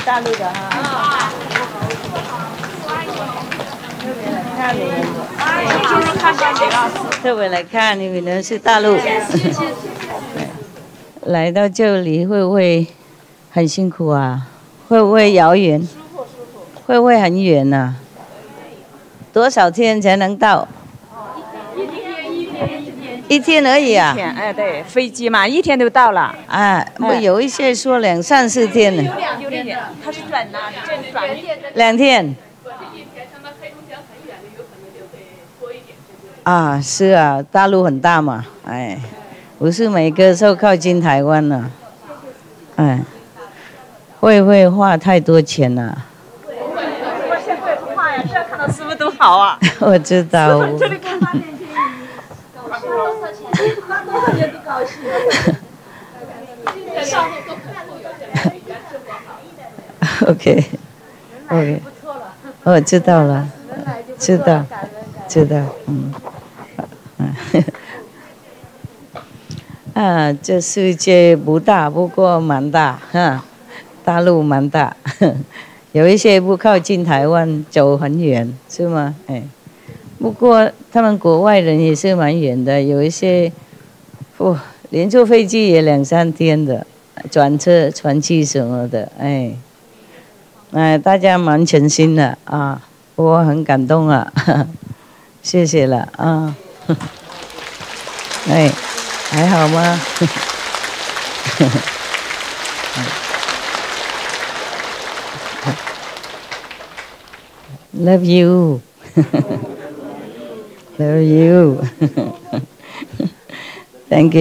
大陆的哈。特别来看你们的是大陆。来到这里会不会很辛苦啊？会不会遥远？会不会很远啊？多少天才能到？一天而已啊！一天，哎，对，飞机嘛，一天就到了。啊，不，有一些说2、3、4天呢。有2天，他是转呐，转2天。啊，是啊，大陆很大嘛，哎，不是每个都靠近台湾呢，哎，会不会花太多钱了？现在不怕呀，这看到师傅都好啊。我知道。这里看发电机，花多少钱？花多少钱都高兴。上路都很富有。OK，我知道了，知道，嗯。啊，这世界不大，不过蛮大哈，大陆蛮大，有一些不靠近台湾，走很远，是吗？哎，不过他们国外人也是蛮远的，有一些，连坐飞机也2、3天的，转车、船机什么的，哎，大家蛮诚心的啊，我很感动啊，谢谢了啊。哎，还好吗？Love you. Love you. Thank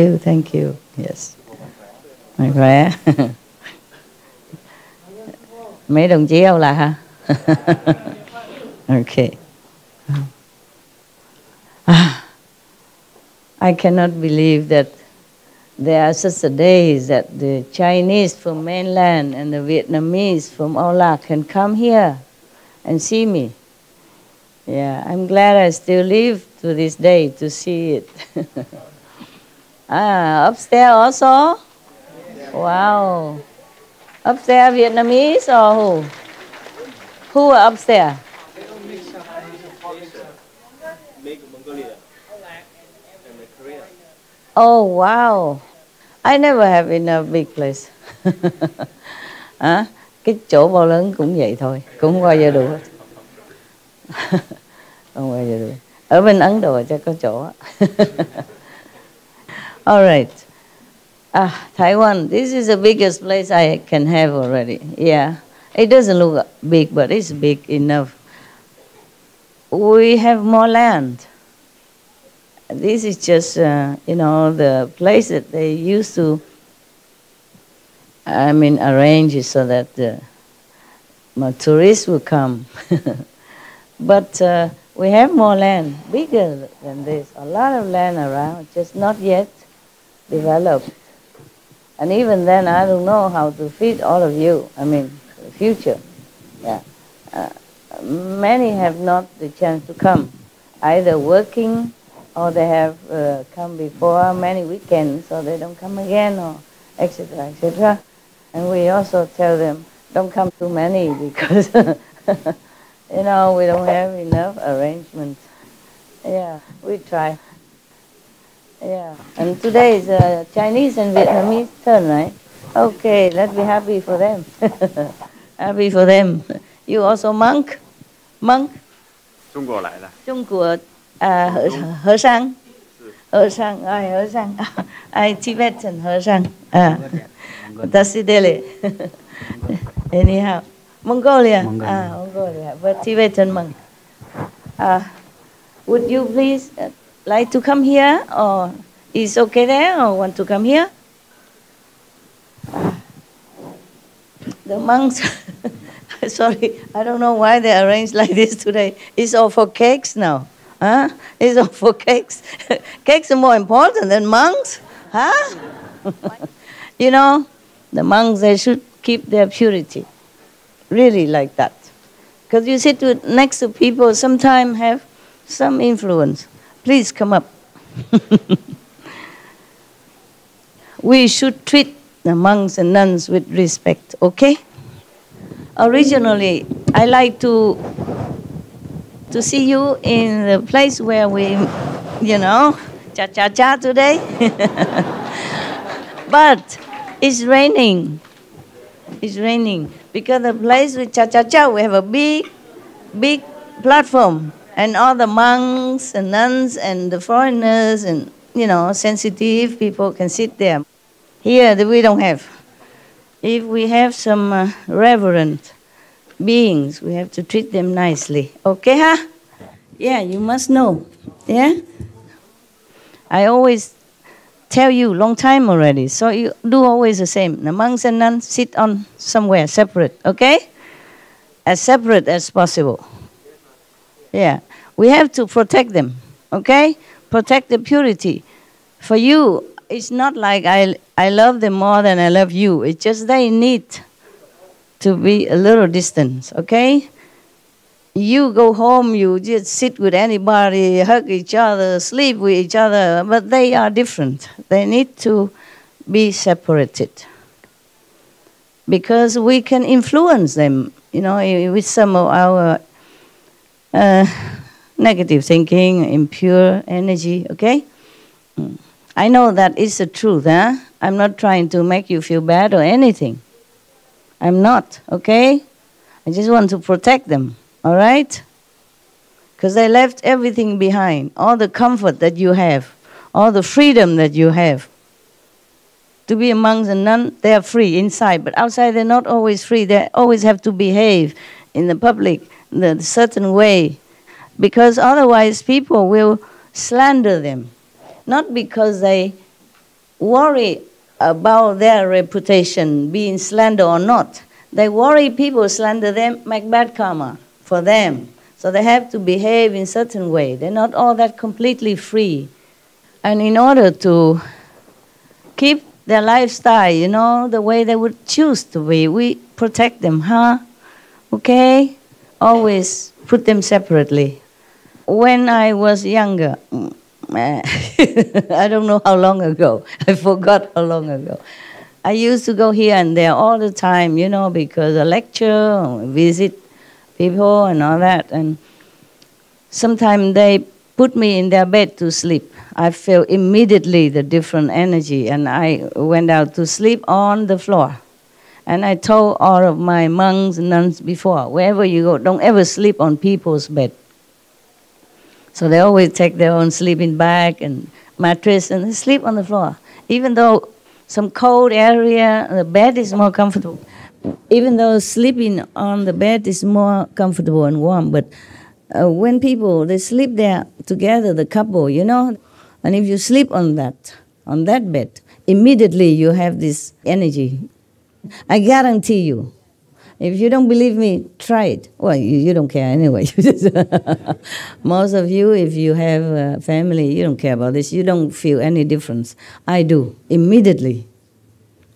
you. Yes. Mạnh khỏe. Mấy đồng chí đâu là hả? Okay. I cannot believe that there are such a days that the Chinese from mainland and the Vietnamese from Ola can come here and see me. Yeah, I'm glad I still live to this day to see it. Upstairs also? Wow. Upstairs Vietnamese or who? Who are upstairs? Oh, wow. I never have enough big place. Cái chỗ bao lớn cũng vậy thôi, cũng không bao giờ đủ. Không bao giờ đủ. Ở bên Ấn Độ chắc có chỗ. All right. Taiwan, this is the biggest place I can have already. Yeah. It doesn't look big, but it's big enough. We have more land. This is just, the place that they used to, arrange it so that tourists will come. But we have more land, bigger than this. A lot of land around, just not yet developed. And even then, I don't know how to feed all of you. The future. Yeah. Many have not the chance to come, either working or they have come before many weekends, so they don't come again, or etc., etc. And we also tell them, don't come too many, because, we don't have enough arrangement. Yeah, we try. Yeah, and today is Chinese and Vietnamese turn, right? Okay, let's be happy for them. Happy for them. You also monk? Monk? 中国来的。中国和尚。和尚，和尚，Tibetan 和尚Dasidele. Anyhow, Mongolia. Mongolia, but Tibetan monk. Would you please like to come here, or is okay there, or want to come here? The monks. Sorry, I don't know why they arranged like this today. It's all for cakes now. Huh? It's all for cakes. Cakes are more important than monks. Huh? The monks, they should keep their purity. Really like that. Because you sit next to people, sometimes have some influence. Please come up. We should treat the monks and nuns with respect, okay? originally, I like to see you in the place where we, cha-cha-cha today. But it's raining. It's raining. Because the place with cha-cha-cha, we have a big platform. And all the monks and nuns and the foreigners and, sensitive people can sit there. Here, we don't have. If we have some reverent beings, we have to treat them nicely. Okay, huh? Yeah, you must know. Yeah? I always tell you long time already, so you do always the same. The monks and nuns sit on somewhere separate, okay? As separate as possible. Yeah, we have to protect them, okay? Protect the purity. For you, it's not like I love them more than I love you. It's just they need to be a little distance, okay? You go home, you just sit with anybody, hug each other, sleep with each other, but they are different. They need to be separated. Because we can influence them, with some of our negative thinking, impure energy, okay? I know that is the truth, huh? I'm not trying to make you feel bad or anything. I'm not, okay? I just want to protect them, all right? Because they left everything behind, all the comfort that you have, all the freedom that you have. To be a monk and nun, they are free inside, but outside they're not always free. They always have to behave in the public in a certain way, because otherwise people will slander them. Not because they worry about their reputation being slandered or not. They worry people slander them, make bad karma for them. So they have to behave in a certain way. They're not all that completely free. And in order to keep their lifestyle, the way they would choose to be, we protect them, huh? Okay? Always put them separately. When I was younger, I don't know how long ago. I forgot how long ago. I used to go here and there all the time, because I lecture, visit people and all that. And sometimes they put me in their bed to sleep. I feel immediately the different energy, and I went out to sleep on the floor. And I told all of my monks and nuns before, wherever you go, don't ever sleep on people's bed. So they always take their own sleeping bag and mattress and they sleep on the floor. Even though some cold area, the bed is more comfortable. Even though sleeping on the bed is more comfortable and warm, but when people, they sleep there together, the couple, and if you sleep on that bed, immediately you have this energy. I guarantee you. If you don't believe me, try it. Well, you don't care anyway. Most of you, if you have a family, you don't care about this. You don't feel any difference. I do, immediately.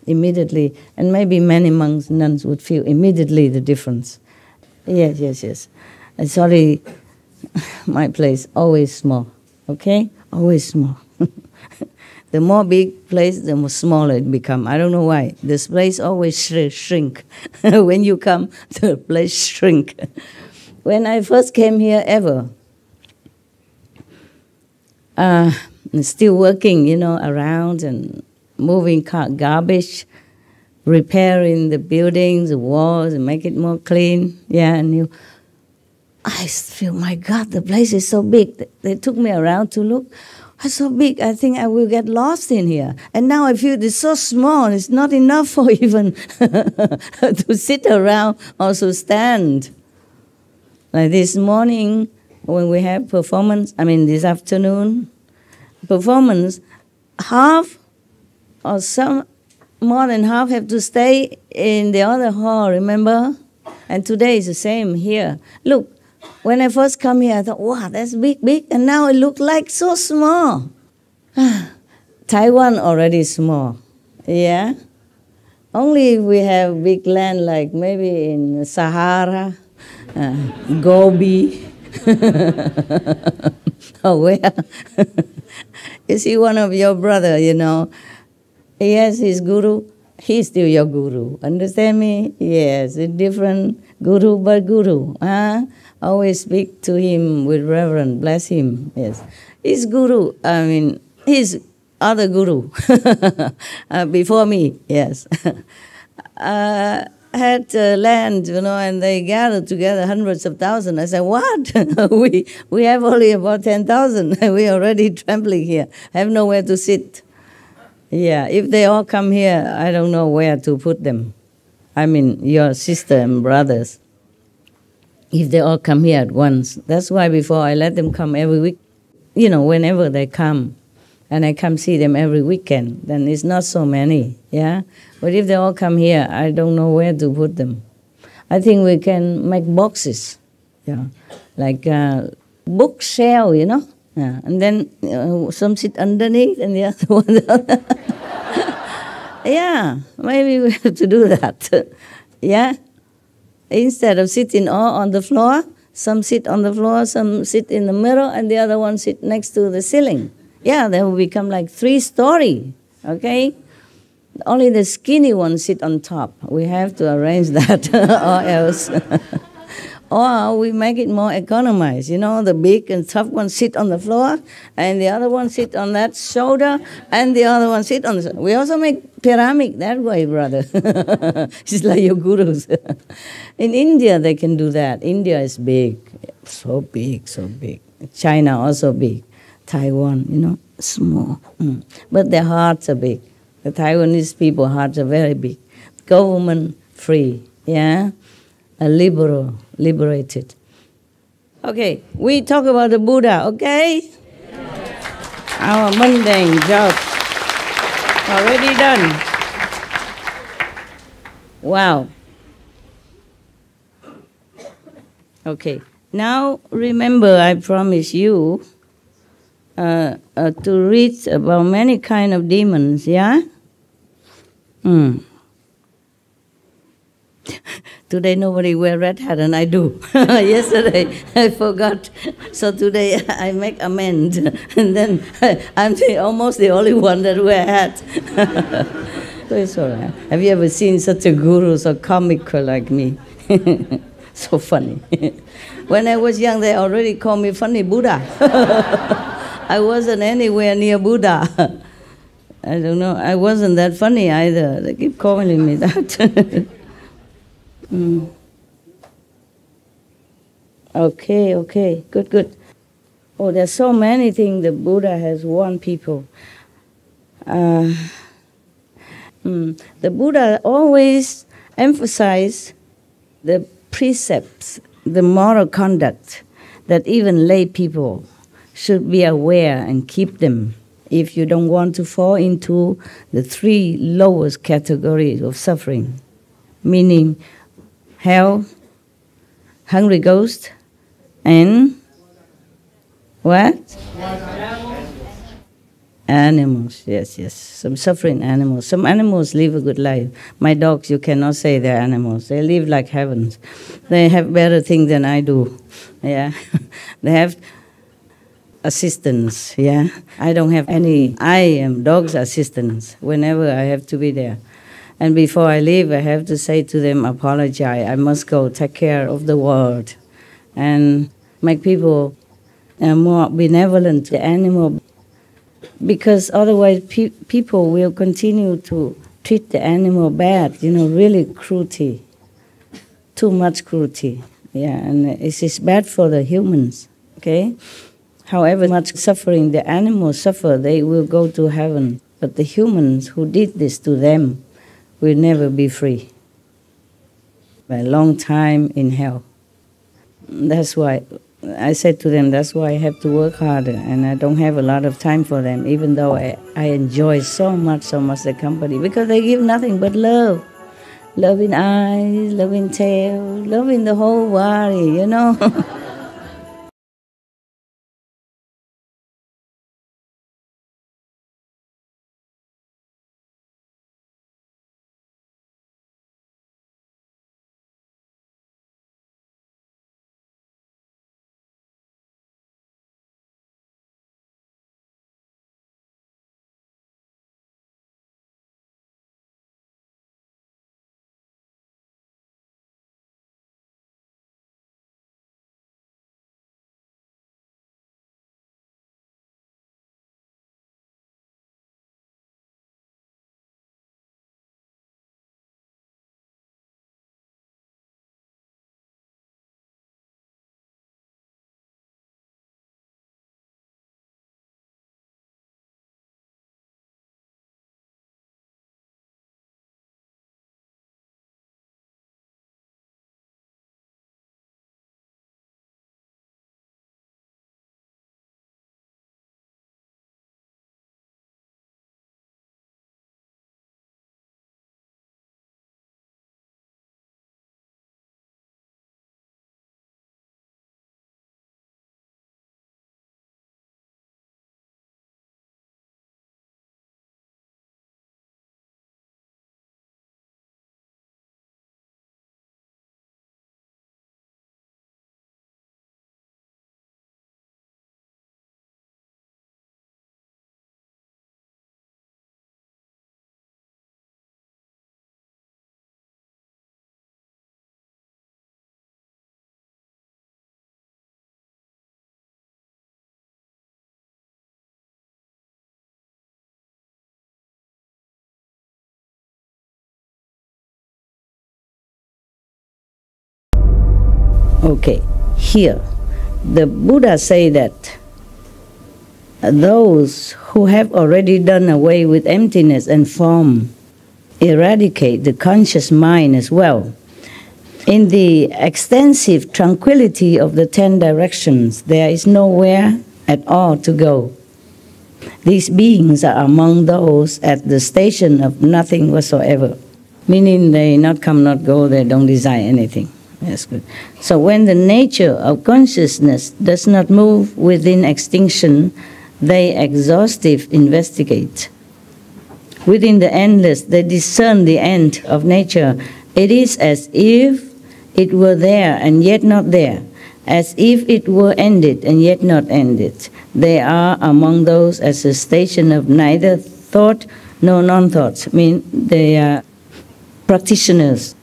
Immediately. And maybe many monks, nuns would feel immediately the difference. Yes. Sorry, my place, always small. Okay? Always small. The more big place, the more smaller it becomes. I don't know why. This place always shrink. When you come, the place shrink. When I first came here ever, still working, around and moving garbage, repairing the buildings, the walls, and make it more clean. Yeah, and I feel, my God, the place is so big. They took me around to look. It's so big, I think I will get lost in here. And now I feel it's so small, it's not enough for even to sit around or to stand. Like this morning, when we have this afternoon, performance, half or some more than half have to stay in the other hall, remember? And today is the same here. Look. When I first come here, I thought, wow, that's big, and now it looks like so small. Taiwan already small, yeah? Only if we have big land like maybe in Sahara, Gobi, or where? You see one of your brother, he has his guru, he's still your guru. Understand me? Yes, a different guru, but guru. Always speak to him with reverence. Bless him. Yes, he's guru. I mean, he's other guru before me. Yes, had land, and they gathered together hundreds of thousands. I said, what? we have only about 10,000. We already trembling here. Have nowhere to sit. Yeah, if they all come here, I don't know where to put them. I mean, your sister and brothers. If they all come here at once. That's why before I let them come every week, whenever they come, and I come see them every weekend, then it's not so many, yeah? But if they all come here, I don't know where to put them. I think we can make boxes, yeah, like bookshelf, Yeah. And then some sit underneath and the other one. Yeah, maybe we have to do that. Yeah? Instead of sitting all on the floor, some sit on the floor, some sit in the middle, and the other one sit next to the ceiling. Yeah, they will become like 3-story, okay? Only the skinny ones sit on top. We have to arrange that or else. Or we make it more economized. The big and tough ones sit on the floor, and the other one sit on that shoulder, and the other one sit on the... We also make pyramid that way, brother. It's like your gurus. In India, they can do that. India is big, so big, so big. China also big. Taiwan, small. But their hearts are big. The Taiwanese people hearts are very big. Government free, yeah? Liberated. Okay, we talk about the Buddha, okay? Our mundane job already done. Wow. Okay, now remember I promised you to read about many kind of demons, yeah? Today nobody wear red hat and I do. Yesterday I forgot. So today I make amends. And then I'm almost the only one that wear hat. So it's all right. Have you ever seen such a guru so comical like me? So funny. When I was young, they already called me funny Buddha. I wasn't anywhere near Buddha. I don't know. I wasn't that funny either. They keep calling me that. Okay. Good. Oh, there's so many things the Buddha has warned people. The Buddha always emphasized the precepts, the moral conduct that even lay people should be aware and keep them if you don't want to fall into the 3 lowest categories of suffering, meaning hell, hungry ghost, and what? Animals, yes. Some suffering animals. Some animals live a good life. My dogs, you cannot say they're animals. They live like heavens. They have better things than I do. Yeah, they have assistants. Yeah, I don't have any. I am dog's assistants whenever I have to be there. And before I leave, I have to say to them, apologize. I must go take care of the world and make people more benevolent to the animal. Because otherwise people will continue to treat the animal bad, really cruelty, too much cruelty. Yeah, and it is bad for the humans, okay? However much suffering the animals suffer, they will go to heaven. But the humans who did this to them will never be free. A long time in hell. That's why I said to them, that's why I have to work harder, and I don't have a lot of time for them, even though I enjoy so much the company, because they give nothing but love. Love in eyes, love in tail, love in the whole body, Okay, here, the Buddha say that those who have already done away with emptiness and form eradicate the conscious mind as well. In the extensive tranquility of the 10 directions, there is nowhere at all to go. These beings are among those at the station of nothing whatsoever, meaning they not come, not go, they don't desire anything. That's good. So when the nature of consciousness does not move within extinction, they exhaustive investigate. Within the endless, they discern the end of nature. It is as if it were there and yet not there, as if it were ended and yet not ended. They are among those at the station of neither thought nor non-thought. I mean, they are practitioners.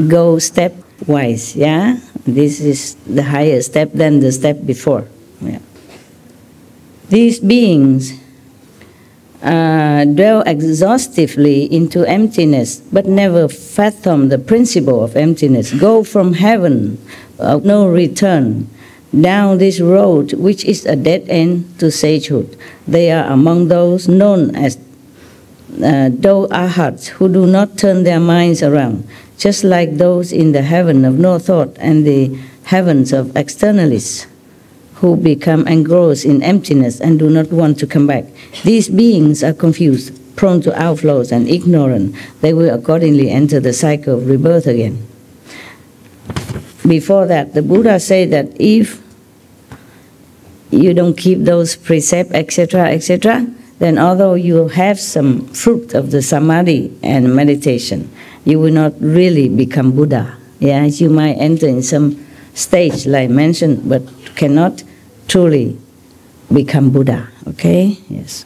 Go stepwise, yeah? This is the higher step than the step before. Yeah. These beings dwell exhaustively into emptiness, but never fathom the principle of emptiness. Go from heaven of no return down this road, which is a dead end to sagehood. They are among those known as Do Arhats, who do not turn their minds around, just like those in the heaven of no thought and the heavens of externalists, who become engrossed in emptiness and do not want to come back. These beings are confused, prone to outflows and ignorant. They will accordingly enter the cycle of rebirth again. Before that, the Buddha said that if you don't keep those precepts, etc., etc., then although you have some fruit of the samadhi and meditation, you will not really become Buddha. Yeah, you might enter in some stage, like mentioned, but cannot truly become Buddha. Okay? Yes.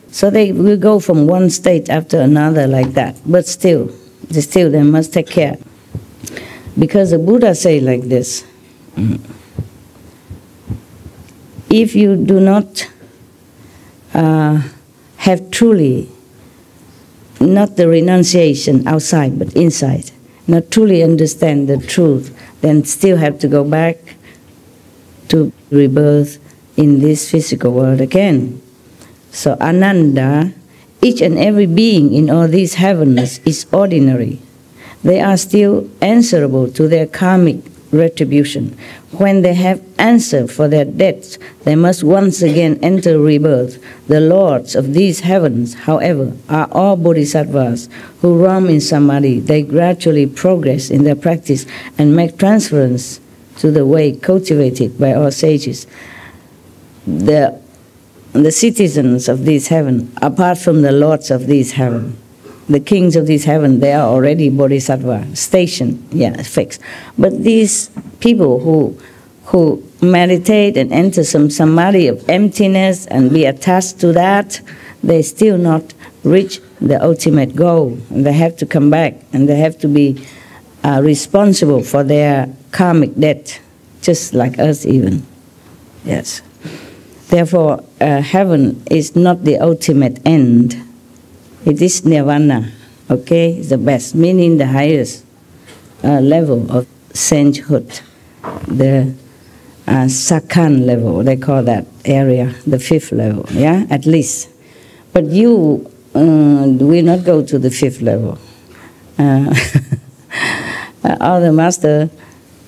So they will go from one state after another like that, but still they must take care. Because the Buddha say like this, if you do not have truly, not the renunciation outside, but inside, not truly understand the truth, then still have to go back to rebirth in this physical world again. So Ananda, each and every being in all these heavens is ordinary. They are still answerable to their karmic retribution. When they have answered for their debts, they must once again enter rebirth. The lords of these heavens, however, are all bodhisattvas who roam in samadhi. They gradually progress in their practice and make transference to the way cultivated by all sages. The citizens of this heaven, apart from the lords of this heaven, the kings of this heaven, they are already bodhisattva, stationed, yeah, fixed. But these people who meditate and enter some samadhi of emptiness and be attached to that, they still not reach the ultimate goal. And they have to come back and they have to be responsible for their karmic debt, just like us even. Yes. Therefore, heaven is not the ultimate end. It is nirvana, okay? It's the best, meaning the highest level of sainthood, the Sakhan level, they call that area, the 5th level, yeah, at least. But you will not go to the 5th level.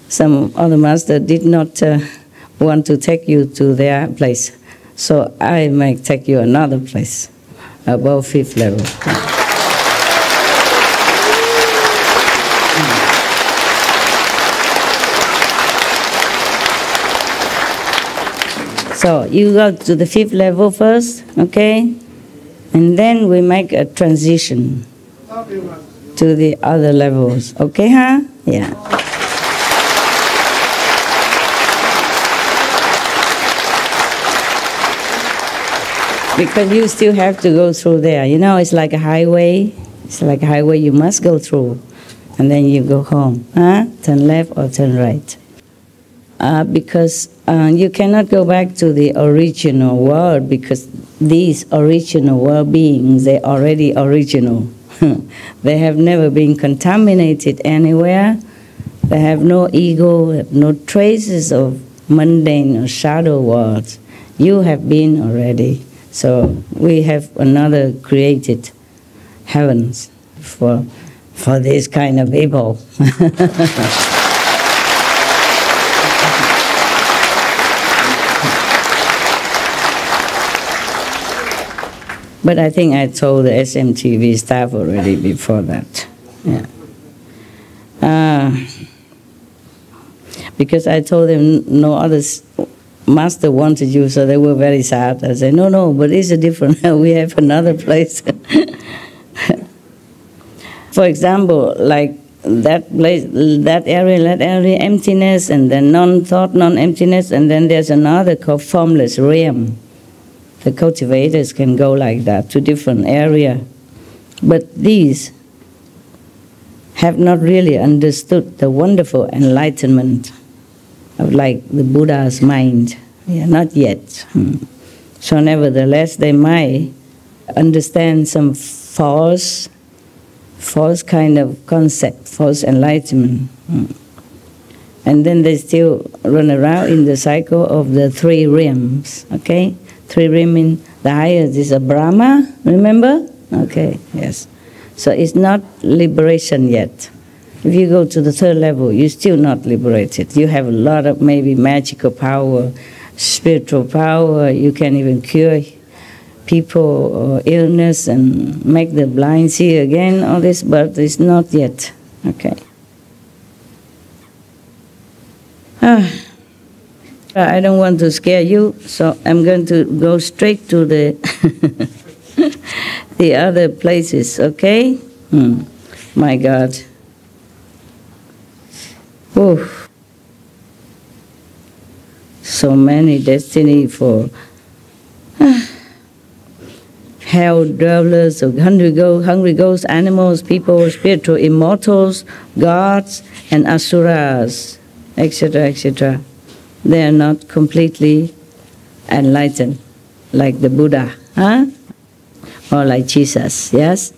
Some other master did not want to take you to their place, so I might take you another place above 5th level. So you go to the 5th level first, okay? And then we make a transition to the other levels, okay, huh? Yeah. Because you still have to go through there. You know, it's like a highway. It's like a highway you must go through. And then you go home. Huh? Turn left or turn right. Because you cannot go back to the original world, because these original world beings, they're already original. They have never been contaminated anywhere. They have no ego, have no traces of mundane or shadow worlds. You have been already. So we have another created heavens for this kind of people. But I think I told the SMTV staff already before that. Yeah. Because I told them no other master wanted you, so they were very sad. I said, no, but it's a different, we have another place. For example, like that place, that area, emptiness, and then non-thought, non-emptiness, and then there's another called formless realm. The cultivators can go like that to different area. But these have not really understood the wonderful enlightenment of like the Buddha's mind. Yeah, not yet. So nevertheless, they might understand some false kind of concept, false enlightenment. And then they still run around in the cycle of the three realms, okay? Three realms, the highest is a Brahma, remember? Okay, yes. So it's not liberation yet. If you go to the third level, you're still not liberated. You have a lot of maybe magical power, spiritual power. You can even cure people or illness and make the blind see again, all this, but it's not yet. Okay. I don't want to scare you, so I'm going to go straight to the the other places, okay? My God. Oof. So many destiny for hell dwellers, or hungry ghosts, animals, people, spiritual immortals, gods, and asuras, etc., etc. They are not completely enlightened, like the Buddha, or like Jesus, yes?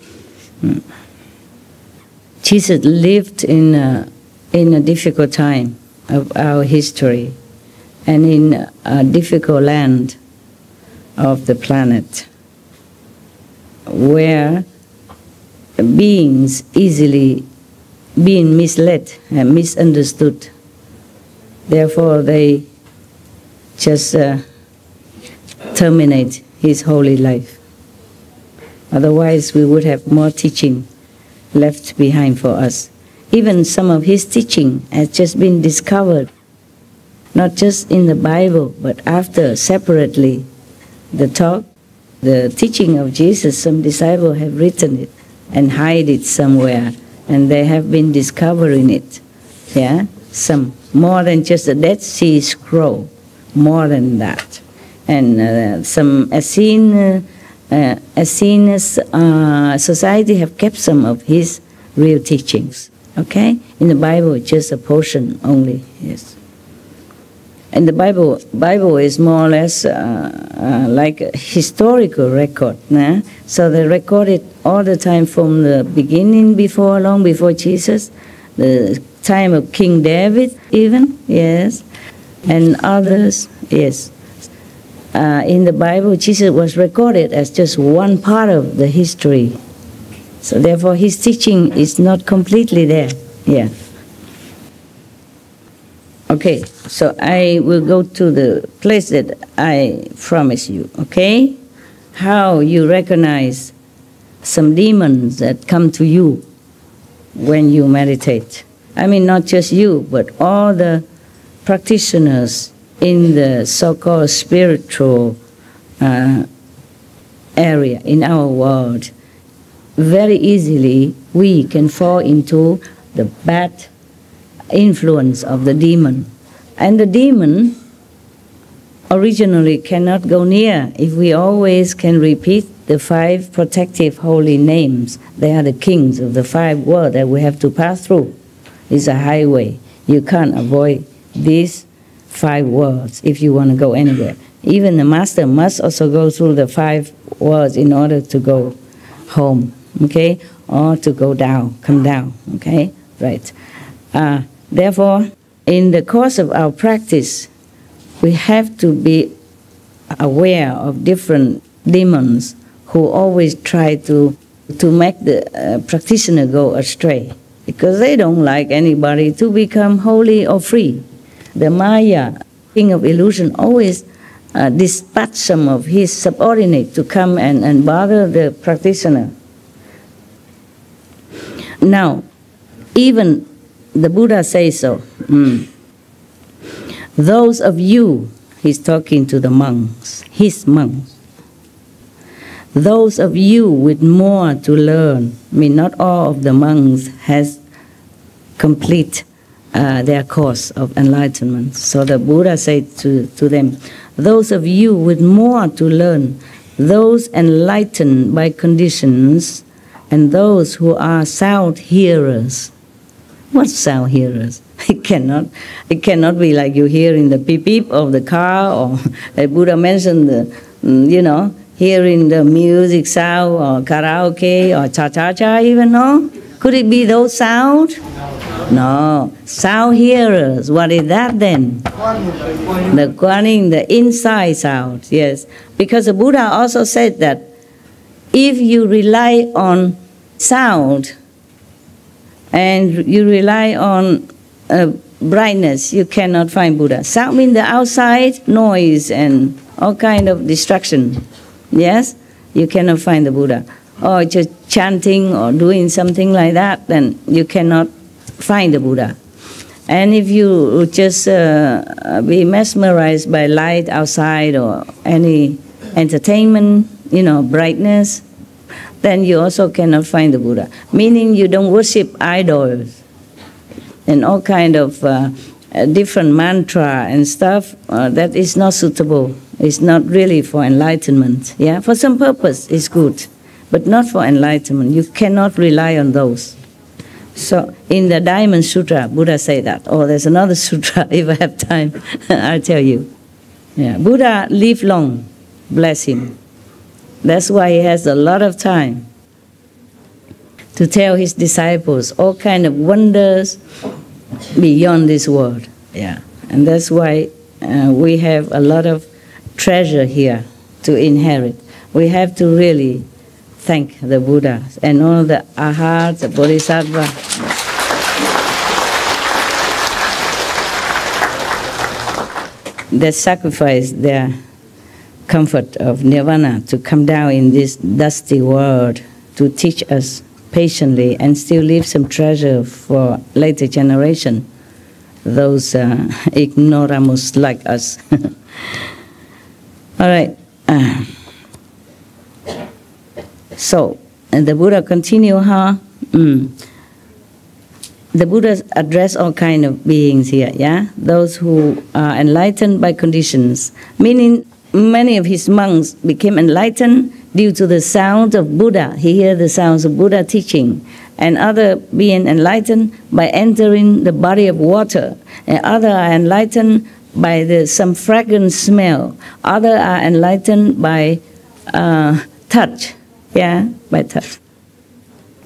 Jesus lived in a difficult time of our history and in a difficult land of the planet where beings easily being misled and misunderstood. Therefore, they just terminate his holy life. Otherwise, we would have more teaching left behind for us. Even some of his teaching has just been discovered, not just in the Bible, but after, separately, the teaching of Jesus, some disciples have written it and hide it somewhere, and they have been discovering it. Yeah, some more than just a Dead Sea Scroll, more than that, and some Essene society have kept some of his real teachings. Okay, in the Bible, just a portion only. Yes. And the Bible is more or less like a historical record. Nah? So they record it all the time from the beginning, long before Jesus, the time of King David even, yes, and others, yes. In the Bible, Jesus was recorded as just one part of the history. So therefore, his teaching is not completely there. Yeah. Okay, so I will go to the place that I promise you, okay? How you recognize some demons that come to you when you meditate. I mean, not just you, but all the practitioners in the so-called spiritual area in our world. Very easily, we can fall into the bad influence of the demon. And the demon originally cannot go near if we always can repeat the 5 protective holy names. They are the kings of the 5 worlds that we have to pass through. It's a highway. You can't avoid these 5 worlds if you want to go anywhere. Even the master must also go through the 5 worlds in order to go home, okay? Or to go down, come down, okay? Right. Therefore, in the course of our practice, we have to be aware of different demons who always try to make the practitioner go astray, because they don't like anybody to become holy or free. The Maya, king of illusion, always dispatch some of his subordinates to come and bother the practitioner. Now, even the Buddha says so. Those of you, he's talking to the monks, his monks, those of you with more to learn, I mean, not all of the monks has complete their course of enlightenment. So the Buddha said to them, those of you with more to learn, those enlightened by conditions, and those who are sound hearers. What sound hearers? It cannot be like you hear in the beep beep of the car, or the Buddha mentioned the, hearing the music sound, or karaoke, or cha-cha-cha even, no? Could it be those sound? No. Sound hearers. What is that then? The guaning, the inside sound, yes. Because the Buddha also said that if you rely on sound and you rely on brightness, you cannot find Buddha. Sound means the outside noise and all kind of distraction. Yes? You cannot find the Buddha. Or just chanting or doing something like that, then you cannot find the Buddha. And if you just be mesmerized by light outside or any entertainment, brightness, then you also cannot find the Buddha. Meaning you don't worship idols and all kind of different mantra and stuff. That is not suitable. It's not really for enlightenment. Yeah, for some purpose it's good, but not for enlightenment. You cannot rely on those. So in the Diamond Sutra, Buddha say that. Oh, there's another sutra. If I have time, I'll tell you. Yeah, Buddha lived long, bless him. That's why he has a lot of time to tell his disciples all kind of wonders beyond this world. Yeah, and that's why we have a lot of treasure here to inherit. We have to really thank the Buddha and all the Arhats, the Bodhisattva. That sacrifice their comfort of nirvana to come down in this dusty world to teach us patiently and still leave some treasure for later generation, those ignoramus like us. All right. So, and the Buddha continue, the Buddha address all kind of beings here, yeah? Those who are enlightened by conditions, meaning many of his monks became enlightened due to the sound of Buddha. He heard the sounds of Buddha teaching. And other being enlightened by entering the body of water. And other are enlightened by some fragrant smell. Other are enlightened by touch. Yeah, by touch.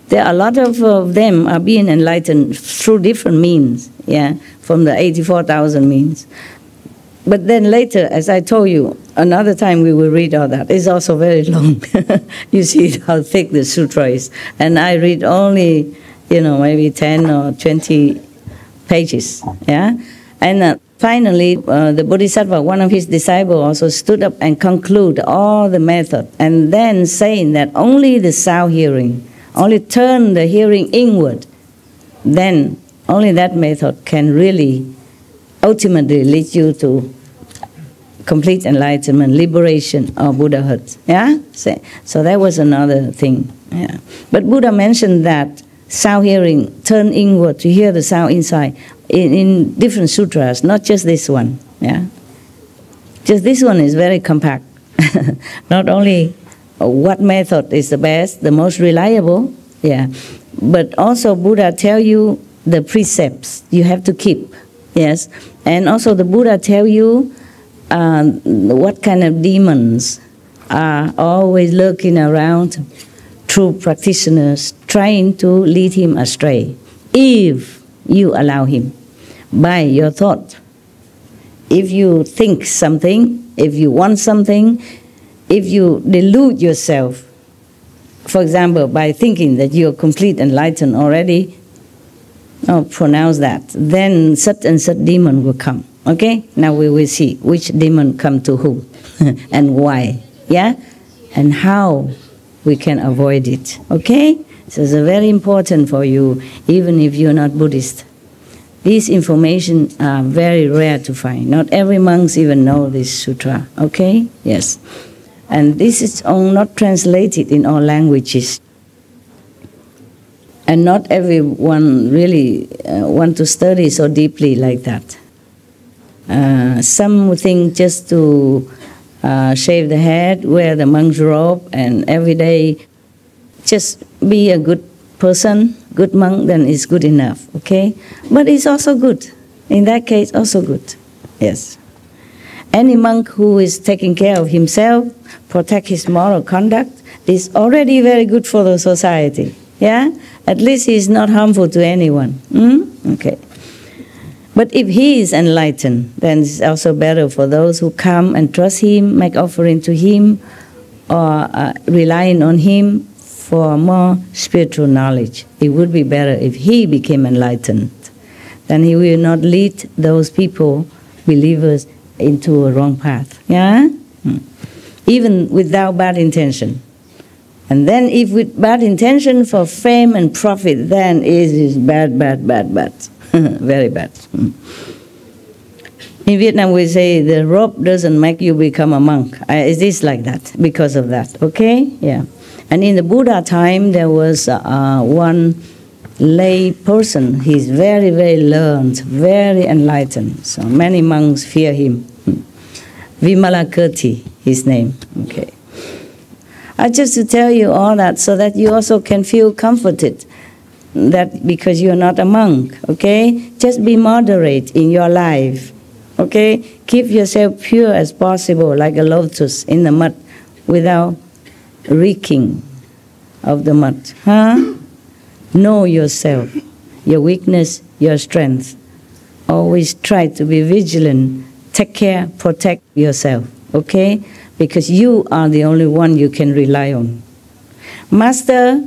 There are a lot of them are being enlightened through different means, yeah, from the 84,000 means. But then later, as I told you, another time we will read all that. It's also very long. You see how thick the sutra is. And I read only, maybe 10 or 20 pages, yeah? And finally, the Bodhisattva, one of his disciples, also stood up and concluded all the method, and then saying that only the sound hearing, only turn the hearing inward, then only that method can really ultimately lead you to complete enlightenment, liberation, or Buddhahood. Yeah? So that was another thing. Yeah. But Buddha mentioned that sound hearing, turn inward to hear the sound inside, in different sutras, not just this one. Yeah? Just this one is very compact. Not only what method is the best, the most reliable, yeah, but also Buddha tell you the precepts you have to keep. Yes, and also the Buddha tell you what kind of demons are always lurking around true practitioners, trying to lead him astray, if you allow him. by your thought. If you think something, if you want something, if you delude yourself, for example, by thinking that you're complete enlightened already, pronounce that, then such and such demon will come. Okay? Now we will see which demon come to whom and why. Yeah? And how we can avoid it. Okay? So it's very important for you, even if you're not Buddhist. These information are very rare to find. Not every monk even know this sutra. Okay? Yes. And this is all not translated in all languages. And not everyone really want to study so deeply like that. Some think just to shave the head, wear the monk's robe, and every day just be a good person, good monk, then it's good enough, okay? But it's also good. In that case, also good, yes. Any monk who is taking care of himself, protect his moral conduct, is already very good for the society, yeah? At least he is not harmful to anyone, okay. But if he is enlightened, then it's also better for those who come and trust him, make offering to him, or relying on him for more spiritual knowledge. It would be better if he became enlightened. Then he will not lead those people, believers, into a wrong path. Yeah? Even without bad intention. And then if with bad intention for fame and profit, then it is bad, bad, bad, bad. Very bad. In Vietnam we say the robe doesn't make you become a monk. It is like that because of that. Okay? Yeah. And in the Buddha time there was one lay person. He's very, very learned, very enlightened. So many monks fear him. Vimalakirti, his name. Okay. I just to tell you all that so that you also can feel comforted. That because you're not a monk, okay? Just be moderate in your life, okay? Keep yourself pure as possible, like a lotus in the mud, without reeking of the mud. Huh? Know yourself, your weakness, your strength. Always try to be vigilant. Take care, protect yourself, okay? Because you are the only one you can rely on. Master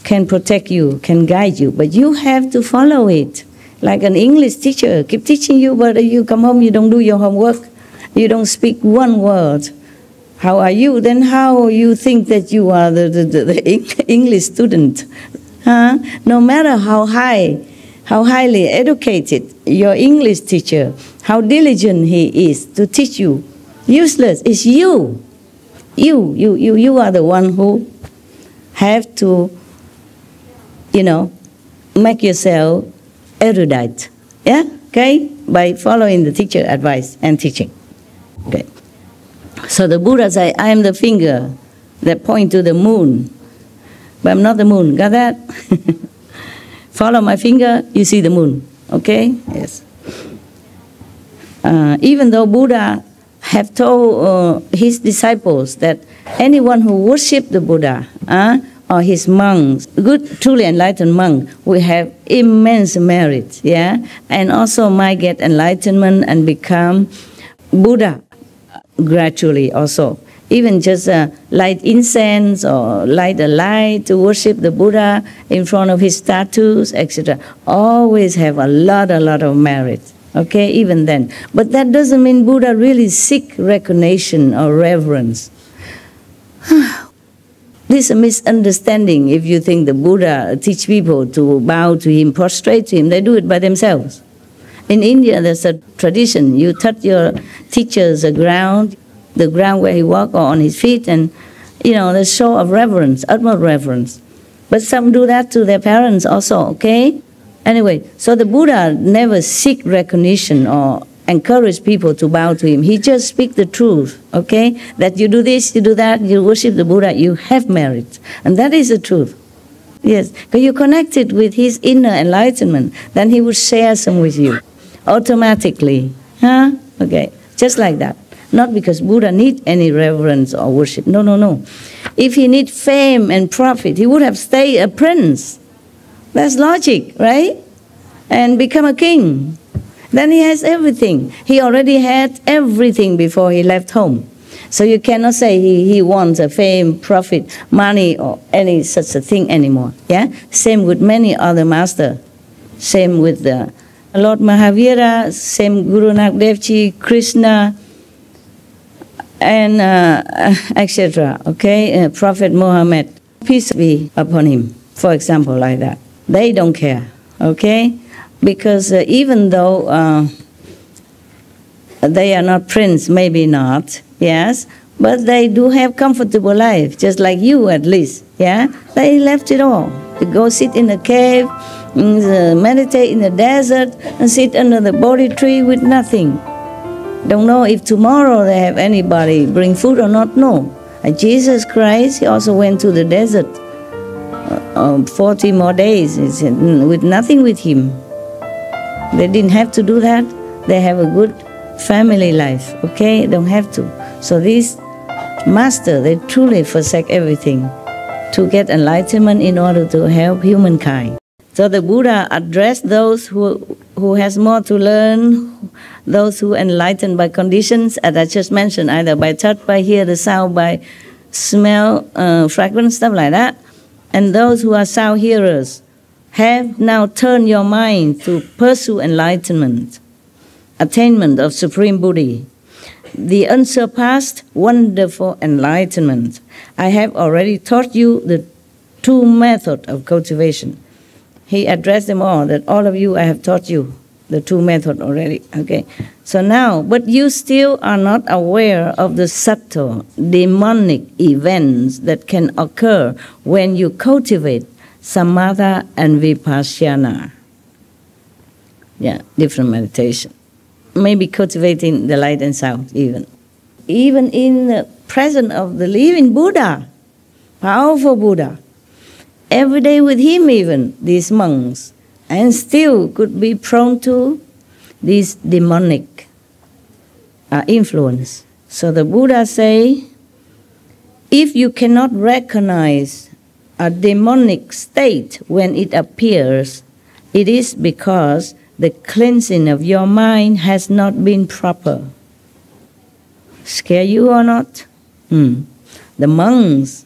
can protect you, can guide you, but you have to follow it. Like an English teacher, keep teaching you, but you come home, you don't do your homework, you don't speak one word. How are you? Then how you think that you are the English student? Huh? No matter how highly educated your English teacher, how diligent he is to teach you, useless. It's you. You are the one who have to, make yourself erudite, yeah, okay, by following the teacher advice and teaching, okay. So the Buddha said, I am the finger that point to the moon, but I'm not the moon, got that? Follow my finger, you see the moon, okay, yes. Even though Buddha have told his disciples that anyone who worship the Buddha, or his monks, good, truly enlightened monk, will have immense merit, yeah, and also might get enlightenment and become Buddha gradually also. Even just light incense or light a light to worship the Buddha in front of his statues, etc. Always have a lot of merit, okay, even then. But that doesn't mean Buddha really seek recognition or reverence. This is a misunderstanding if you think the Buddha teach people to bow to him, prostrate to him. They do it by themselves. In India, there's a tradition. You touch your teacher's ground, the ground where he walks, or on his feet, and, the show of reverence, utmost reverence. But some do that to their parents also, okay? Anyway, so the Buddha never seek recognition or encourage people to bow to him. He just speaks the truth, okay? That you do this, you do that, you worship the Buddha, you have merit. And that is the truth. Yes, because you're connected with his inner enlightenment, then he will share some with you automatically. Huh? Okay, just like that. Not because Buddha need any reverence or worship. No. If he need fame and profit, he would have stayed a prince. That's logic, right? And become a king. then he has everything. He already had everything before he left home. So you cannot say he wants a fame, profit, money, or any such a thing anymore. Yeah. Same with many other masters. Same with the Lord Mahavira. Same Guru Nanak Dev Ji, Krishna, and etc. Okay, Prophet Muhammad, peace be upon him. For example, like that. They don't care. Okay, because even though they are not prince, maybe not. Yes, but they do have comfortable life, just like you at least. Yeah, they left it all to go sit in a cave, meditate in the desert, and sit under the Bodhi tree with nothing. Don't know if tomorrow they have anybody bring food or not. No. And Jesus Christ, he also went to the desert 40 more days with nothing with him. They didn't have to do that. They have a good family life. Okay, don't have to. So these masters, they truly forsake everything to get enlightenment in order to help humankind. So the Buddha addressed those who has more to learn, those who enlightened by conditions, as I just mentioned, either by touch, by hear the sound, by smell, fragrance, stuff like that. And those who are sound hearers have now turned your mind to pursue enlightenment, attainment of supreme Buddhi, the unsurpassed, wonderful enlightenment. I have already taught you the two methods of cultivation. He addressed them all, that all of you, I have taught you the two methods already. Okay. So now, but you still are not aware of the subtle, demonic events that can occur when you cultivate samatha and vipassana. Yeah, different meditation. Maybe cultivating the light and sound even. Even in the presence of the living Buddha, powerful Buddha, every day with him even, these monks, and still could be prone to this demonic influence. So the Buddha say, if you cannot recognize a demonic state when it appears, it is because the cleansing of your mind has not been proper. Scare you or not? The monks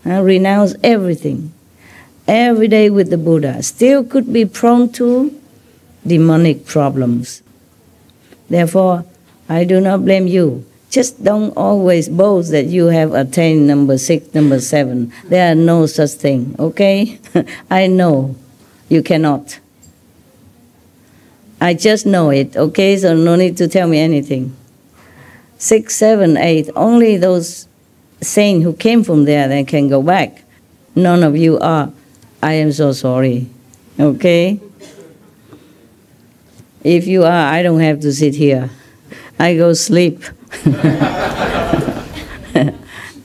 renounce everything. Every day with the Buddha, still could be prone to demonic problems. Therefore, I do not blame you. Just don't always boast that you have attained number 6, number 7. There are no such thing, okay? I know you cannot. I just know it, okay? So no need to tell me anything. 6, 7, 8, only those saints who came from there, they can go back. None of you are. I am so sorry, okay? If you are, I don't have to sit here. I go sleep.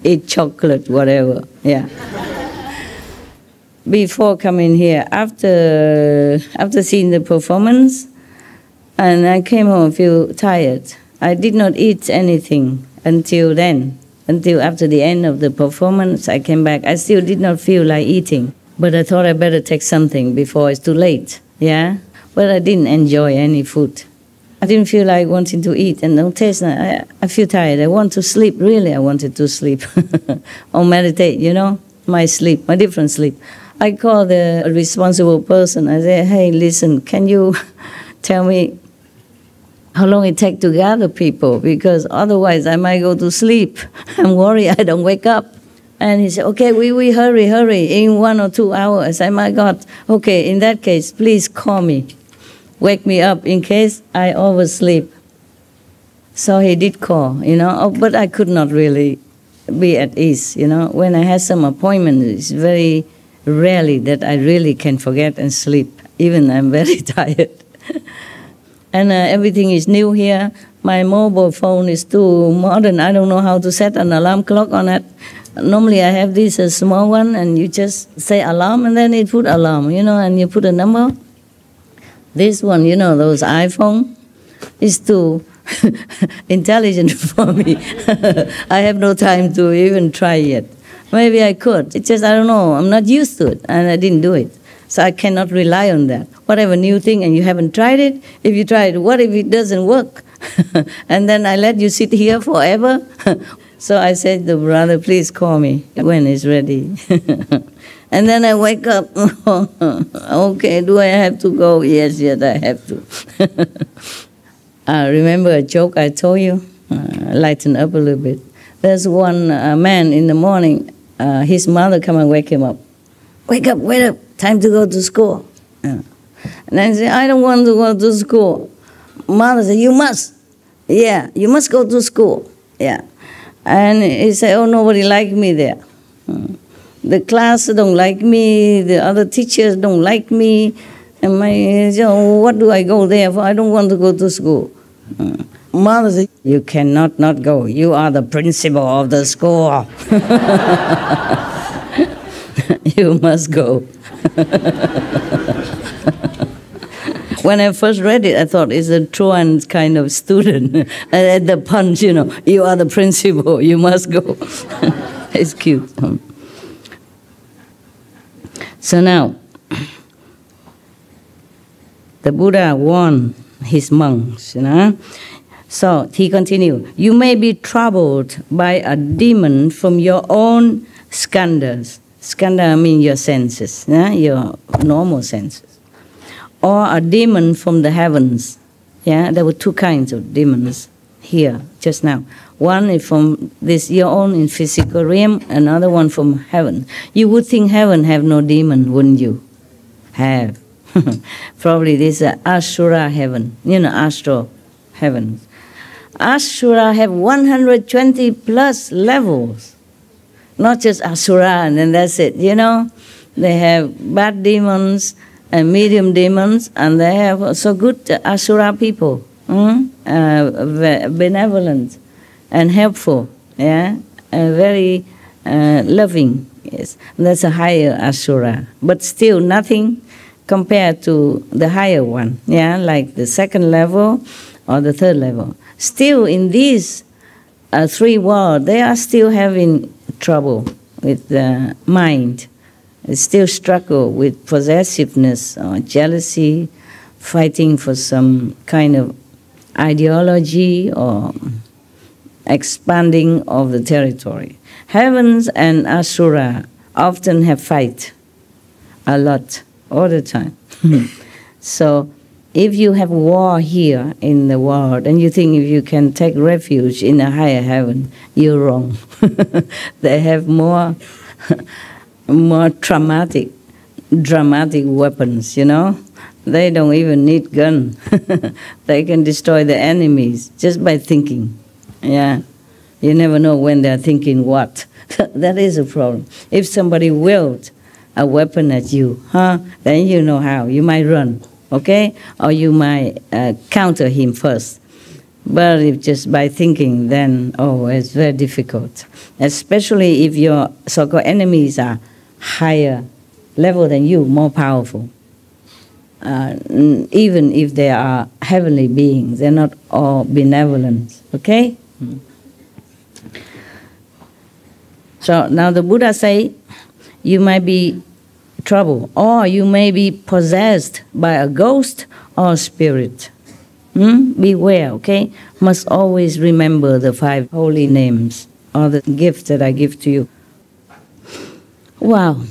Eat chocolate, whatever, yeah. Before coming here, after seeing the performance, and I came home, feel tired. I did not eat anything until then. Until after the end of the performance, I came back. I still did not feel like eating. But I thought I better take something before it's too late, yeah? But I didn't enjoy any food. I didn't feel like wanting to eat and don't taste. I feel tired. I want to sleep, really. I wanted to sleep or meditate, you know, my sleep, my different sleep. I call the responsible person. I say, hey, listen, can you tell me how long it takes to gather people? Because otherwise I might go to sleep. I'm worried I don't wake up. And he said, okay, we hurry, in 1 or 2 hours. I said, my God, okay, in that case, please call me. Wake me up in case I oversleep. So he did call, you know, but I could not really be at ease, you know. When I had some appointment, it's very rarely that I really can forget and sleep. Even I'm very tired. And everything is new here. My mobile phone is too modern. I don't know how to set an alarm clock on it. Normally I have this small one, and you just say alarm, and then it put alarm, you know, and you put a number. This one, you know, those iPhone, is too intelligent for me. I have no time to even try yet. Maybe I could. It's just, I don't know, I'm not used to it, and I didn't do it. So I cannot rely on that. Whatever new thing and you haven't tried it, if you try it, what if it doesn't work? And then I let you sit here forever? So I said to the brother, please call me when it's ready. And then I wake up, okay, do I have to go? Yes, I have to. Remember a joke I told you? Lighten up a little bit. There's one man in the morning, his mother come and wake him up. Wake up, time to go to school. And I say, I don't want to go to school. Mother said, you must. Yeah, you must go to school. Yeah. And he said, oh, nobody like me there. The class don't like me, the other teachers don't like me. And what do I go there for? I don't want to go to school. Mother said, you cannot not go. You are the principal of the school. You must go. When I first read it, I thought it's a truant kind of student. At the punch, you are the principal, you must go. It's cute. So now, the Buddha warned his monks, So he continued, you may be troubled by a demon from your own skandhas. Skandha means your senses, your normal senses. Or a demon from the heavens. Yeah, there were two kinds of demons here just now. One is from your own in physical realm, another one from heaven. You would think heaven have no demon, wouldn't you? Have. Probably this is Asura heaven, astral heaven. Asura have 120 plus levels. Not just Asura and then that's it, They have bad demons and medium demons, and they have also good Asura people, benevolent and helpful, very loving. Yes, that's a higher Asura, but still nothing compared to the higher one, like the second level or the third level. Still in these three worlds, they are still having trouble with the mind. They still struggle with possessiveness or jealousy, fighting for some kind of ideology or expanding of the territory. Heavens and Asura often have fight a lot, all the time. So if you have war here in the world and you think if you can take refuge in a higher heaven, you're wrong. They have more dramatic weapons, They don't even need gun. They can destroy the enemies just by thinking. Yeah. You never know when they're thinking what. That is a problem. If somebody wields a weapon at you, then you know how. You might run, okay? Or you might counter him first. But if just by thinking, then, it's very difficult. Especially if your so-called enemies are higher level than you, more powerful. Even if they are heavenly beings, they're not all benevolent, okay? So now the Buddha say, you might be troubled, or you may be possessed by a ghost or spirit. Beware, okay? Must always remember the 5 holy names, or the gifts that I give to you. Wow.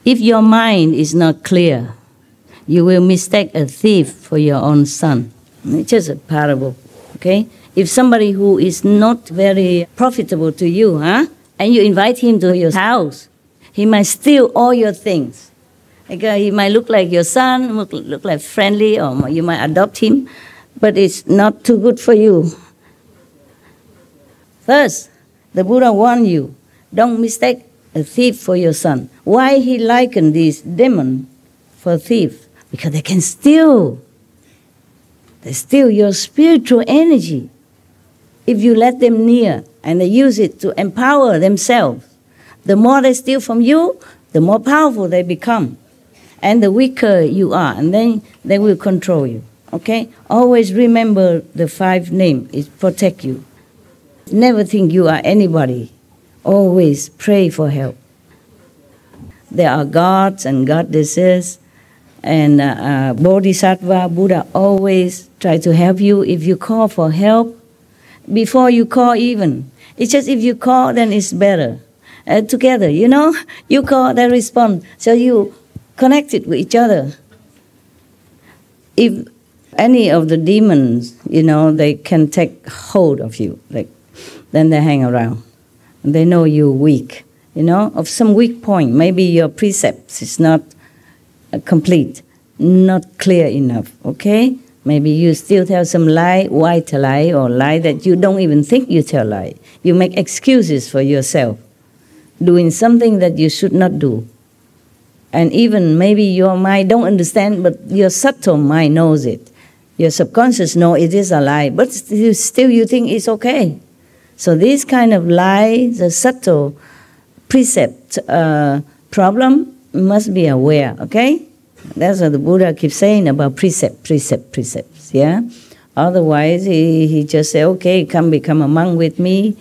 If your mind is not clear, you will mistake a thief for your own son. It's just a parable, okay? If somebody who is not very profitable to you, and you invite him to your house, he might steal all your things. He might look like your son, look like friendly, or you might adopt him, but it's not too good for you. First, the Buddha warned you, don't mistake a thief for your son. Why he likened this demon for a thief? Because they can steal. They steal your spiritual energy. If you let them near and they use it to empower themselves, the more they steal from you, the more powerful they become. And the weaker you are, and then they will control you. Okay? Always remember the 5 names. It protect you. Never think you are anybody. Always pray for help. there are gods and goddesses, and Bodhisattva, Buddha always try to help you if you call for help. Before you call even. It's just if you call, then it's better. Together, you know, you call, they respond. So you connect it with each other. If any of the demons, you know, they can take hold of you, like, then they hang around. They know you're weak, you know, of some weak point. Maybe your precepts is not complete, not clear enough, okay? Maybe you still tell some lie, white lie, or lie that you don't even think you tell lie. You make excuses for yourself, doing something that you should not do. And even maybe your mind don't understand, but your subtle mind knows it. Your subconscious knows it is a lie, but still you think it's okay. So this kind of lie, the subtle precept problem, must be aware, okay? That's what the Buddha keeps saying about precepts, yeah? Otherwise, he just say, okay, come become a monk with me,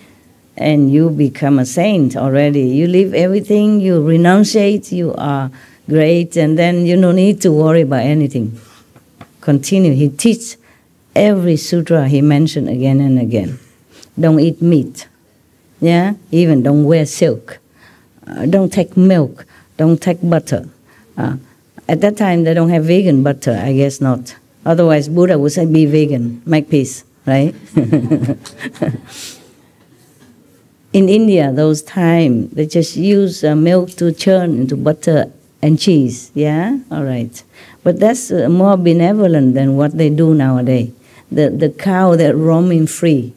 and you become a saint already. You leave everything, you renunciate, you are great, and then you don't need to worry about anything. Continue. He teaches every sutra he mentioned again and again. Don't eat meat, yeah? Even don't wear silk. Don't take milk. Don't take butter. At that time, they don't have vegan butter, I guess not. Otherwise, Buddha would say, be vegan, make peace, right? In India, those times, they just use milk to churn into butter and cheese, yeah? All right. But that's more benevolent than what they do nowadays. The cow, they're roaming free.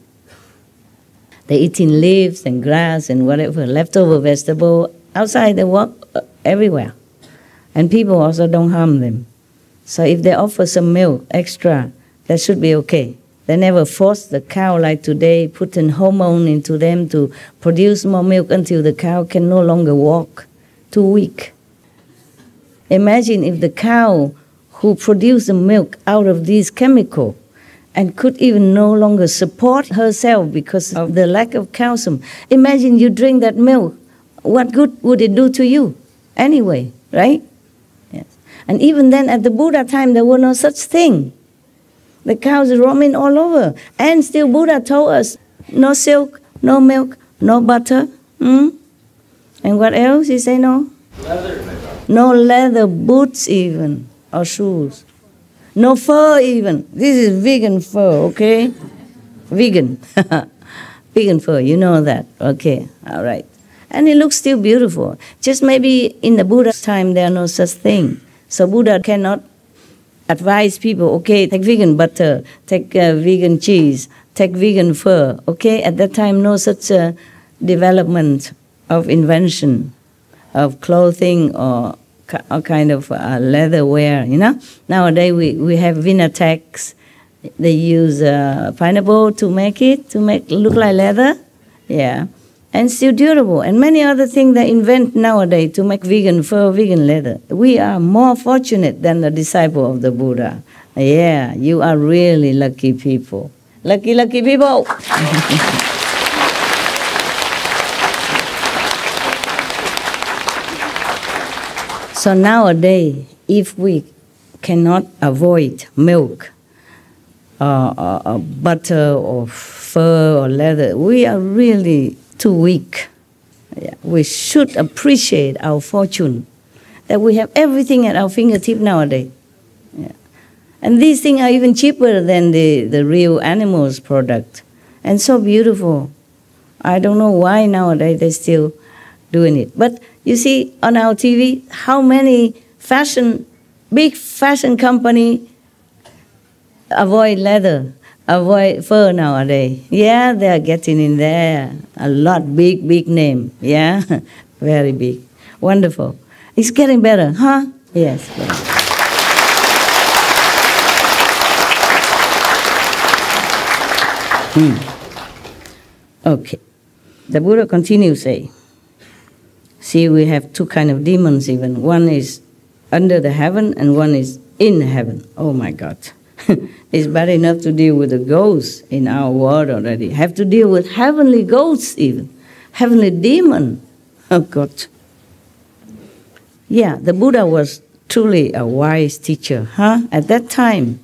They're eating leaves and grass and whatever, leftover vegetable. Outside, they walk everywhere. And people also don't harm them. So if they offer some milk extra, that should be okay. They never force the cow like today, put in hormone into them to produce more milk until the cow can no longer walk. Too weak. Imagine if the cow who produced the milk out of these chemicals and could even no longer support herself because of the lack of calcium. Imagine you drink that milk. What good would it do to you anyway, right? Yes. And even then, at the Buddha time, there was no such thing. The cows are roaming all over. And still Buddha told us, no silk, no milk, no butter. And what else? He say no? Leather. No leather boots even, or shoes. No fur even. This is vegan fur, okay? Vegan. Vegan fur, you know that. Okay, all right. And it looks still beautiful. Just maybe in the Buddha's time, there are no such thing. So Buddha cannot advise people, okay, take vegan butter, take vegan cheese, take vegan fur, okay? At that time, no such development of invention of clothing or kind of leather wear, you know? Nowadays, we have Vinatex. They use pineapple to make look like leather, yeah. And still durable, and many other things they invent nowadays to make vegan fur, vegan leather. We are more fortunate than the disciple of the Buddha. Yeah, you are really lucky people. Lucky, lucky people. So nowadays, if we cannot avoid milk, or butter, or fur, or leather, we are really too weak. Yeah. We should appreciate our fortune, that we have everything at our fingertip nowadays. Yeah. And these things are even cheaper than the real animals' product, and so beautiful. I don't know why nowadays they're still doing it. But you see on our TV, how many big fashion company avoid leather, avoid fur nowadays. Yeah, they are getting in there. A lot, big name. Yeah, very big. Wonderful. It's getting better, huh? Yes. Okay. The Buddha continues say, see, we have two kind of demons even. One is under the heaven and one is in heaven. Oh my God. It's bad enough to deal with the ghosts in our world already. Have to deal with heavenly ghosts even. Heavenly demon. Oh God. Yeah, the Buddha was truly a wise teacher. At that time,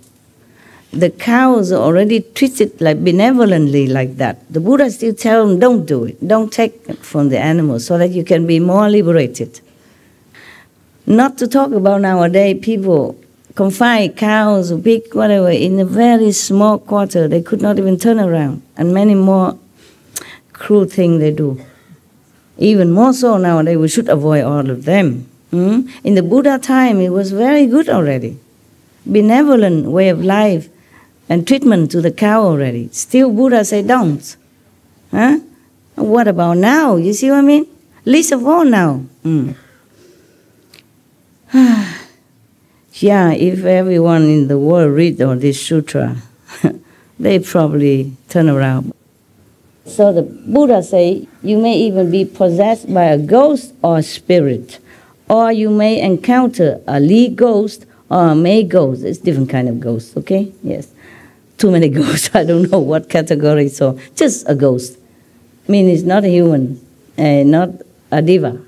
the cows are already treated like benevolently like that. The Buddha still tell them, don't do it. Don't take it from the animals so that you can be more liberated. Not to talk about nowadays, people confine cows or pig, whatever, in a very small quarter. They could not even turn around. And many more cruel things they do. Even more so nowadays, we should avoid all of them. In the Buddha time, it was very good already. Benevolent way of life and treatment to the cow already. Still Buddha say don't. What about now? You see what I mean? Least of all now. Yeah, if everyone in the world read all this sutra, they probably turn around. So the Buddha say, you may even be possessed by a ghost or a spirit, or you may encounter a lead ghost or a May ghost. It's different kind of ghost, okay? Yes. Too many ghosts, I don't know what category, so just a ghost. I mean, it's not a human, not a diva.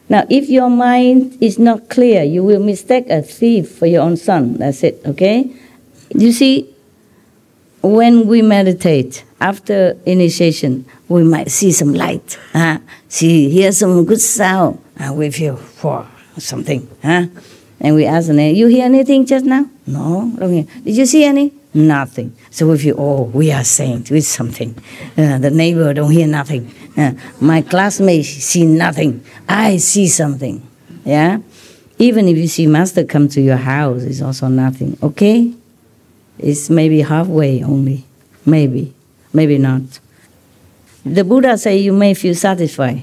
Now, if your mind is not clear, you will mistake a thief for your own son. That's it, okay? You see, when we meditate, after initiation, we might see some light, hear some good sound, we feel something, and we ask the name, you hear anything just now? No, don't hear. Did you see any? Nothing. So we feel, we are saints with something. The neighbor don't hear nothing. My classmates see nothing. I see something. Yeah? Even if you see master come to your house, it's also nothing. Okay? It's maybe halfway only. Maybe. Maybe not. The Buddha say you may feel satisfied.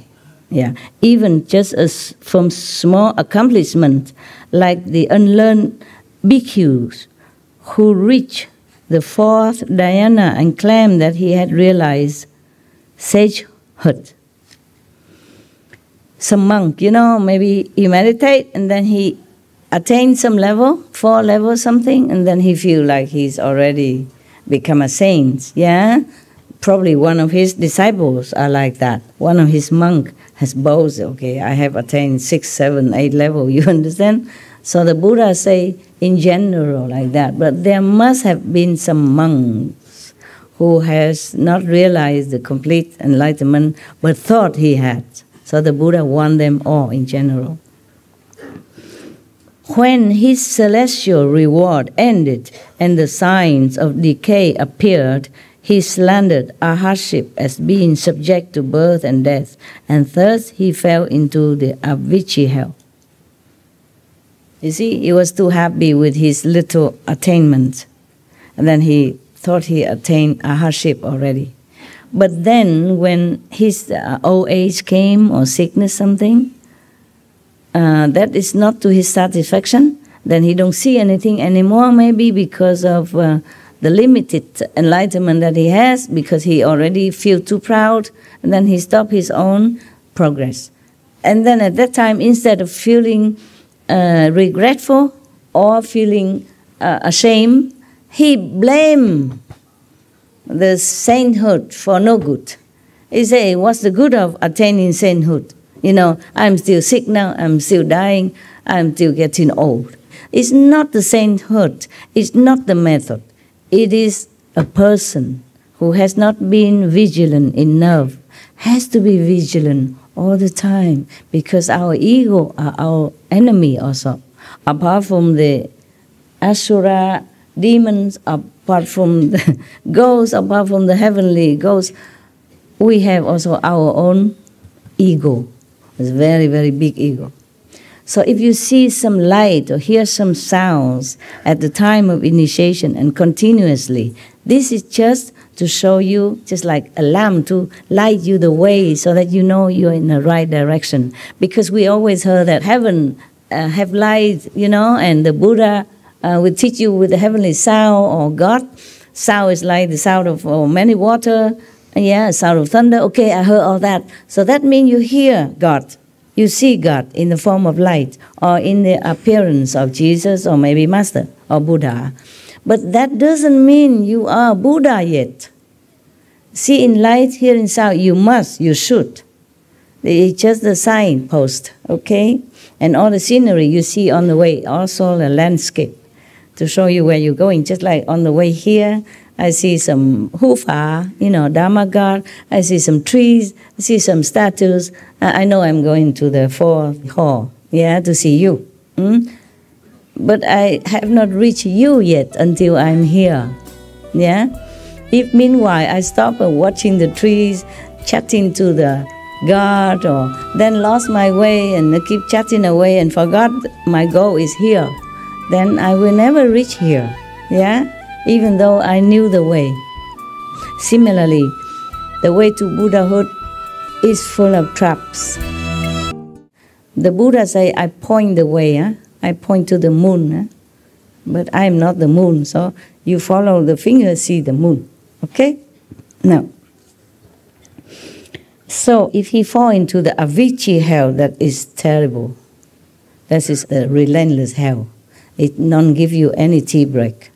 Yeah. Even just as from small accomplishment, like the unlearned bhikkhus who reach the fourth dhyana and claim that he had realized sagehood. Some monk, maybe he meditate and then he attained some level, 4 levels something, and then he feel like he's already become a saint. Yeah, probably one of his disciples are like that. One of his monk has boasted, okay, I have attained 6, 7, 8 level. You understand? So the Buddha say in general like that, but there must have been some monks who has not realized the complete enlightenment, but thought he had. So the Buddha warned them all in general. When his celestial reward ended and the signs of decay appeared, he slandered our hardship as being subject to birth and death, and thus he fell into the Avicii hell. You see, he was too happy with his little attainment, and then he thought he attained a hardship already. But then when his old age came or sickness something, that is not to his satisfaction, then he don't see anything anymore, maybe because of the limited enlightenment that he has, because he already feel too proud, and then he stopped his own progress. And then at that time, instead of feeling regretful or feeling ashamed, he blamed the sainthood for no good. He say, what's the good of attaining sainthood? I'm still sick now, I'm still dying, I'm still getting old. It's not the sainthood, it's not the method. It is a person who has not been vigilant enough, has to be vigilant all the time, because our ego are our enemy also. Apart from the asura, demons, apart from the ghosts, apart from the heavenly ghosts, we have also our own ego. It's a very, very big ego. So if you see some light or hear some sounds at the time of initiation and continuously, this is just to show you, just like a lamp, to light you the way so that you know you're in the right direction. Because we always heard that heaven have light, and the Buddha will teach you with the heavenly sound, or God. Sound is like the sound of many water, sound of thunder. Okay, I heard all that. So that means you hear God. You see God in the form of light, or in the appearance of Jesus, or maybe Master, or Buddha. But that doesn't mean you are Buddha yet. See in light, hear in sound, you should. It's just the signpost, okay? And all the scenery you see on the way, also the landscape, to show you where you're going. Just like on the way here, I see some hufa, Dharma guard. I see some trees. I see some statues. I know I'm going to the fourth hall, to see you. But I have not reached you yet until I'm here. If meanwhile I stop watching the trees, chatting to the guard, or then lost my way and keep chatting away and forgot my goal is here, then I will never reach here. Even though I knew the way. Similarly, the way to Buddhahood is full of traps. The Buddha say, I point the way, I point to the moon, but I am not the moon, so you follow the finger, see the moon. Okay? Now, so if he fall into the Avicii hell, that is terrible. That is the relentless hell. It don't give you any tea break.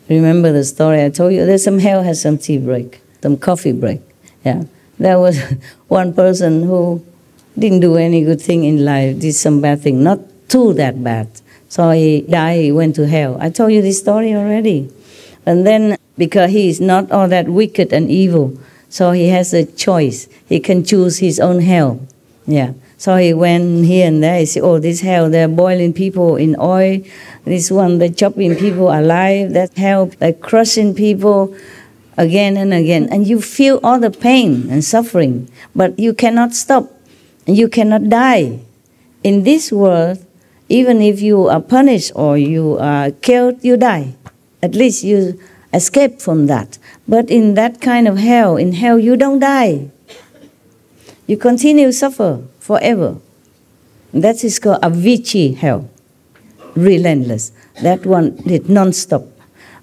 Remember the story I told you? There's some hell has some tea break, some coffee break. There was one person who didn't do any good thing in life, did some bad thing, not too that bad. So he died, he went to hell. I told you this story already. And then, because he is not all that wicked and evil, so he has a choice. He can choose his own hell. So he went here and there. He said, oh, this hell, they're boiling people in oil. This one, they're chopping people alive. That hell, they're crushing people again and again. And you feel all the pain and suffering, but you cannot stop. And you cannot die. In this world, even if you are punished or you are killed, you die. At least you escape from that. But in that kind of hell, in hell, you don't die. You continue to suffer forever. That is called Avicii hell. Relentless. That one did non-stop.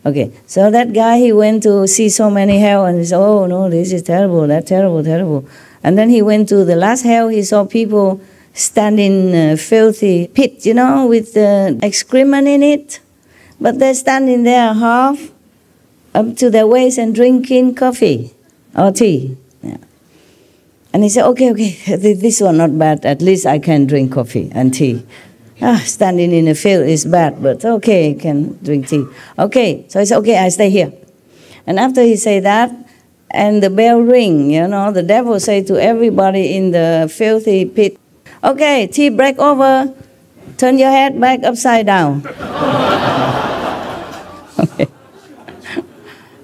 Okay, so that guy, he went to see so many hell and he said, oh no, this is terrible, that's terrible, terrible. And then he went to the last hell, he saw people standing in a filthy pit, with excrement in it. But they're standing there half up to their waist and drinking coffee or tea. And he said, okay, this one not bad, at least I can drink coffee and tea. Standing in a field is bad, but okay, I can drink tea. Okay, so he said, okay, I stay here. And after he said that, and the bell ring, the devil say to everybody in the filthy pit, okay, tea break over, turn your head back upside down. Okay.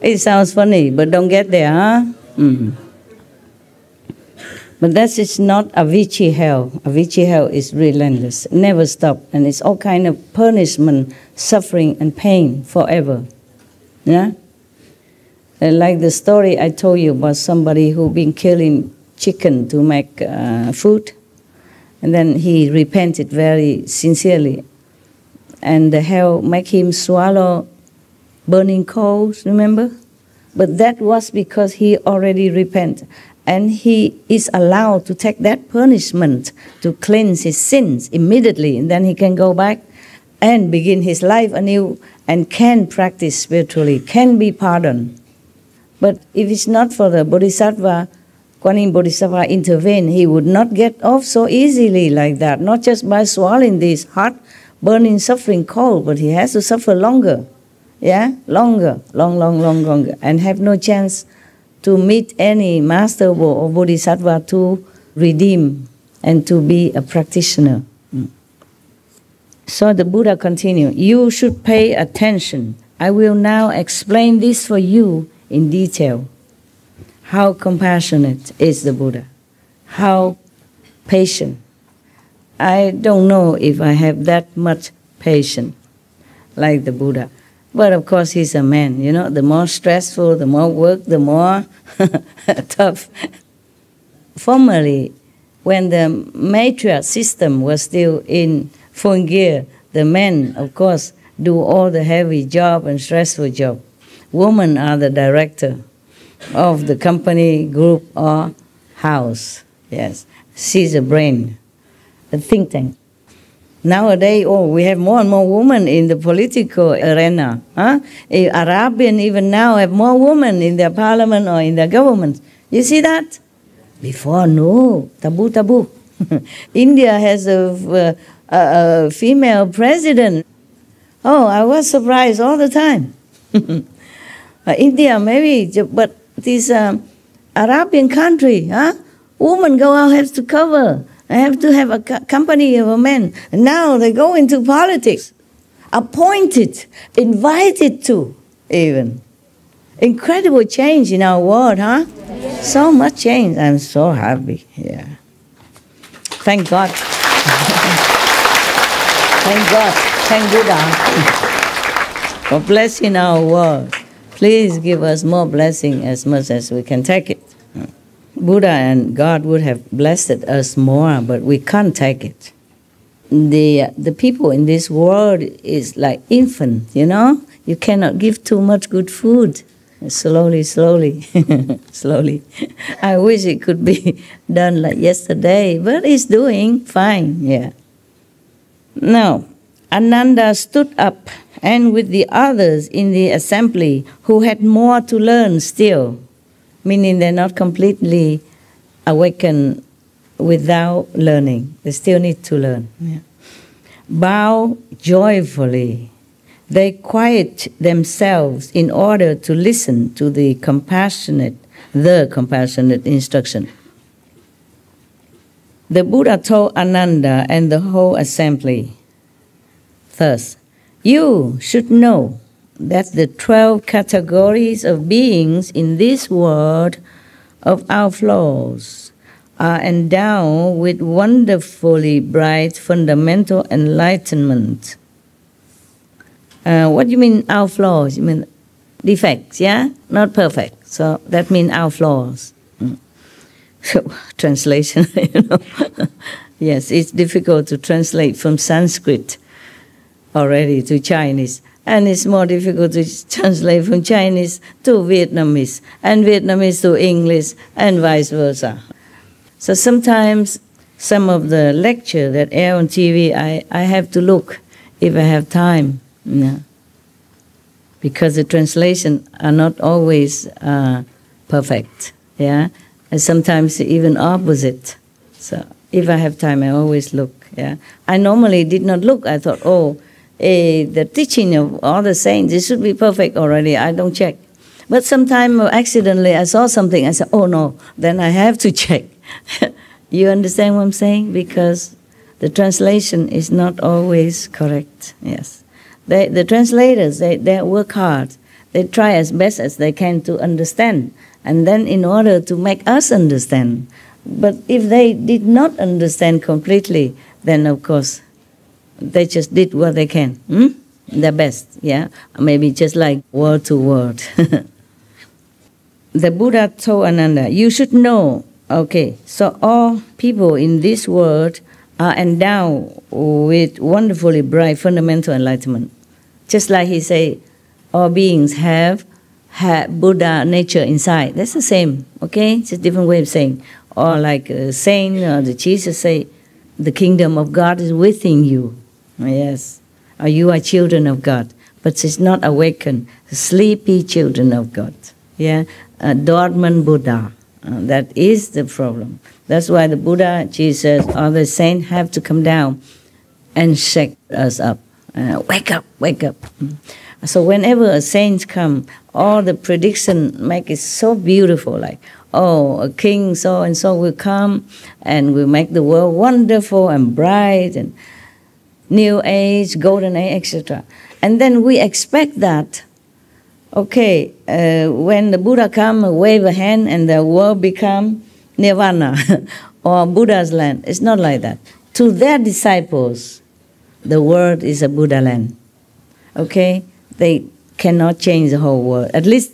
It sounds funny, but don't get there, But that is not Avicii hell. Avicii hell is relentless, never stop, and it's all kind of punishment, suffering, and pain forever. Like the story I told you about somebody who been killing chicken to make food, and then he repented very sincerely, and the hell make him swallow burning coals, remember? But that was because he already repented. And he is allowed to take that punishment to cleanse his sins immediately. And then he can go back and begin his life anew and can practice spiritually, can be pardoned. But if it's not for the Bodhisattva, Kuan Yin Bodhisattva intervene, he would not get off so easily like that. Not just by swallowing this hot, burning, suffering cold, but he has to suffer longer. Longer, longer, and have no chance to meet any master or bodhisattva to redeem and to be a practitioner. So the Buddha continued, you should pay attention. I will now explain this for you in detail. How compassionate is the Buddha? How patient? I don't know if I have that much patience like the Buddha. But of course, he's a man, the more stressful, the more work, the more tough. Formerly, when the matriarch system was still in full gear, the men, of course, do all the heavy job and stressful job. Women are the director of the company, group, or house. Yes, she's a brain, a think tank. Nowadays, we have more and more women in the political arena. Arabian even now have more women in their parliament or in their government. You see that? Before, no. Taboo. India has a female president. Oh, I was surprised all the time. India, maybe, but this Arabian country, women go out, have to cover. I have to have a company of a man. And now they go into politics. Appointed, invited to, even. Incredible change in our world, huh? Yes. So much change. I'm so happy. Yeah. Thank God. Thank God. Thank Buddha for blessing our world. Please give us more blessing as much as we can take it. Buddha and God would have blessed us more, but we can't take it. The people in this world is like infant, you know? You cannot give too much good food. Slowly, slowly, slowly. I wish it could be done like yesterday, but it's doing fine, yeah. Now, Ananda stood up, and with the others in the assembly who had more to learn still, meaning they're not completely awakened without learning. They still need to learn. Yeah. Bow joyfully. They quiet themselves in order to listen to the compassionate instruction. The Buddha told Ananda and the whole assembly, thus, you should know that the 12 categories of beings in this world of outflows are endowed with wonderfully bright fundamental enlightenment. What do you mean outflows? You mean defects, yeah? Not perfect. So that means outflows. So, translation, you know. Yes, it's difficult to translate from Sanskrit already to Chinese. And it's more difficult to translate from Chinese to Vietnamese, and Vietnamese to English, and vice versa. So sometimes some of the lecture that air on TV, I have to look if I have time. Yeah. Because the translation are not always perfect. Yeah, and sometimes even opposite. So if I have time, I always look. Yeah, I normally did not look. I thought, the teaching of all the saints, it should be perfect already. I don't check. But sometimes accidentally I saw something. I said, oh no, then I have to check. You understand what I'm saying? Because the translation is not always correct. Yes. The translators, they work hard. They try as best as they can to understand. And then in order to make us understand. But if they did not understand completely, then of course, they just did what they can. Their best, yeah? Maybe just like word to word. The Buddha told Ananda, you should know, okay, so all people in this world are endowed with wonderfully bright fundamental enlightenment. Just like he say, all beings have Buddha nature inside. That's the same, okay? It's a different way of saying. Or like a saint or the Jesus say, the kingdom of God is within you. Yes. Or you are children of God. But it's not awakened. Sleepy children of God. Yeah. Dormant Buddha. That is the problem. That's why the Buddha, Jesus, or the saint have to come down and shake us up. Wake up, wake up. So whenever a saint come, all the prediction make it so beautiful, like, oh, a king so-and-so will come and will make the world wonderful and bright and new age, golden age, etc. And then we expect that, okay, when the Buddha come, wave a hand and the world become nirvana or Buddha's land. It's not like that. To their disciples, the world is a Buddha land. Okay? They cannot change the whole world, at least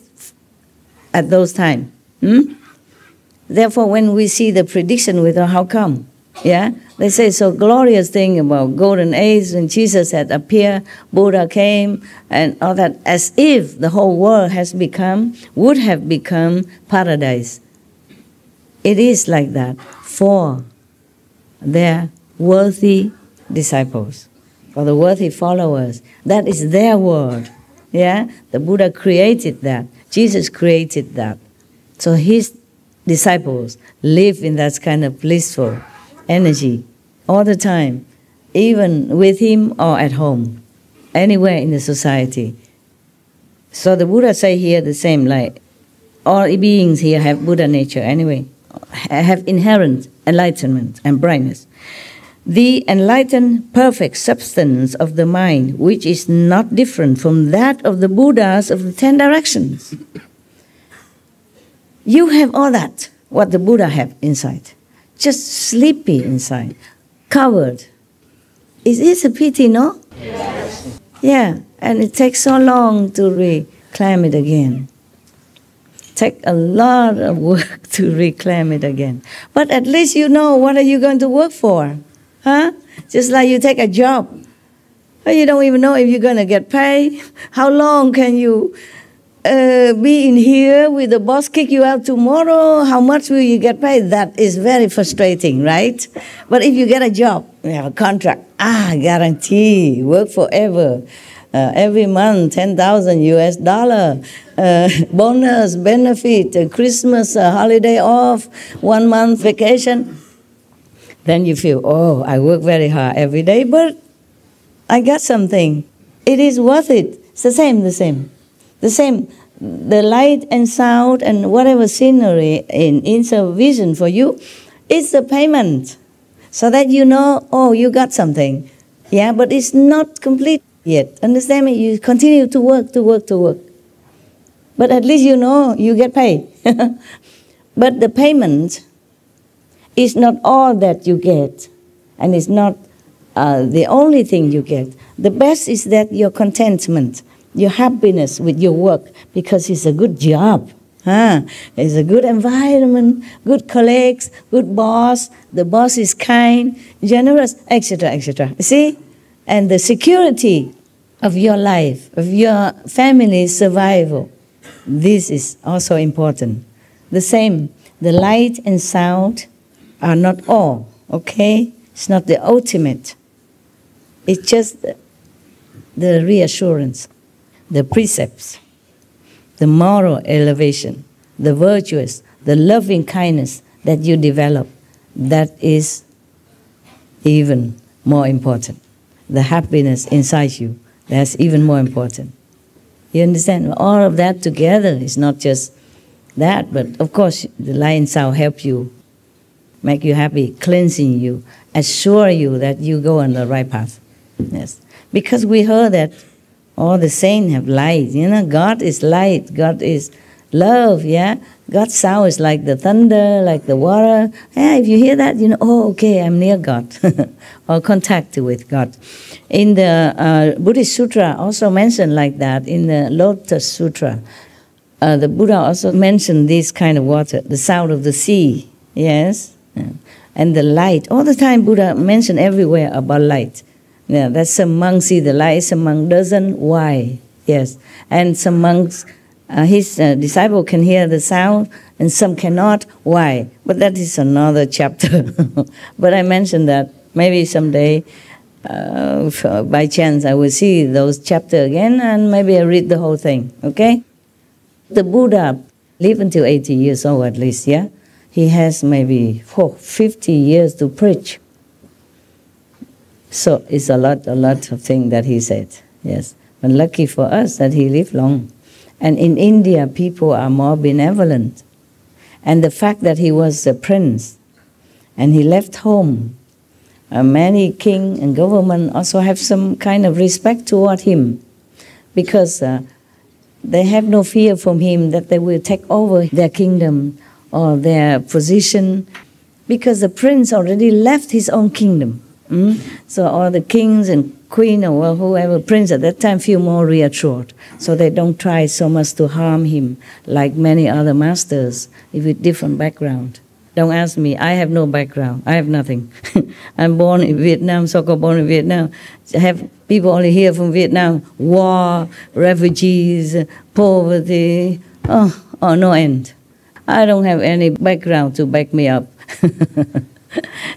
at those times. Therefore, when we see the prediction with how come? Yeah? They say so glorious thing about golden age when Jesus had appeared, Buddha came, and all that, as if the whole world would have become paradise. It is like that for their worthy disciples, for the worthy followers. That is their world. Yeah? The Buddha created that. Jesus created that. So his disciples live in that kind of blissful energy all the time, even with him or at home, anywhere in the society. So the Buddha say here the same, like all beings here have Buddha nature anyway, have inherent enlightenment and brightness. The enlightened perfect substance of the mind, which is not different from that of the Buddhas of the 10 directions. You have all that, what the Buddha have inside. Just sleepy inside, covered. It is a pity, no? Yes. Yeah, and it takes so long to reclaim it again. Take a lot of work to reclaim it again. But at least you know what are you going to work for. Huh? Just like you take a job. Well, you don't even know if you're going to get paid. How long can you be in here with the boss kick you out tomorrow? How much will you get paid? That is very frustrating, right? But if you get a job, you have a contract, guarantee, work forever. Every month, 10,000 US dollar, bonus, benefit, Christmas, holiday off, 1 month vacation. Then you feel, oh, I work very hard every day, but I got something. It is worth it. It's the same. The light and sound and whatever scenery in a vision for you, it's a payment. So that you know, oh, you got something. Yeah, but it's not complete yet. Understand me? You continue to work. But at least you know you get paid. But the payment is not all that you get, and it's not the only thing you get. The best is that your contentment, your happiness with your work, because it's a good job. It's a good environment, good colleagues, good boss, the boss is kind, generous, etc., etc. See? And the security of your life, of your family's survival, this is also important. The same, the light and sound are not all, okay? It's not the ultimate. It's just the reassurance, the precepts, the moral elevation, the virtuous, the loving kindness that you develop. That is even more important. The happiness inside you, that's even more important. You understand? All of that together is not just that, but of course the light and sound help you, make you happy, cleansing you, assure you that you go on the right path. Yes. Because we heard that all the saints have light. You know, God is light, God is love, yeah? God's sound is like the thunder, like the water. Yeah, if you hear that, you know, oh, okay, I'm near God, or contact with God. In the Buddhist Sutra also mentioned like that, in the Lotus Sutra, the Buddha also mentioned this kind of water, the sound of the sea, yes? And the light. All the time Buddha mentioned everywhere about light. Yeah, that some monks see the light, some monk doesn't. Why? Yes. And some monks, his disciple can hear the sound, and some cannot. Why? But that is another chapter. But I mentioned that maybe someday, by chance, I will see those chapters again, and maybe I read the whole thing, okay? The Buddha lived until 80 years old at least, yeah? He has maybe 50 years to preach. So it's a lot of things that he said, yes. But lucky for us that he lived long. And in India, people are more benevolent. And the fact that he was a prince and he left home, many king and government also have some kind of respect toward him, because they have no fear from him that they will take over their kingdom or their position, because the prince already left his own kingdom. So all the kings and queen or whoever prince at that time feel more reassured. So they don't try so much to harm him like many other masters with different background. Don't ask me, I have no background, I have nothing. I'm born in Vietnam, so-called born in Vietnam. I have people only here from Vietnam, war, refugees, poverty, no end. I don't have any background to back me up.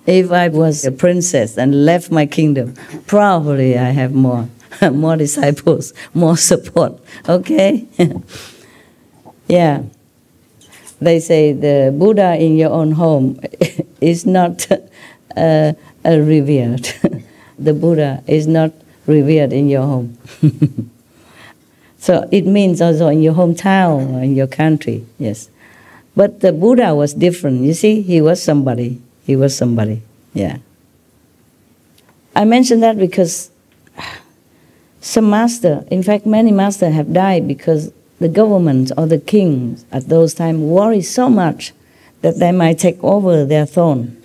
If I was a princess and left my kingdom, probably I have more disciples, more support, okay? Yeah. They say the Buddha in your own home is not revered. The Buddha is not revered in your home. So it means also in your hometown or in your country, yes. But the Buddha was different. You see, he was somebody. He was somebody, yeah. I mention that because some master, in fact many masters have died because the government or the kings at those times worried so much that they might take over their throne.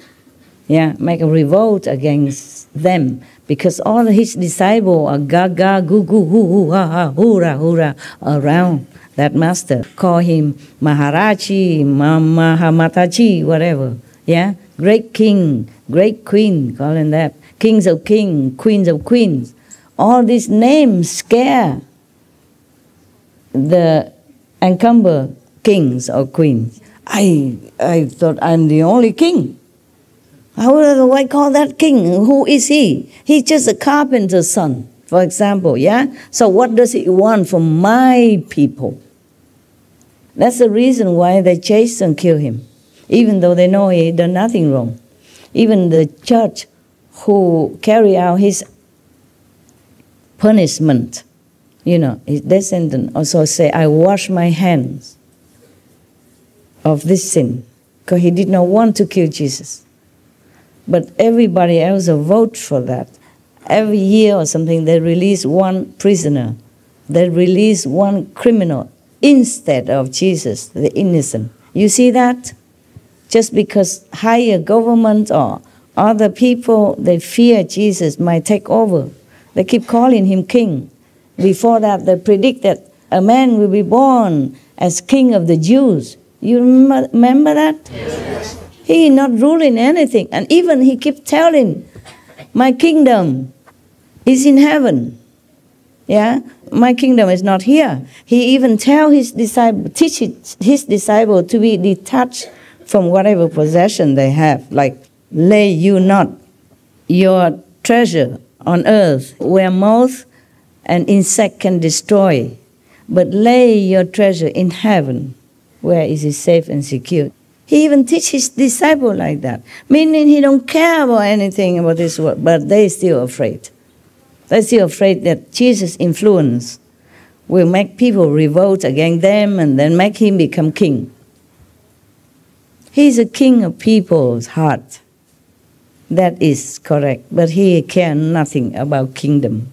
Yeah, make a revolt against them, because all his disciples are gaga, goo goo, hoo hoo, ha ha, hoorah, hoorah around that master. Call him Maharaji, Mahamataji, whatever. Yeah, great king, great queen, calling that. Kings of kings, queens of queens. All these names scare the encumber kings or queens. I thought I'm the only king. How do I call that king? Who is he? He's just a carpenter's son, for example, yeah? So what does he want from my people? That's the reason why they chase and kill him, even though they know he done nothing wrong. Even the judge who carry out his punishment, you know, his descendant also say, I wash my hands of this sin, because he did not want to kill Jesus. But everybody else vote for that. Every year or something, they release one prisoner. They release one criminal instead of Jesus, the innocent. You see that? Just because higher government or other people, they fear Jesus might take over. They keep calling him king. Before that, they predict that a man will be born as king of the Jews. You remember that? Yes. He is not ruling anything. And even he keeps telling, my kingdom is in heaven. Yeah? My kingdom is not here. He even tells his disciple, teaches his disciple to be detached from whatever possession they have. Like, lay you not your treasure on earth where moth and insect can destroy, but lay your treasure in heaven where it is safe and secure. He even teaches his disciple like that, meaning he don't care about anything about this world, but they're still afraid. They're still afraid that Jesus' influence will make people revolt against them and then make him become king. He's a king of people's heart. That is correct, but he cares nothing about kingdom.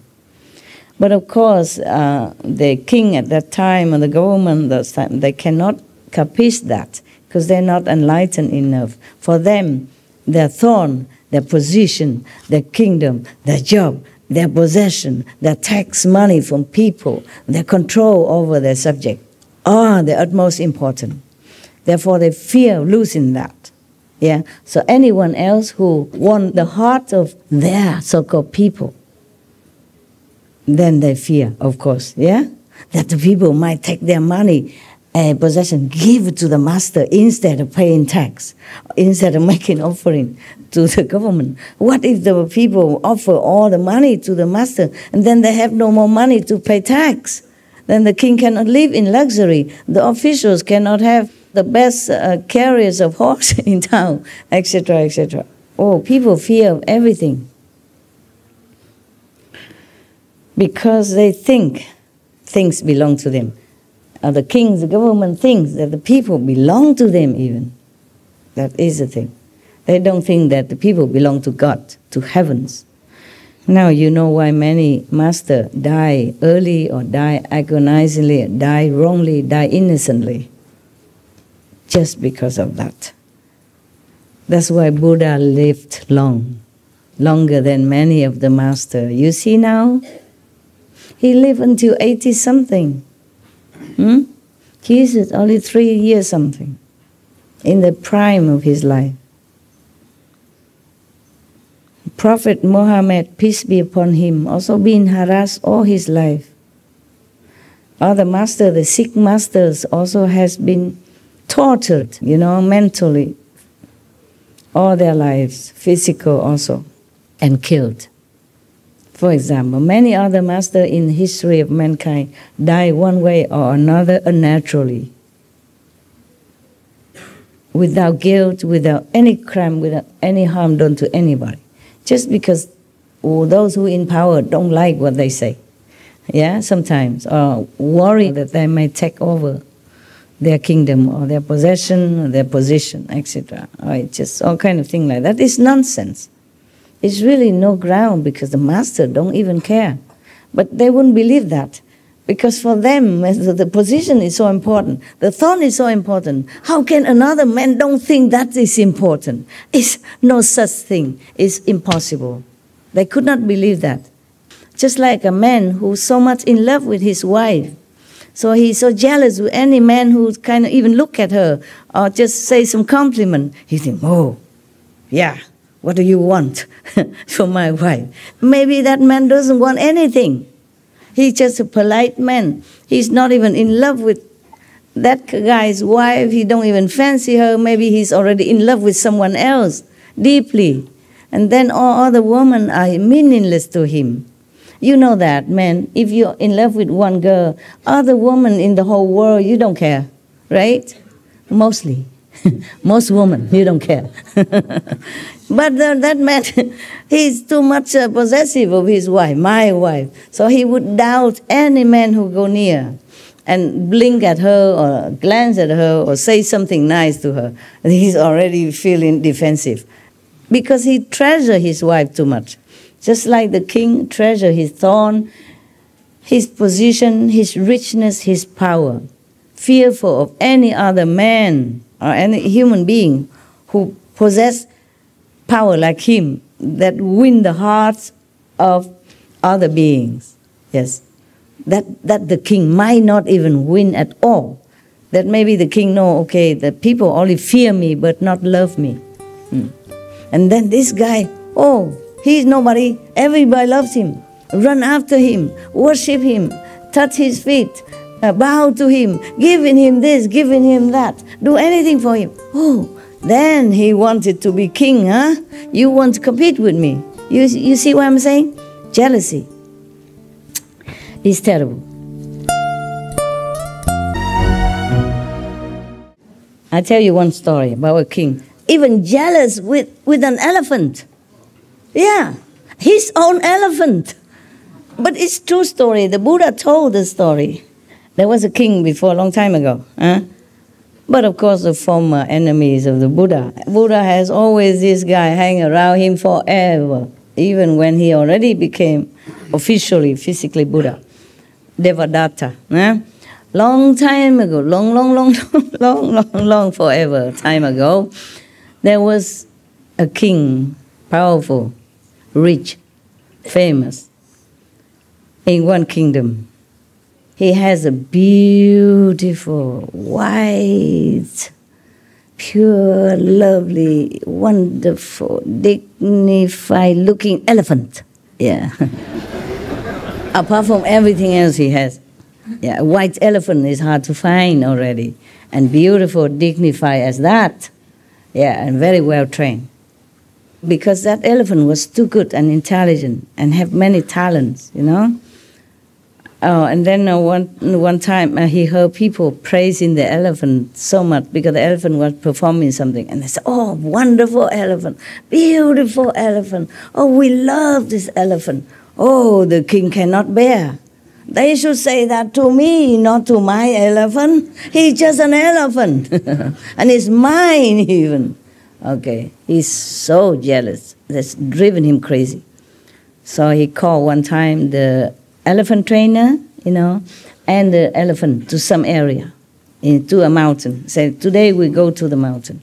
But of course, the king at that time and the government at that time, they cannot capish that because they're not enlightened enough. For them, their throne, their position, their kingdom, their job, their possession, their tax money from people, their control over their subject are the utmost important. Therefore, they fear losing that. Yeah. So anyone else who wants the heart of their so-called people, then they fear, of course, yeah, that the people might take their money, possession, give it to the master instead of paying tax, instead of making offering to the government. What if the people offer all the money to the master and then they have no more money to pay tax? Then the king cannot live in luxury. The officials cannot have the best carriers of horse in town, etc., etc. Oh, people fear everything because they think things belong to them. The kings, the government thinks that the people belong to them even. That is the thing. They don't think that the people belong to God, to heavens. Now you know why many masters die early or die agonizingly, die wrongly, die innocently. Just because of that. That's why Buddha lived long, longer than many of the masters. You see now? He lived until 80-something. Jesus only 3 years something, in the prime of his life. Prophet Muhammad, peace be upon him, also been harassed all his life. Other masters, the Sikh masters, also has been tortured, you know, mentally, all their lives, physical also, and killed. For example, many other masters in the history of mankind die one way or another unnaturally. without guilt, without any crime, without any harm done to anybody. Just because those who in power don't like what they say. Yeah, sometimes, or worry that they may take over their kingdom or their possession or their position, etc. Or it's just all kind of thing like that. It's nonsense. It's really no ground because the master don't even care. But they wouldn't believe that because for them the position is so important, the thought is so important. How can another man don't think that is important? It's no such thing. It's impossible. They could not believe that. Just like a man who's so much in love with his wife. So he's so jealous with any man who kind of even look at her or just say some compliment. He thinks, oh, yeah, what do you want from my wife? Maybe that man doesn't want anything. He's just a polite man. He's not even in love with that guy's wife. He don't even fancy her. Maybe he's already in love with someone else deeply. And then all other women are meaningless to him. You know that, man. If you're in love with one girl, other women in the whole world, you don't care, right? Mostly. Most women, you don't care. But that man, he's too much possessive of his wife, my wife. So he would doubt any man who go near and blink at her or glance at her or say something nice to her. He's already feeling defensive because he treasures his wife too much. Just like the king treasures his throne, his position, his richness, his power, fearful of any other man or any human being who possess power like him that win the hearts of other beings. Yes, that the king might not even win at all. That maybe the king know, okay, the people only fear me but not love me. And then this guy, oh, he's nobody. Everybody loves him. Run after him, worship him, touch his feet, bow to him, giving him this, giving him that, do anything for him. Oh, then he wanted to be king, huh? You want to compete with me. You see what I'm saying? Jealousy is terrible. I tell you one story about a king. Even jealous with an elephant. Yeah, his own elephant. But it's true story. The Buddha told the story. There was a king before a long time ago. But of course, the former enemies of the Buddha. Buddha has always this guy hang around him forever, even when he already became officially, physically Buddha. Devadatta. Long time ago, long forever time ago, there was a king, powerful, rich, famous, in one kingdom. He has a beautiful, white, pure, lovely, wonderful, dignified looking elephant. Yeah. Apart from everything else he has. Yeah, a white elephant is hard to find already. And beautiful, dignified as that. Yeah, and very well trained. Because that elephant was too good and intelligent and have many talents, you know. Oh, and then one time he heard people praising the elephant so much because the elephant was performing something. And they said, oh, wonderful elephant, beautiful elephant. Oh, we love this elephant. Oh, the king cannot bear. They should say that to me, not to my elephant. He's just an elephant. And it's mine even. Okay, he's so jealous. That's driven him crazy. So he called one time the elephant trainer, you know, and the elephant to some area, to a mountain. Said, today we go to the mountain.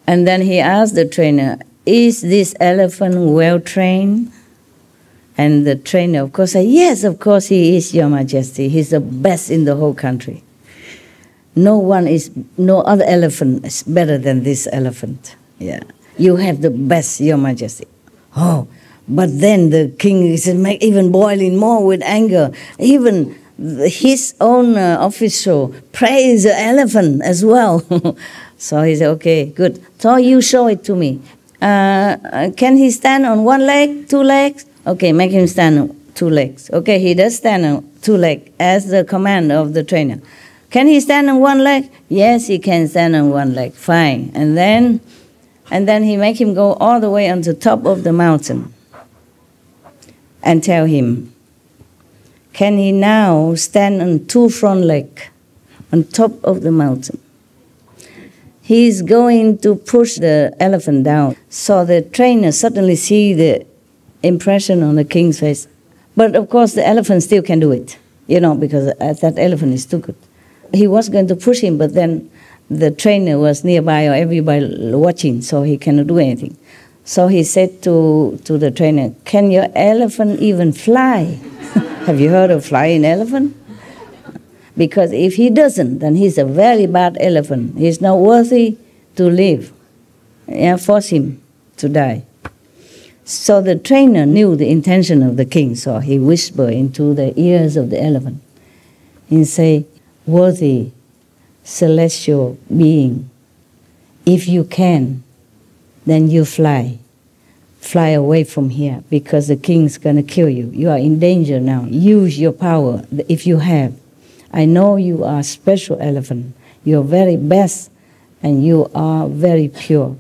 And then he asked the trainer, is this elephant well trained? And the trainer, of course, said, yes, of course he is, Your Majesty. He's the best in the whole country. No other elephant is better than this elephant. Yeah, you have the best, Your Majesty. Oh, but then the king is even boiling more with anger. Even his own official praised the elephant as well. So he said, okay, good. So you show it to me. Can he stand on one leg, two legs? Okay, make him stand on two legs. Okay, he does stand on two legs as the command of the trainer. Can he stand on one leg? Yes, he can stand on one leg. Fine. And then he make him go all the way on the top of the mountain and tell him, can he now stand on two front legs on top of the mountain? He's going to push the elephant down. So the trainer suddenly see the impression on the king's face. But of course the elephant still can do it, because that elephant is too good. He was going to push him, but then the trainer was nearby or everybody watching, so he cannot do anything. So he said to the trainer, can your elephant even fly? Have you heard of flying elephant? Because if he doesn't, then he's a very bad elephant. He's not worthy to live. Force him to die. So the trainer knew the intention of the king, so he whispered into the ears of the elephant. He said, worthy celestial being, if you can, then you fly. Fly away from here, because the king's going to kill you. You are in danger now. Use your power if you have. I know you are a special elephant. You're very best, and you are very pure.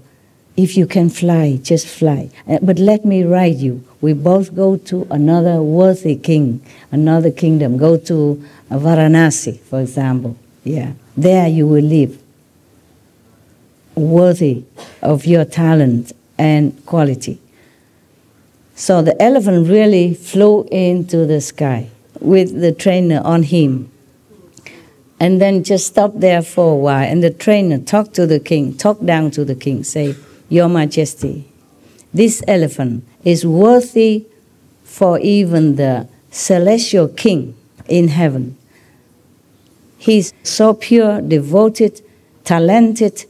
If you can fly, just fly. But let me ride you. We both go to another worthy king, another kingdom. Go to Varanasi, for example. Yeah, there you will live, worthy of your talent and quality. So the elephant really flew into the sky with the trainer on him. And then just stopped there for a while. And the trainer talked to the king, talked down to the king, say, Your Majesty, this elephant is worthy for even the celestial king in heaven. He's so pure, devoted, talented,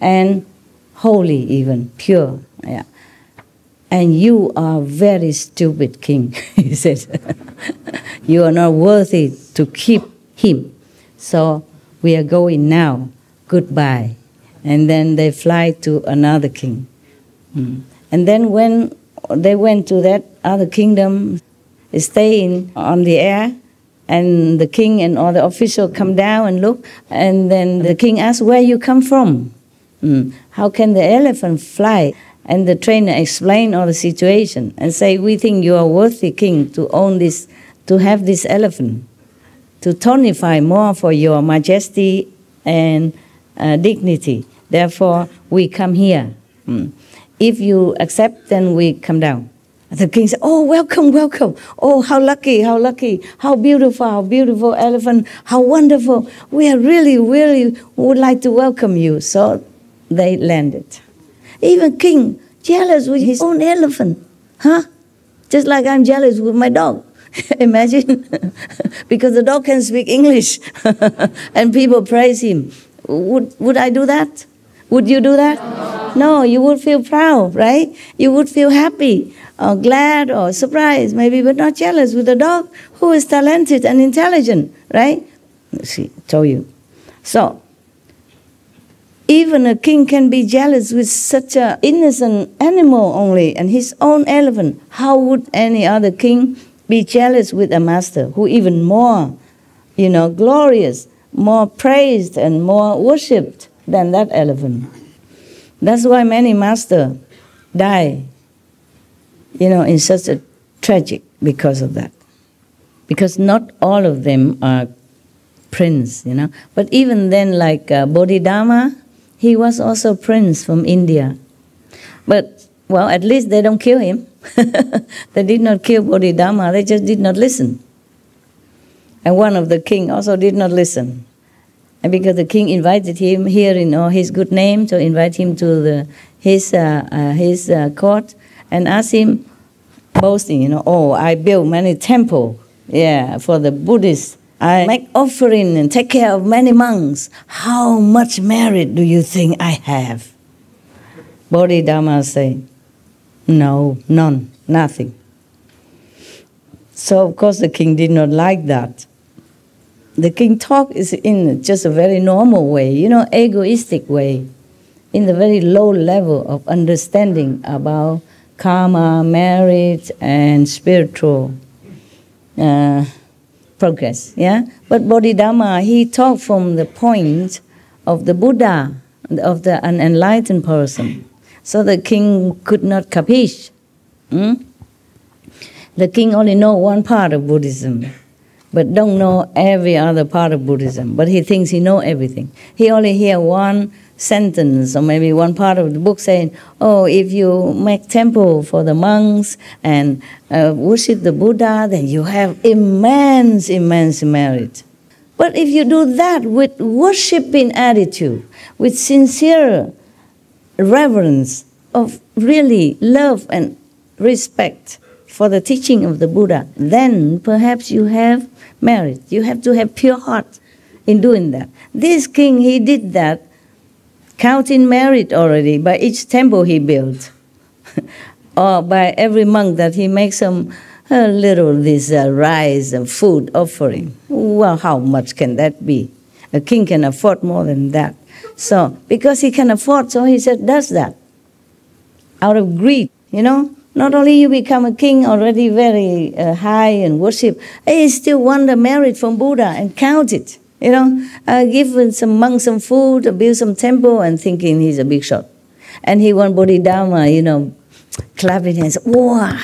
and holy even, pure. Yeah. And you are very stupid king, he said. You are not worthy to keep him. So we are going now. Goodbye. And then they fly to another king. And then when they went to that other kingdom, staying on the air, and the king and all the officials come down and look, and then the king asks, where you come from? How can the elephant fly? And the trainer explained all the situation and say, we think you are worthy king to own this, to have this elephant, to tonify more for your majesty and dignity. Therefore, we come here. If you accept, then we come down. The king said, oh, welcome, welcome. Oh, how lucky, how beautiful elephant, how wonderful. We are really, really would like to welcome you. So they landed. Even king, jealous with his own elephant. Just like I'm jealous with my dog. Imagine. Because the dog can speak English. And people praise him. Would I do that? Would you do that? No, you would feel proud, right? You would feel happy, or glad, or surprised, maybe, but not jealous with a dog who is talented and intelligent, right? See, told you. So, even a king can be jealous with such an innocent animal only, and his own elephant. How would any other king be jealous with a master who even more, glorious, more praised and more worshipped than that elephant? That's why many masters die, in such a tragic because of that. Because not all of them are prince, But even then, like Bodhidharma, he was also prince from India. But, well, at least they don't kill him. They did not kill Bodhidharma, they just did not listen. And one of the king also did not listen. And because the king invited him here in all his good name, to invite him to his court and ask him, boasting, oh, I built many temples, for the Buddhists. I make offering and take care of many monks. How much merit do you think I have? Bodhidharma said, no, none, nothing. So, of course, the king did not like that. The king talk is in just a very normal way, egoistic way, in the very low level of understanding about karma, merit, and spiritual progress. Yeah, but Bodhidharma, he talked from the point of the Buddha, of the unenlightened person. So the king could not capiche. The king only know one part of Buddhism, but don't know every other part of Buddhism. But he thinks he know everything. He only hear one sentence or maybe one part of the book saying, oh, if you make temple for the monks and worship the Buddha, then you have immense merit. But if you do that with worshiping attitude, with sincere reverence of really love and respect for the teaching of the Buddha, then perhaps you have merit. You have to have pure heart in doing that. This king, he did that, counting merit already by each temple he built, or by every monk that he makes some little this rice and food offering. Well, how much can that be? A king can afford more than that. So, because he can afford, so he said, does that. Out of greed, you know. Not only you become a king already very high and worship, he still want the merit from Buddha and count it. You know, give some monks some food, or build some temple, and thinking he's a big shot. And he want Bodhidharma, you know, clapping hands. Wow,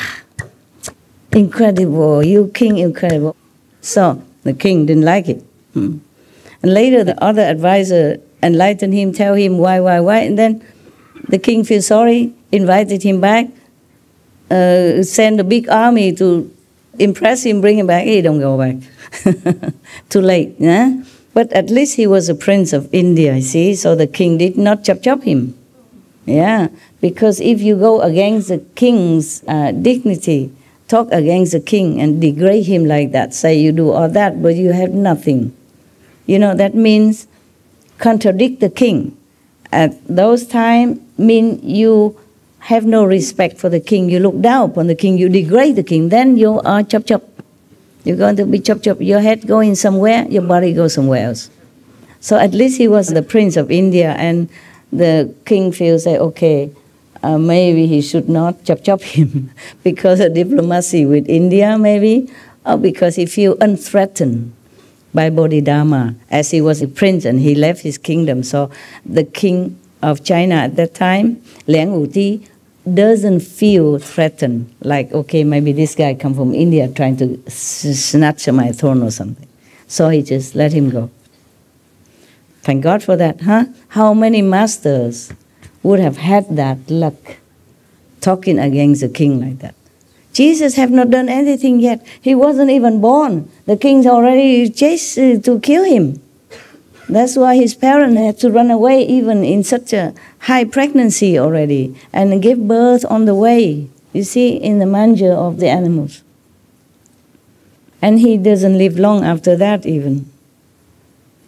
incredible, you king, incredible. So the king didn't like it. And later the other advisor enlightened him, tell him why. And then the king feels sorry, invited him back, send a big army to impress him, bring him back. He don't go back. Too late. Yeah? But at least he was a prince of India, you see, so the king did not chop him. Yeah, because if you go against the king's dignity, talk against the king and degrade him like that, say you do all that, but you have nothing. You know, that means contradict the king. At those times, mean you have no respect for the king, you look down upon the king, you degrade the king, then you are chop. You're going to be chop. Your head going somewhere, your body goes somewhere else. So at least he was the prince of India, and the king feels like, okay, maybe he should not chop him because of diplomacy with India, maybe, or because he feels unthreatened by Bodhidharma, as he was a prince and he left his kingdom. So the king of China at that time, Liang Wuti, doesn't feel threatened, like, okay, maybe this guy come from India trying to snatch my throne or something. So he just let him go. Thank God for that, huh? How many masters would have had that luck, talking against the king like that? Jesus have not done anything yet. He wasn't even born. The king's already chased to kill him. That's why his parents had to run away even in such a high pregnancy already and give birth on the way, you see, in the manger of the animals. And he doesn't live long after that even.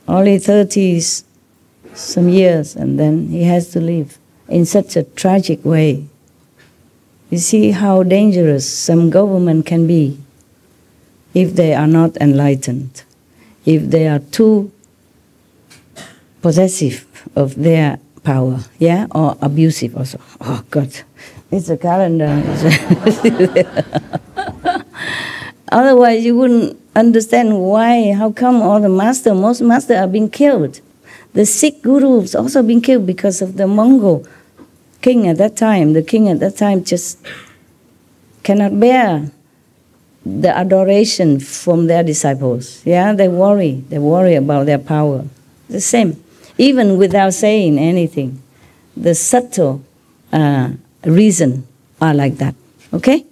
Only 30-some years, and then he has to leave in such a tragic way. You see how dangerous some government can be if they are not enlightened, if they are too possessive of their power, yeah, or abusive also. Oh God, it's a calendar. Otherwise, you wouldn't understand why, how come all the most masters are being killed. The Sikh gurus also being killed because of the Mongol king at that time. The king at that time just cannot bear the adoration from their disciples. Yeah, they worry about their power. The same. Even without saying anything, the subtle reason are like that. Okay?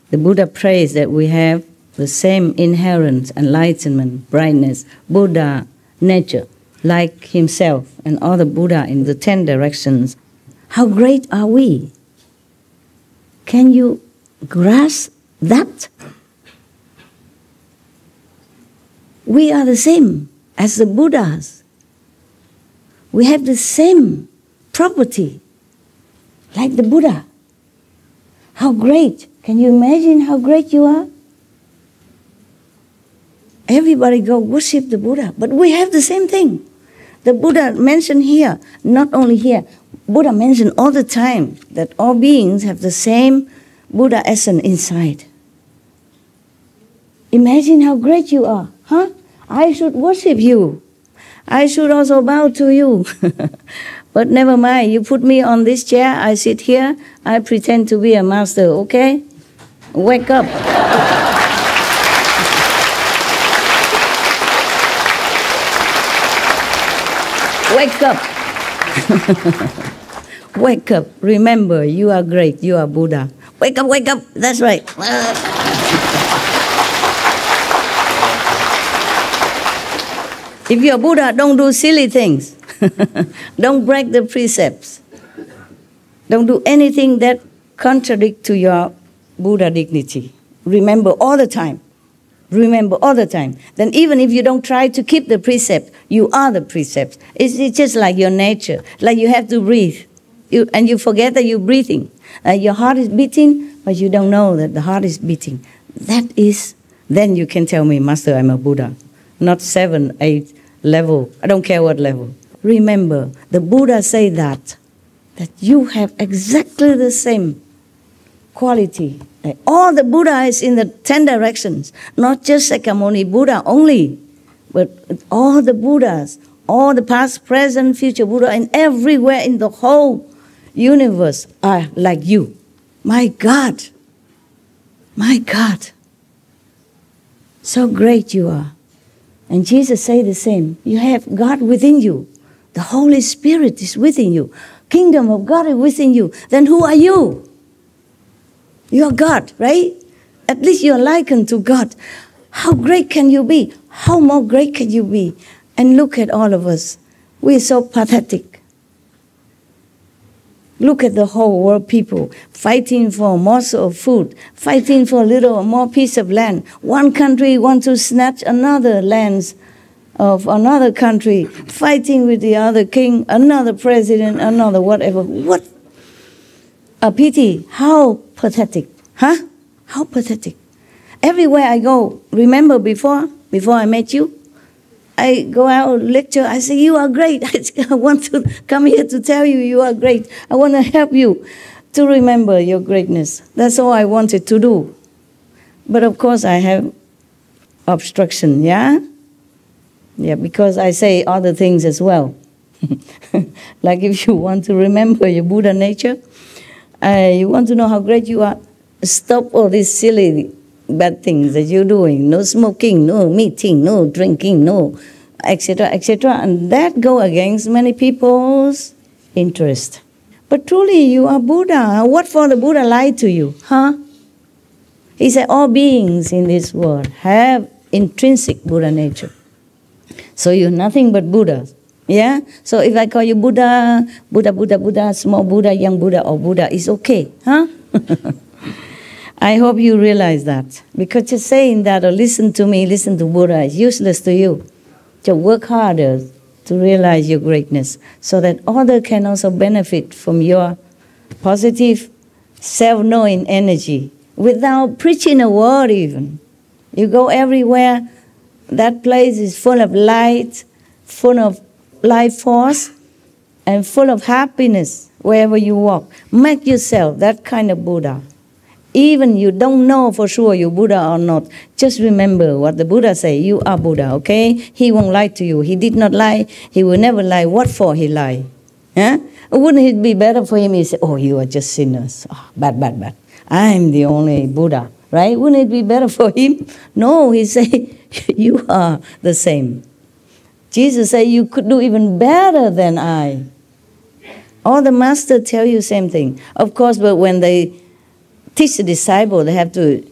The Buddha prays that we have the same inherent enlightenment, brightness, Buddha nature, like himself and all the Buddha in the 10 directions. How great are we? Can you grasp that? We are the same as the Buddhas. We have the same property like the Buddha. How great! Can you imagine how great you are? Everybody go worship the Buddha, but we have the same thing. The Buddha mentioned here, not only here, Buddha mentioned all the time that all beings have the same Buddha essence inside. Imagine how great you are, huh? I should worship you. I should also bow to you. But never mind, you put me on this chair, I sit here, I pretend to be a master, okay? Wake up. Wake up. Wake up. Remember, you are great, you are Buddha. Wake up, that's right. If you're Buddha, don't do silly things. Don't break the precepts. Don't do anything that contradicts to your Buddha dignity. Remember all the time. Remember all the time. Then even if you don't try to keep the precept, you are the precept. It's just like your nature. Like you have to breathe. And you forget that you're breathing. Your heart is beating, but you don't know that the heart is beating. Then you can tell me, Master, I'm a Buddha. Not 7, 8 level. I don't care what level. Remember, the Buddha say that you have exactly the same quality. All the Buddhas in the 10 directions, not just Sakyamuni Buddha only, but all the Buddhas, all the past, present, future Buddha, and everywhere in the whole universe are like you. My God. My God. So great you are. And Jesus say the same. You have God within you. The Holy Spirit is within you. Kingdom of God is within you. Then who are you? You are God, right? At least you are likened to God. How great can you be? How more great can you be? And look at all of us. We are so pathetic. Look at the whole world people fighting for a morsel of food, fighting for a little or more piece of land. One country wants to snatch another lands of another country, fighting with the other king, another president, another whatever. What a pity. How pathetic. Huh? How pathetic. Everywhere I go, remember before I met you, I go out lecture, I say, you are great. I want to come here to tell you you are great. I want to help you to remember your greatness. That's all I wanted to do. But of course I have obstruction, yeah? Yeah, because I say other things as well. Like if you want to remember your Buddha nature, you want to know how great you are, stop all these silly bad things that you're doing. No smoking, no meeting, no drinking, no etc., etc. And that go against many people's interest. But truly you are Buddha. What for the Buddha lied to you? Huh? He said all beings in this world have intrinsic Buddha nature. So you're nothing but Buddha. Yeah? So if I call you Buddha, Buddha, small Buddha, young Buddha, or Buddha, it's okay. Huh? I hope you realize that. Because just saying that or listen to me, listen to Buddha is useless to you. So work harder to realize your greatness so that others can also benefit from your positive self-knowing energy without preaching a word even. You go everywhere, that place is full of light, full of life force, and full of happiness wherever you walk. Make yourself that kind of Buddha. Even you don't know for sure you're Buddha or not, just remember what the Buddha say, you are Buddha, okay? He won't lie to you. He did not lie. He will never lie. What for he lie? Huh? Wouldn't it be better for him? He say, oh, you are just sinners. Oh, bad. I'm the only Buddha, right? Wouldn't it be better for him? No, he say, you are the same. Jesus said, you could do even better than I. All the masters tell you same thing. Of course, but when they teach the disciple, they have to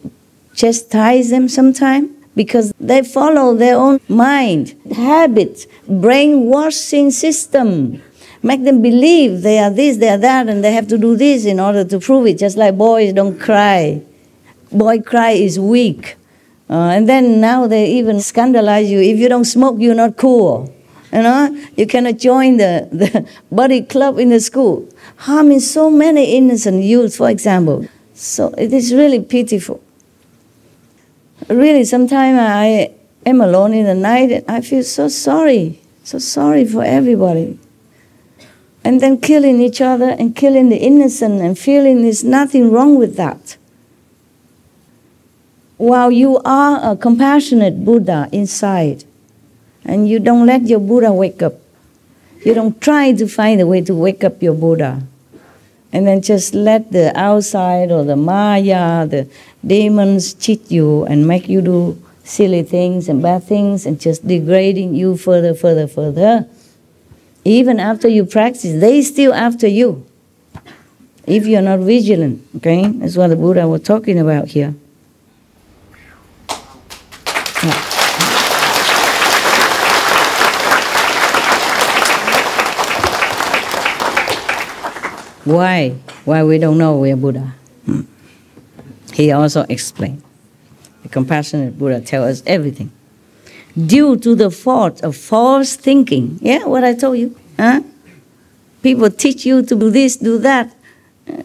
chastise them sometime because they follow their own mind, habits, brainwashing system. Make them believe they are this, they are that, and they have to do this in order to prove it. Just like boys don't cry. Boy cry is weak. And then now they even scandalize you. If you don't smoke, you're not cool. You know, you cannot join the body club in the school. Harming so many innocent youth, for example. So it is really pitiful. Really, sometimes I am alone in the night and I feel so sorry for everybody. And then killing each other and killing the innocent and feeling there's nothing wrong with that. while you are a compassionate Buddha inside, and you don't let your Buddha wake up, you don't try to find a way to wake up your Buddha, and then just let the outside or the Maya, the demons cheat you and make you do silly things and bad things and just degrading you further, further, further. Even after you practice, they still after you, if you're not vigilant, okay? That's what the Buddha was talking about here. Why? Why we don't know we are Buddha? He also explained. The compassionate Buddha tells us everything. Due to the fault of false thinking. Yeah, what I told you. Huh? People teach you to do this, do that.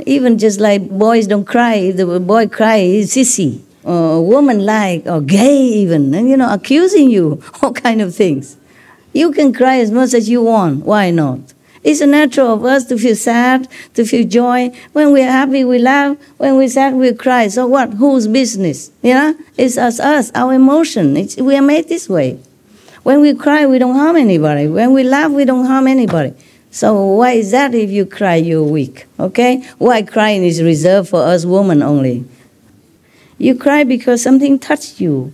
Even just like boys don't cry. If the boy cries, he's sissy. Or woman like, or gay even. And, accusing you. All kind of things. You can cry as much as you want. Why not? It's natural of us to feel sad, to feel joy. When we're happy, we laugh. When we're sad, we cry. So what? Whose business? It's us, our emotion. We are made this way. When we cry, we don't harm anybody. When we laugh, we don't harm anybody. So why is that if you cry, you're weak? Okay? Why crying is reserved for us women only? You cry because something touched you.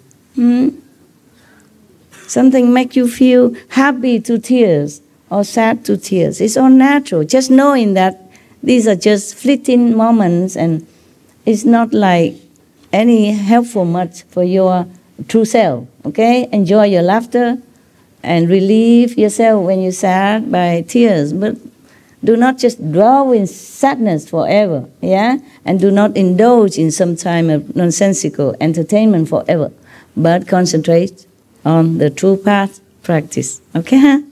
Something make you feel happy to tears. Or sad to tears. It's all natural. Just knowing that these are just fleeting moments and it's not like any helpful much for your true self. Okay? Enjoy your laughter and relieve yourself when you're sad by tears. But do not just dwell in sadness forever. Yeah? And do not indulge in some time of nonsensical entertainment forever. But concentrate on the true path practice. Okay?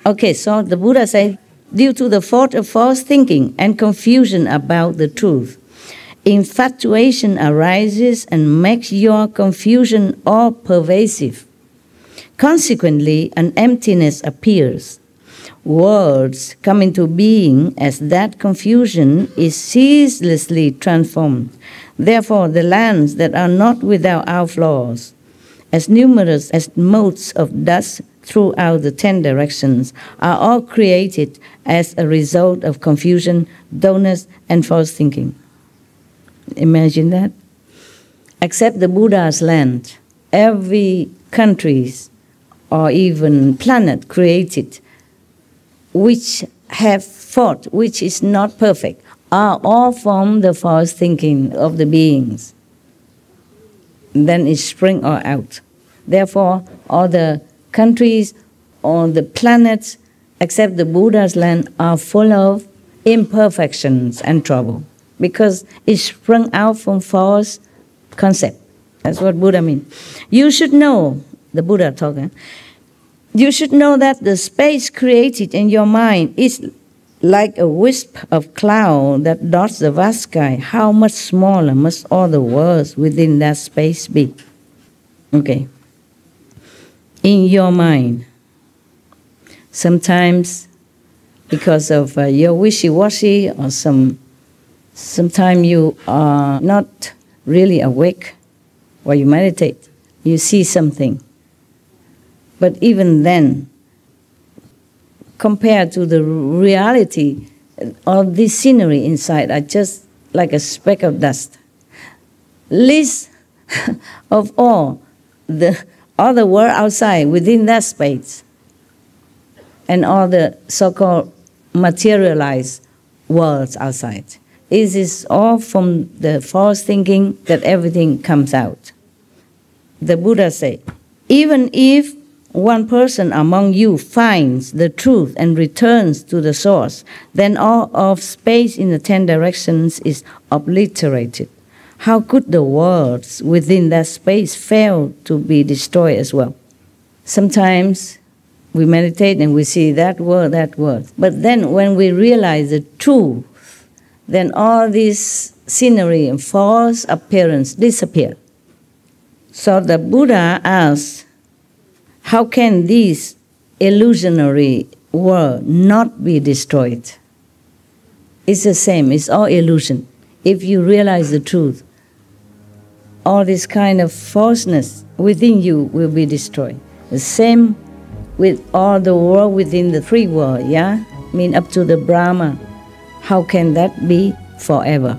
Okay, so the Buddha said, due to the fault of false thinking and confusion about the truth, infatuation arises and makes your confusion all pervasive. Consequently, an emptiness appears. Worlds come into being as that confusion is ceaselessly transformed. Therefore, the lands that are not without outflows, as numerous as motes of dust throughout the 10 directions, are all created as a result of confusion, dullness, and false thinking. Imagine that. Except the Buddha's land, every country or even planet created which have thought, which is not perfect, are all from the false thinking of the beings. Then it springs all out. Therefore, all the countries on the planets, except the Buddha's land, are full of imperfections and trouble because it sprung out from false concept. That's what Buddha means. You should know, the Buddha talking, you should know that the space created in your mind is like a wisp of cloud that dots the vast sky. How much smaller must all the worlds within that space be? Okay. In your mind, sometimes because of your wishy-washy or sometimes you are not really awake while you meditate, you see something. But even then, compared to the reality, all this scenery inside are just like a speck of dust. Least of all the world outside, within that space, and all the so-called materialized worlds outside. It is all from the false thinking that everything comes out. The Buddha said, even if one person among you finds the truth and returns to the source, then all of space in the 10 directions is obliterated. How could the worlds within that space fail to be destroyed as well? Sometimes we meditate and we see that word. But then when we realize the truth, then all this scenery and false appearance disappear. So the Buddha asks, how can this illusionary world not be destroyed? It's the same, it's all illusion. If you realize the truth, all this kind of falseness within you will be destroyed. The same with all the world within the three worlds, yeah? I mean up to the Brahma. How can that be forever?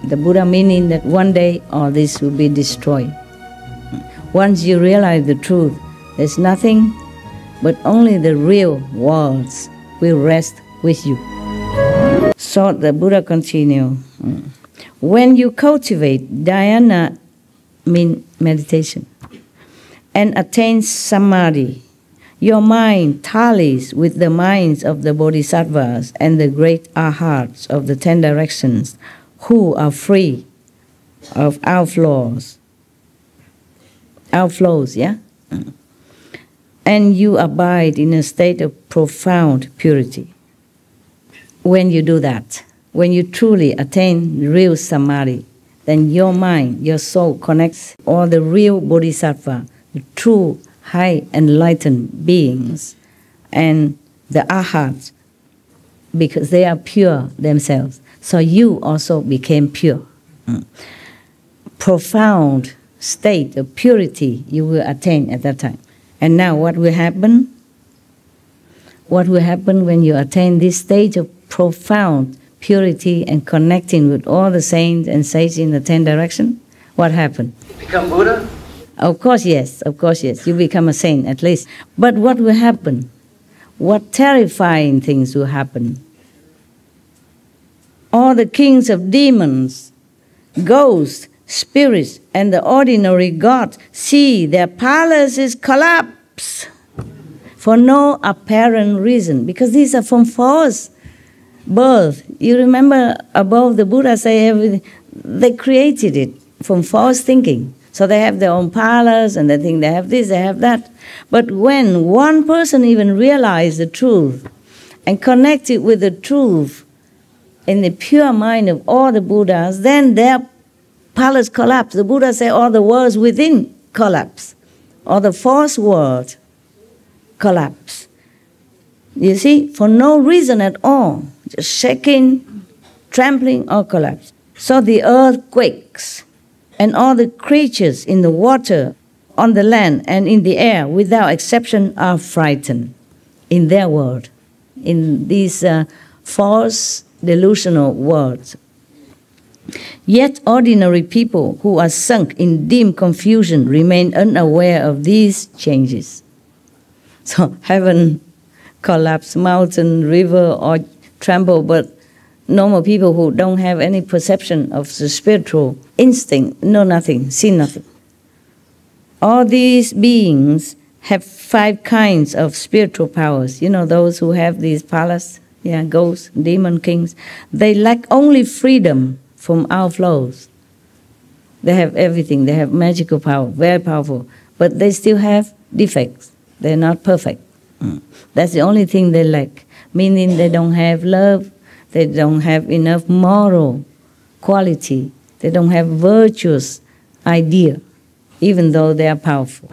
The Buddha meaning that one day all this will be destroyed. Once you realize the truth, there's nothing but only the real worlds will rest with you. So the Buddha continued, when you cultivate dhyana, mean meditation, and attain samadhi, your mind tallies with the minds of the bodhisattvas and the great arhats of the 10 directions who are free of outflows, yeah? And you abide in a state of profound purity. When you do that, when you truly attain real samadhi, then your mind, your soul connects all the real bodhisattva, the true high enlightened beings, and the arhats, because they are pure themselves. So you also became pure. Profound state of purity you will attain at that time. And now what will happen? What will happen when you attain this stage of profound purity and connecting with all the saints and sages in the 10 directions? What happened? Become Buddha? Of course, yes. You become a saint at least. But what will happen? What terrifying things will happen? All the kings of demons, ghosts, spirits, and the ordinary gods see their palaces collapse for no apparent reason, because these are from false birth. You remember above the Buddha say everything, they created it from false thinking. So they have their own palace and they think they have this, they have that. But when one person even realizes the truth and connects it with the truth in the pure mind of all the Buddhas, then their palace collapse. The Buddha said all the worlds within collapse. All the false world collapse. You see, for no reason at all. Just shaking, trampling, or collapse. So the earth quakes, and all the creatures in the water, on the land, and in the air, without exception, are frightened in their world, in these false, delusional worlds. Yet ordinary people who are sunk in dim confusion remain unaware of these changes. So heaven collapse, mountain, river, or tremble, but normal people who don't have any perception of the spiritual instinct know nothing, see nothing. All these beings have 5 kinds of spiritual powers. You know, those who have these palaces, ghosts, demon kings, they lack only freedom from outflows. They have everything. They have magical power, very powerful, but they still have defects. They're not perfect. That's the only thing they lack, meaning they don't have love, they don't have enough moral quality, they don't have virtuous idea, even though they are powerful.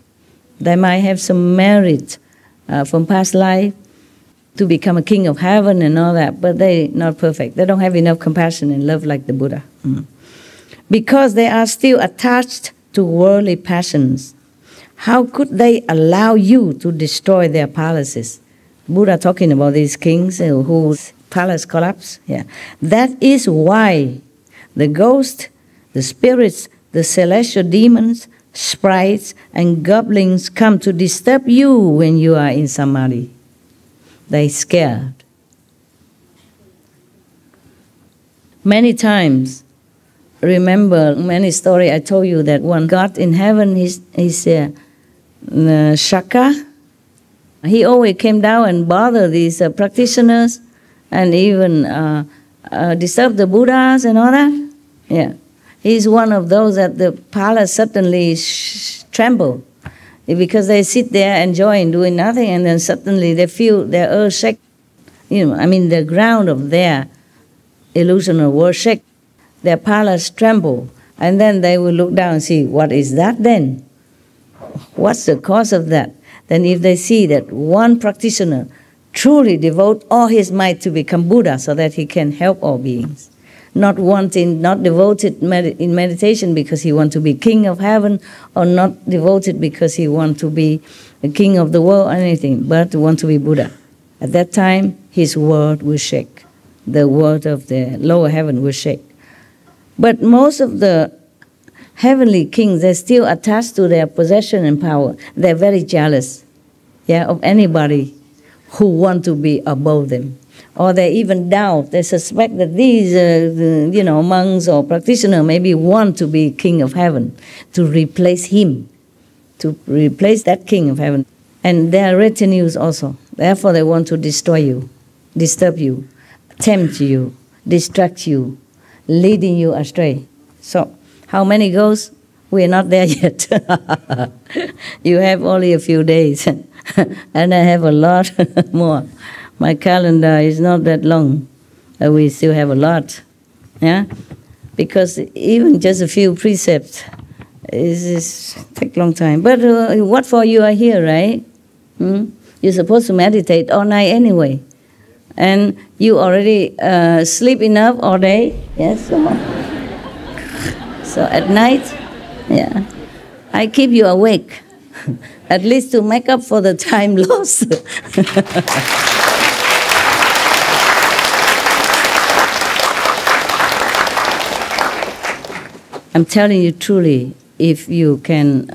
They might have some merit from past life to become a king of heaven and all that, but they're not perfect. They don't have enough compassion and love like the Buddha. Because they are still attached to worldly passions, how could they allow you to destroy their palaces? Buddha talking about these kings whose palace collapse. That is why the ghosts, the spirits, the celestial demons, sprites, and goblins come to disturb you when you are in samadhi. They're scared. Many times, remember many stories I told you that one God in heaven, he's Shaka. He always came down and bothered these practitioners and even disturbed the Buddhas and all that. He's one of those that the palace suddenly tremble because they sit there enjoying doing nothing, and then suddenly they feel their earth shake. The ground of their illusional world shake. Their palace tremble, and then they will look down and see, what is that then? What's the cause of that? Then if they see that one practitioner truly devote all his might to become Buddha so that he can help all beings, not wanting, not devoted in meditation because he wants to be king of heaven, or not devoted because he wants to be the king of the world or anything, but want to be Buddha. At that time, his world will shake. The world of the lower heaven will shake. But most of the heavenly kings, they're still attached to their possession and power. They're very jealous, of anybody who want to be above them. Or they even doubt, they suspect that these, monks or practitioners maybe want to be king of heaven, to replace him, to replace that king of heaven. And they are retinues also. Therefore, they want to destroy you, disturb you, tempt you, distract you, leading you astray. So, how many goes? We're not there yet. You have only a few days, and I have a lot more. My calendar is not that long. We still have a lot, because even just a few precepts is take a long time. But what for you are here, right? You're supposed to meditate all night anyway, and you already sleep enough all day. Yes. So at night, I keep you awake, at least to make up for the time lost. I'm telling you truly, if you can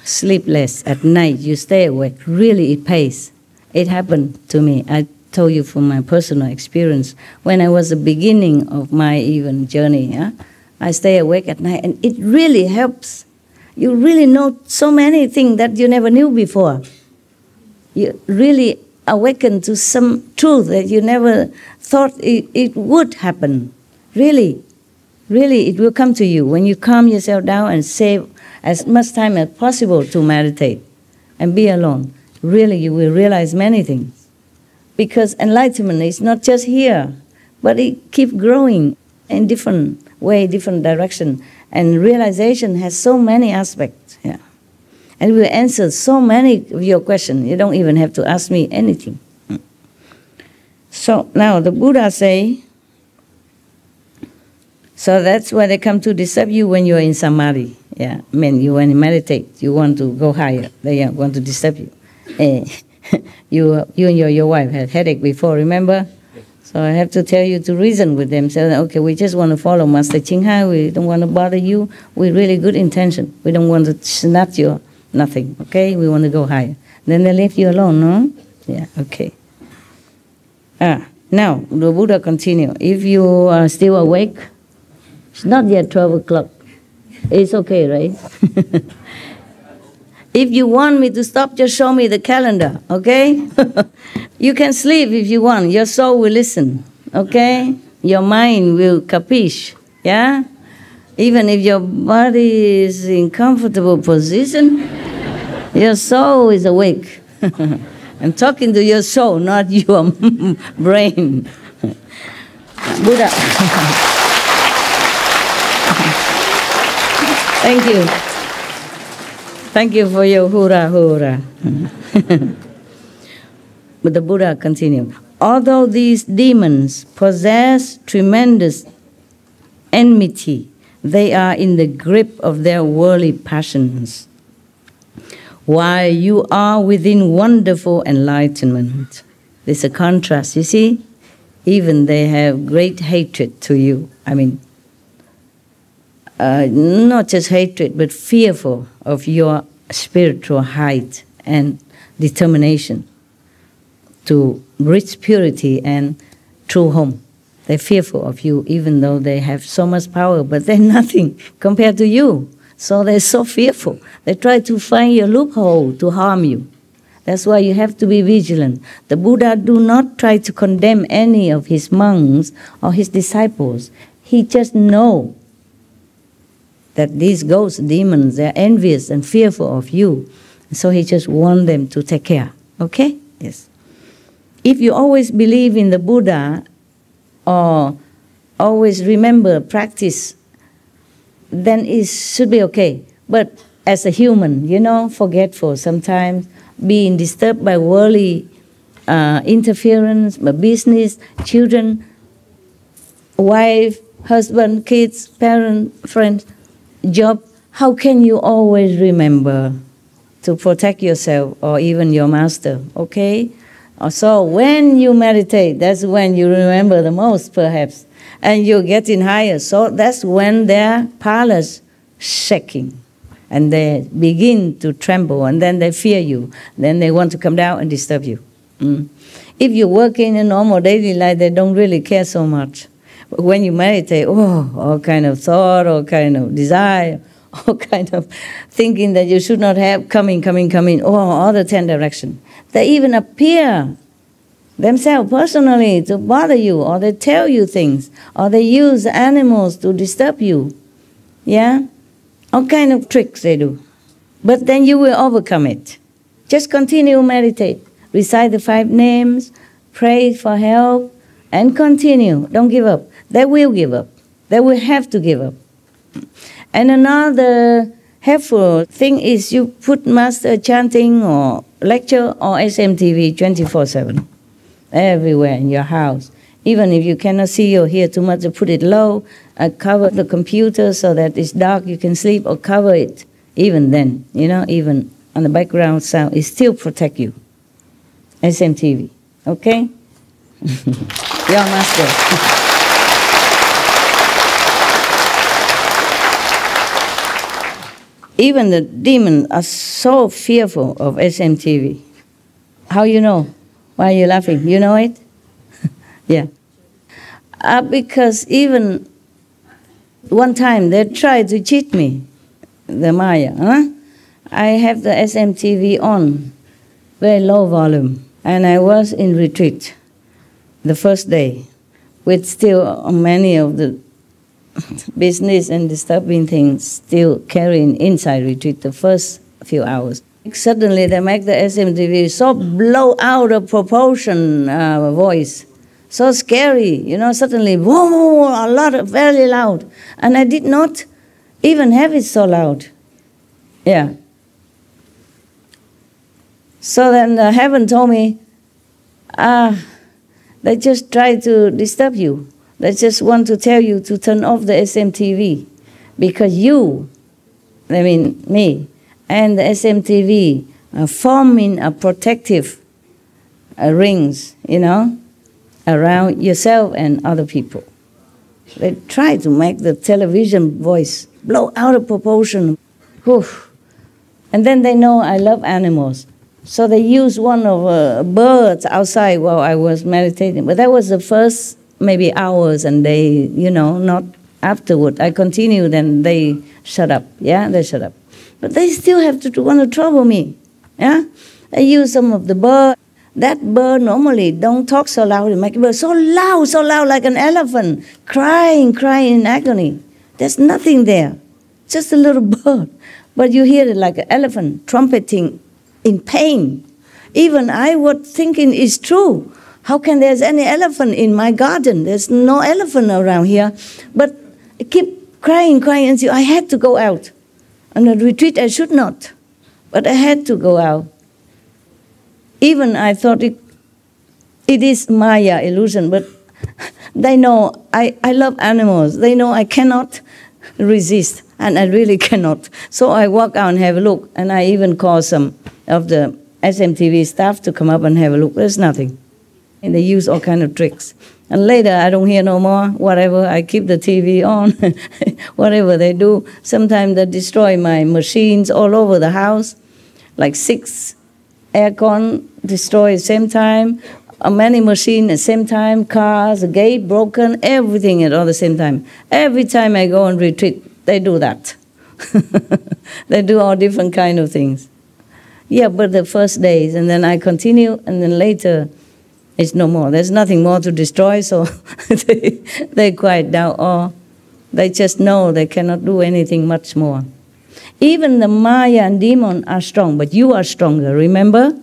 sleep less at night, you stay awake, really it pays. It happened to me. I told you from my personal experience. When I was the beginning of my even journey, I stay awake at night, and it really helps. You really know so many things that you never knew before. You really awaken to some truth that you never thought it would happen. Really, it will come to you when you calm yourself down and save as much time as possible to meditate and be alone. Really, you will realize many things. Because enlightenment is not just here, but it keeps growing in different way, different direction. And realization has so many aspects. And will answer so many of your questions. You don't even have to ask me anything. So now the Buddha say, so that's why they come to disturb you when you are in samadhi. You want to meditate, you want to go higher, they want to disturb you. You and your wife had headache before, remember? So I have to tell you to reason with them. Say, okay, we just want to follow Master Ching Hai. We don't want to bother you. With really good intention. We don't want to snatch your nothing. Okay, we want to go higher. Then they leave you alone, no? Okay. Now the Buddha continue. If you are still awake, it's not yet 12 o'clock. It's okay, right? If you want me to stop, just show me the calendar, okay? You can sleep if you want. Your soul will listen, okay? Your mind will capiche, Even if your body is in comfortable position, your soul is awake. I'm talking to your soul, not your brain. Buddha. Thank you. Thank you for your hurrah. But the Buddha continued, although these demons possess tremendous enmity, they are in the grip of their worldly passions, while you are within wonderful enlightenment. There's a contrast, you see? Even they have great hatred to you. Not just hatred, but fearful of your spiritual height and determination to reach purity and true home. They're fearful of you, even though they have so much power, but they're nothing compared to you. So they're so fearful. They try to find your loophole to harm you. That's why you have to be vigilant. The Buddha do not try to condemn any of his monks or his disciples. He just knows that these ghosts, demons, they're envious and fearful of you. So he just wants them to take care. Okay? Yes. If you always believe in the Buddha or always remember, practice, then it should be okay. But as a human, forgetful sometimes, being disturbed by worldly interference, by business, children, wife, husband, kids, parent, friends, job, how can you always remember to protect yourself or even your master, okay? So when you meditate, that's when you remember the most, perhaps. And you're getting higher, so that's when their palace shaking. And they begin to tremble, and then they fear you. Then they want to come down and disturb you. If you work in a normal daily life, they don't really care so much. But when you meditate, all kind of thought, all kind of desire, all kind of thinking that you should not have, coming, all the 10 directions. They even appear themselves personally to bother you, or they tell you things, or they use animals to disturb you. Yeah? All kind of tricks they do. But then you will overcome it. Just continue meditate. Recite the 5 names, pray for help, and continue. Don't give up. They will give up. They will have to give up. And another helpful thing is you put master chanting or lecture or SMTV 24/7. Everywhere in your house. Even if you cannot see or hear too much, put it low, cover the computer so that it's dark, you can sleep, or cover it. Even then, even on the background sound, it still protect you. SMTV, okay? Your master. Even the demons are so fearful of SMTV. How you know? Why are you laughing? You know it? Yeah. Because even one time they tried to cheat me, the Maya. I have the SMTV on, very low volume, and I was in retreat the first day with still many of the business and disturbing things still carrying inside retreat the first few hours. Suddenly they make the SMTV so blow out of proportion voice, so scary, suddenly, whoa, a lot of very loud. And I did not even have it so loud. Yeah. So then heaven told me, they just try to disturb you. They just want to tell you to turn off the SMTV because you, I mean me, and the SMTV are forming a protective rings, around yourself and other people. They try to make the television voice blow out of proportion. Whew. And then they know I love animals. So they used one of birds outside while I was meditating. But that was the first maybe hours, and they, not afterward. I continued and they shut up. Yeah, they shut up. But they still have to want to trouble me. Yeah, they use some of the bird. That bird normally don't talk so loud. It make bird so loud like an elephant, crying in agony. There's nothing there, just a little bird. But you hear it like an elephant trumpeting in pain. Even I was thinking it's true. How can there's any elephant in my garden? There's no elephant around here. But I keep crying until I had to go out. On the retreat I should not, but I had to go out. Even I thought it is Maya illusion, but they know I love animals. They know I cannot resist, and I really cannot. So I walk out and have a look, and I even call some of the SMTV staff to come up and have a look. There's nothing. And they use all kind of tricks. And later, I don't hear no more, whatever. I keep the TV on, whatever they do. Sometimes they destroy my machines all over the house, like 6 aircon destroyed at the same time, many machines at the same time, cars, a gate broken, everything at all the same time. Every time I go on retreat, they do that. They do all different kind of things. Yeah, but the first days, and then I continue, and then later, it's no more. There's nothing more to destroy, so they quiet down, or they just know they cannot do anything much more. Even the Maya and demon are strong, but you are stronger, remember?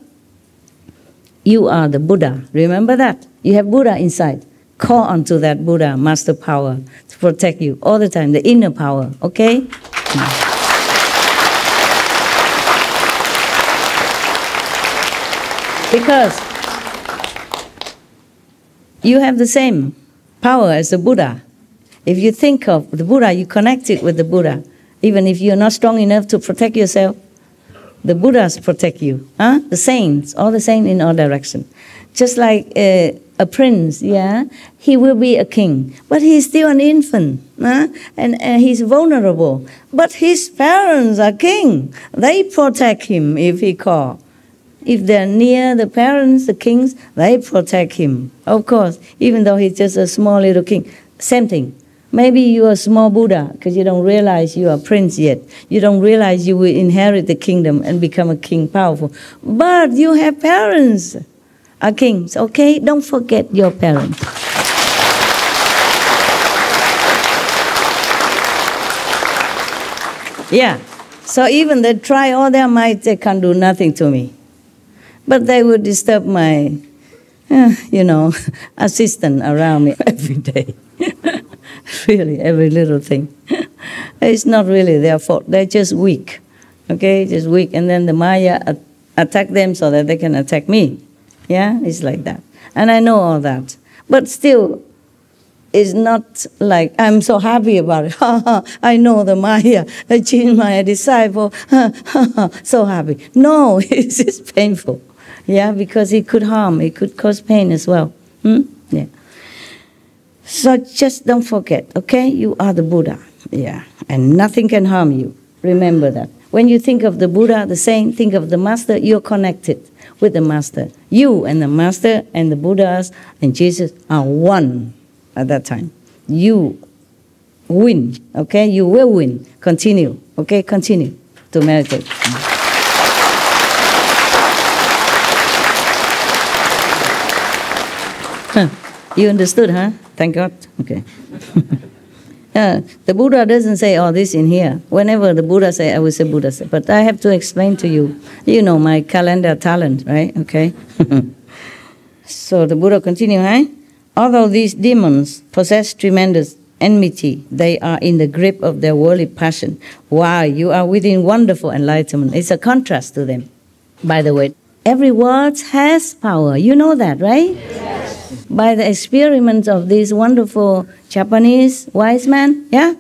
You are the Buddha, remember that? You have Buddha inside. Call onto that Buddha, master power, to protect you all the time, the inner power, okay? Because you have the same power as the Buddha. If you think of the Buddha, you connect it with the Buddha. Even if you're not strong enough to protect yourself, the Buddhas protect you. The saints, all the saints in all directions. Just like a prince, he will be a king, but he's still an infant, and he's vulnerable. But his parents are king. They protect him if he calls. If they're near the parents, the kings, they protect him. Of course, even though he's just a small little king. Same thing. Maybe you're a small Buddha because you don't realize you are a prince yet. You don't realize you will inherit the kingdom and become a king powerful. But you have parents are kings, okay? Don't forget your parents. Yeah. So even they try all their might, they can't do nothing to me. But they would disturb my, assistant around me every day. Really, every little thing. It's not really their fault. They're just weak. Okay, just weak. And then the Maya attack them so that they can attack me. Yeah, it's like that. And I know all that. But still, it's not like I'm so happy about it. I know the Maya, I changed my disciple. So happy. No, it's just painful. Yeah, because it could harm, it could cause pain as well. Yeah. So just don't forget, okay? You are the Buddha. Yeah. And nothing can harm you. Remember that. When you think of the Buddha, the saint, think of the Master, you're connected with the Master. You and the Master and the Buddhas and Jesus are one at that time. You win, okay? You will win. Continue, okay? Continue to meditate. You understood, huh? Thank God. Okay. The Buddha doesn't say all this in here. Whenever the Buddha say, I will say Buddha say. But I have to explain to you. You know my calendar talent, right? Okay. So the Buddha continue, huh? Although these demons possess tremendous enmity, they are in the grip of their worldly passion. While you are within wonderful enlightenment. It's a contrast to them. By the way, every word has power. You know that, right? Yes. By the experiments of these wonderful Japanese wise men, yeah?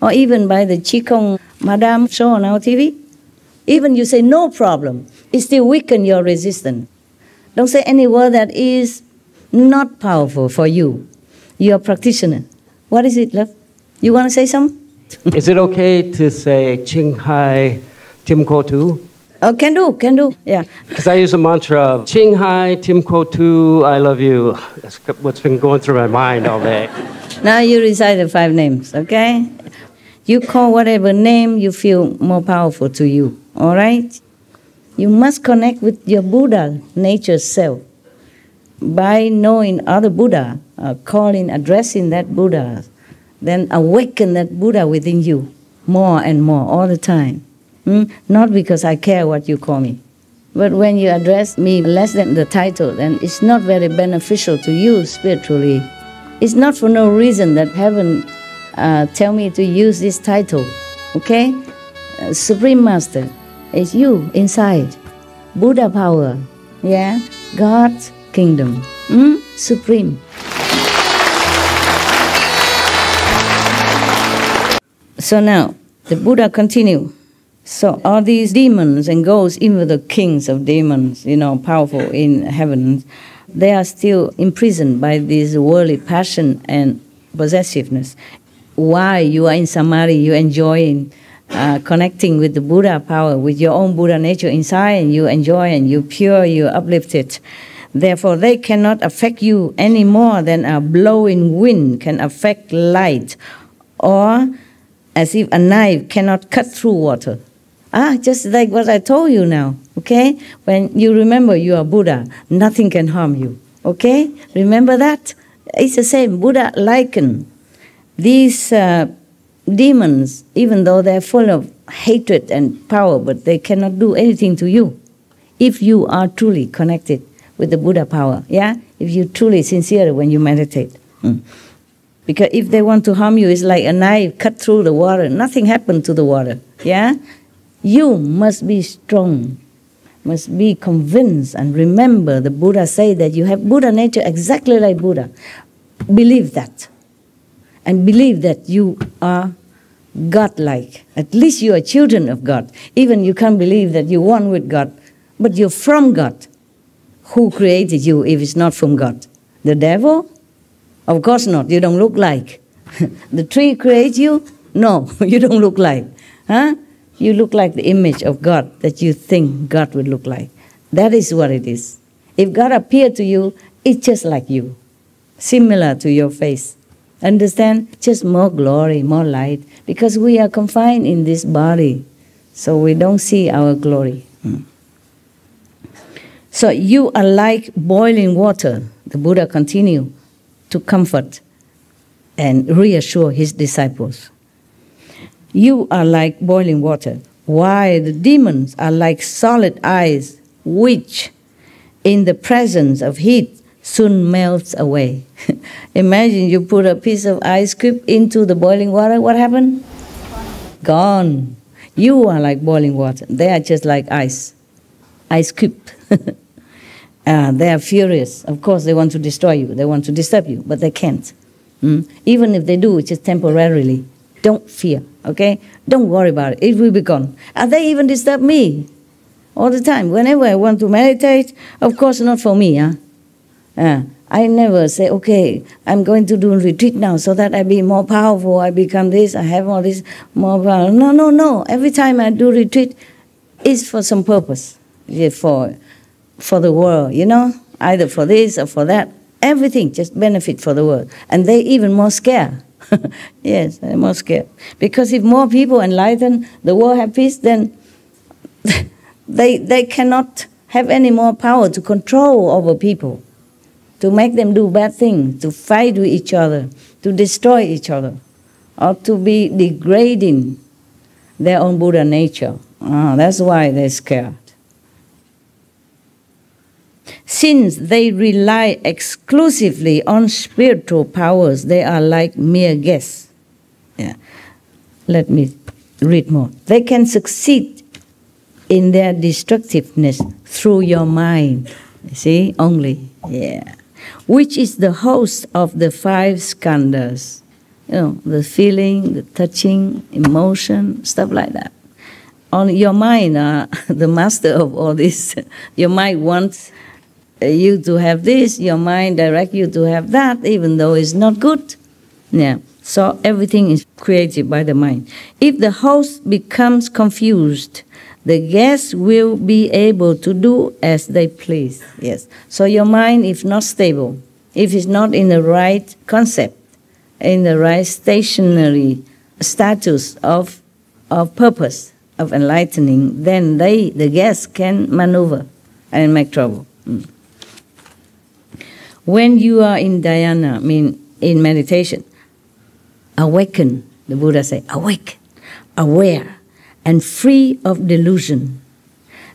Or even by the Qigong Madame show on our TV. Even you say no problem, it still weaken your resistance. Don't say any word that is not powerful for you. You're a practitioner. What is it, love? You want to say something? Is it okay to say Ching Hai Tim Ko Tu? Oh, can do, yeah. Because I use a mantra of Ching Hai Tim Ko Tu, I love you. That's what's been going through my mind all day. Now you recite the 5 names, okay? You call whatever name you feel more powerful to you, all right? You must connect with your Buddha nature self. By knowing other Buddha, calling, addressing that Buddha, then awaken that Buddha within you more and more all the time. Not because I care what you call me. But when you address me less than the title, then it's not very beneficial to you spiritually. It's not for no reason that heaven tell me to use this title, okay? Supreme Master, it's you inside. Buddha power, yeah? God's kingdom, supreme. So now, the Buddha continue. So all these demons and ghosts, even the kings of demons, powerful in heaven, they are still imprisoned by this worldly passion and possessiveness. While you are in samadhi, you're enjoying connecting with the Buddha power, with your own Buddha nature inside, and you enjoy and you're pure, you're uplifted. Therefore, they cannot affect you any more than a blowing wind can affect light, or as if a knife cannot cut through water. Just like what I told you now, okay? When you remember you are Buddha, nothing can harm you, okay? Remember that? It's the same. Buddha likened these demons, even though they're full of hatred and power, but they cannot do anything to you if you are truly connected with the Buddha power, yeah? If you're truly sincere when you meditate. Because if they want to harm you, it's like a knife cut through the water. Nothing happened to the water, yeah? You must be strong, must be convinced, and remember the Buddha say that you have Buddha nature exactly like Buddha. Believe that. and believe that you are God-like. At least you are children of God. Even you can't believe that you're one with God, but you're from God. Who created you if it's not from God? The devil? Of course not. You don't look like. The tree creates you? No, you don't look like. Huh? You look like the image of God that you think God would look like. That is what it is. If God appeared to you, it's just like you, similar to your face. Understand? Just more glory, more light, because we are confined in this body, so we don't see our glory. So you are like boiling water. The Buddha continued to comfort and reassure his disciples. You are like boiling water, while the demons are like solid ice, which in the presence of heat soon melts away. Imagine you put a piece of ice cube into the boiling water, what happened? Gone. You are like boiling water. They are just like ice cube. They are furious. Of course, they want to destroy you. They want to disturb you, but they can't. Even if they do, it's just temporarily. Don't fear, okay? Don't worry about it. It will be gone. And they even disturb me all the time. Whenever I want to meditate, of course not for me. I never say, okay, I'm going to do a retreat now so that I be more powerful, I become this, I have all this more power. No. Every time I do retreat, it's for some purpose. For the world, either for this or for that. Everything just benefit for the world. And they even more scared. Yes, they're more scared. Because if more people enlighten, the world have peace, then they cannot have any more power to control over people, to make them do bad things, to fight with each other, to destroy each other, or to be degrading their own Buddha nature. That's why they're scared. Since they rely exclusively on spiritual powers, they are like mere guests. Let me read more. They can succeed in their destructiveness through your mind. See, only. Which is the host of the 5 skandhas. The feeling, the touching, emotion, stuff like that. Only your mind, the master of all this. Your mind wants you to have this, your mind direct you to have that, even though it's not good. So everything is created by the mind. If the host becomes confused, the guests will be able to do as they please. Yes. So your mind, if not stable, if it's not in the right concept, in the right stationary status of purpose, of enlightening, then the guests can maneuver and make trouble. When you are in dhyana, in meditation, awaken, the Buddha said, awake, aware, and free of delusion.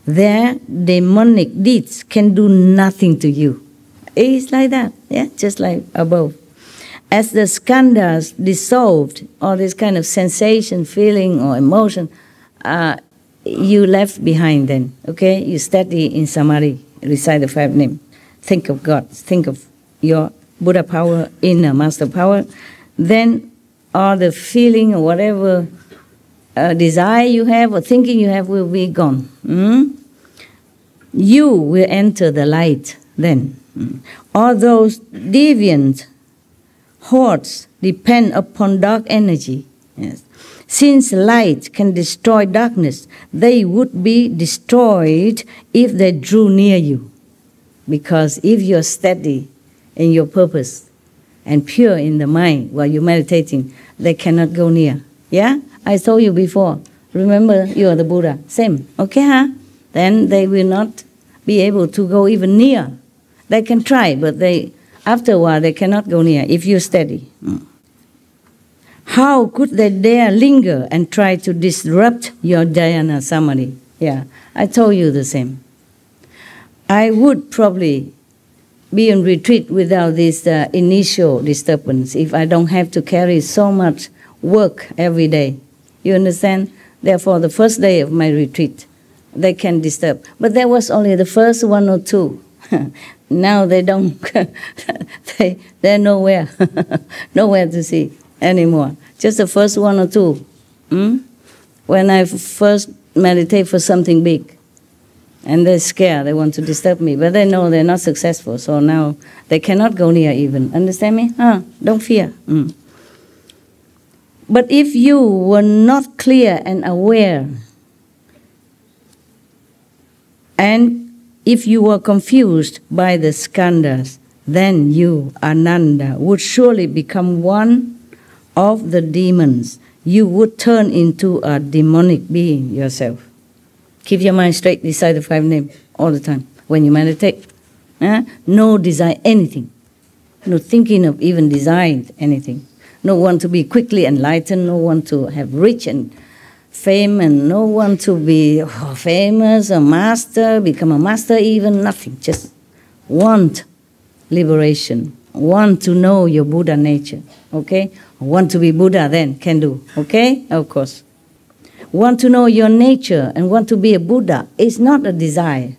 Their demonic deeds can do nothing to you. It's like that, just like above. As the skandhas dissolved, all this kind of sensation, feeling, or emotion, you left behind then, okay? You steady in samadhi, recite the 5 names. Think of God, think of your Buddha power, inner master power, then all the feeling or whatever desire you have or thinking you have will be gone. You will enter the light then. All those deviant hordes depend upon dark energy. Yes. Since light can destroy darkness, they would be destroyed if they drew near you. Because if you're steady in your purpose and pure in the mind while you're meditating, they cannot go near. I told you before. Remember, you are the Buddha. Same. Okay, Then they will not be able to go even near. They can try, but after a while they cannot go near if you're steady. How could they dare linger and try to disrupt your dhyana samadhi? I told you the same. I would probably be in retreat without this initial disturbance if I don't have to carry so much work every day. You understand? Therefore, the first day of my retreat, they can disturb. But that was only the first 1 or 2. Now they don't, they're nowhere, nowhere to see. anymore. Just the first one or two. When I first meditate for something big, and they're scared, they want to disturb me, but they know they're not successful, so now they cannot go near even. Understand me? Don't fear. But if you were not clear and aware, and if you were confused by the skandhas, then you, Ananda, would surely become one of the demons. You would turn into a demonic being yourself. Keep your mind straight beside the five names all the time when you meditate. No desire anything. No thinking of even desiring anything. No one to be quickly enlightened, no one to have rich and fame, and no one to be famous, a master, become a master even, nothing. Just want liberation, want to know your Buddha nature, okay? Want to be Buddha then, can do, okay? Of course. Want to know your nature and want to be a Buddha is not a desire.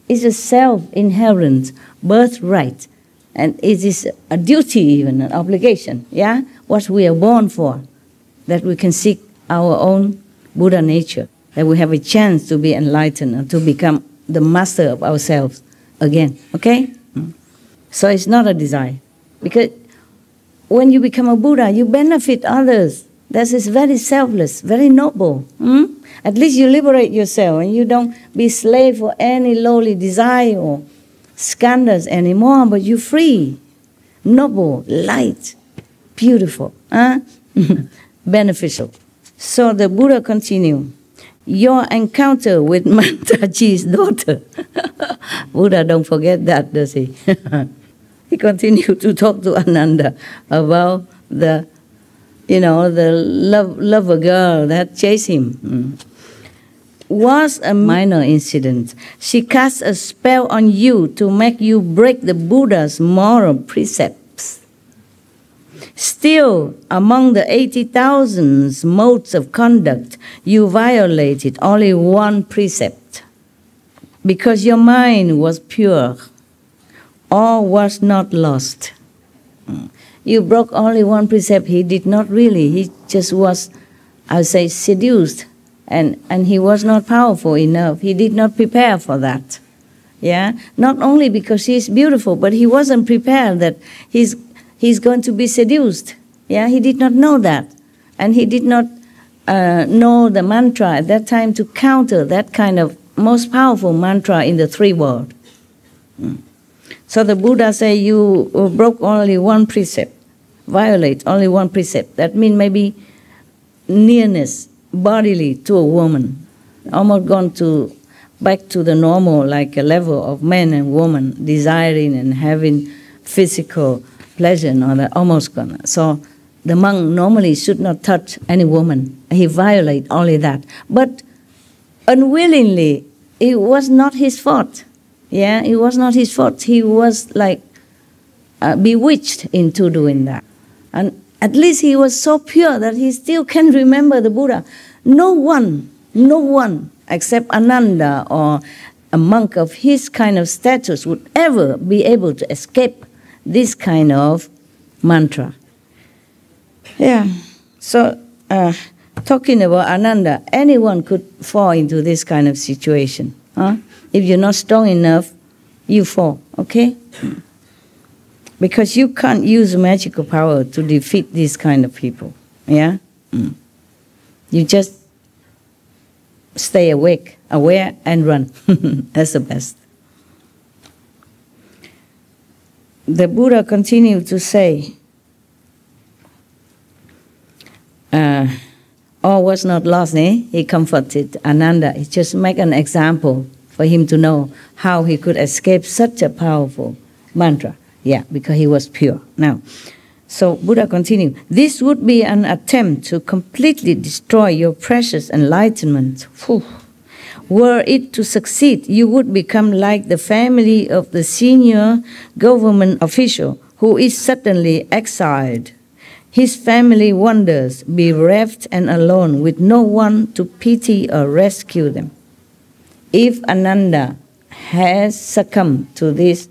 It's a self-inherent birthright. And it is a duty even, an obligation, yeah? What we are born for, that we can seek our own Buddha nature, that we have a chance to be enlightened and to become the master of ourselves again, okay? So it's not a desire. Because when you become a Buddha, you benefit others. That is very selfless, very noble. At least you liberate yourself and you don't be slave for any lowly desire or skandhas anymore, but you're free, noble, light, beautiful, beneficial. So the Buddha continued, your encounter with Mantaji's daughter. Buddha don't forget that, does he? He continued to talk to Ananda about the lover girl that chased him. Was a minor incident. She cast a spell on you to make you break the Buddha's moral precepts. Still, among the 80,000 modes of conduct, you violated only one precept. Because your mind was pure, all was not lost. You broke only one precept. He did not really. He just was, I would say, seduced. And he was not powerful enough. He did not prepare for that. Yeah? Not only because he's beautiful, but he wasn't prepared that he's going to be seduced. Yeah? He did not know that. And he did not know the mantra at that time to counter that kind of most powerful mantra in the three worlds. So the Buddha said, you broke only one precept, violate only one precept. That means maybe nearness bodily to a woman, almost gone back to the normal, like a level of man and woman, desiring and having physical pleasure and all that, almost gone. So the monk normally should not touch any woman. He violated only that. But unwillingly, it was not his fault. Yeah, it was not his fault. He was like bewitched into doing that. And at least he was so pure that he still can remember the Buddha. No one except Ananda or a monk of his kind of status would ever be able to escape this kind of mantra. Yeah, so talking about Ananda, anyone could fall into this kind of situation. If you're not strong enough, you fall, okay? Because you can't use magical power to defeat these kind of people, yeah? You just stay awake, aware, and run. That's the best. The Buddha continued to say, all was not lost, eh? He comforted Ananda. He just make an example for him to know how he could escape such a powerful mantra. Yeah, because he was pure. Now, so Buddha continued, this would be an attempt to completely destroy your precious enlightenment. Whew. Were it to succeed, you would become like the family of the senior government official who is suddenly exiled. His family wanders, bereft and alone, with no one to pity or rescue them. If Ananda has succumbed to this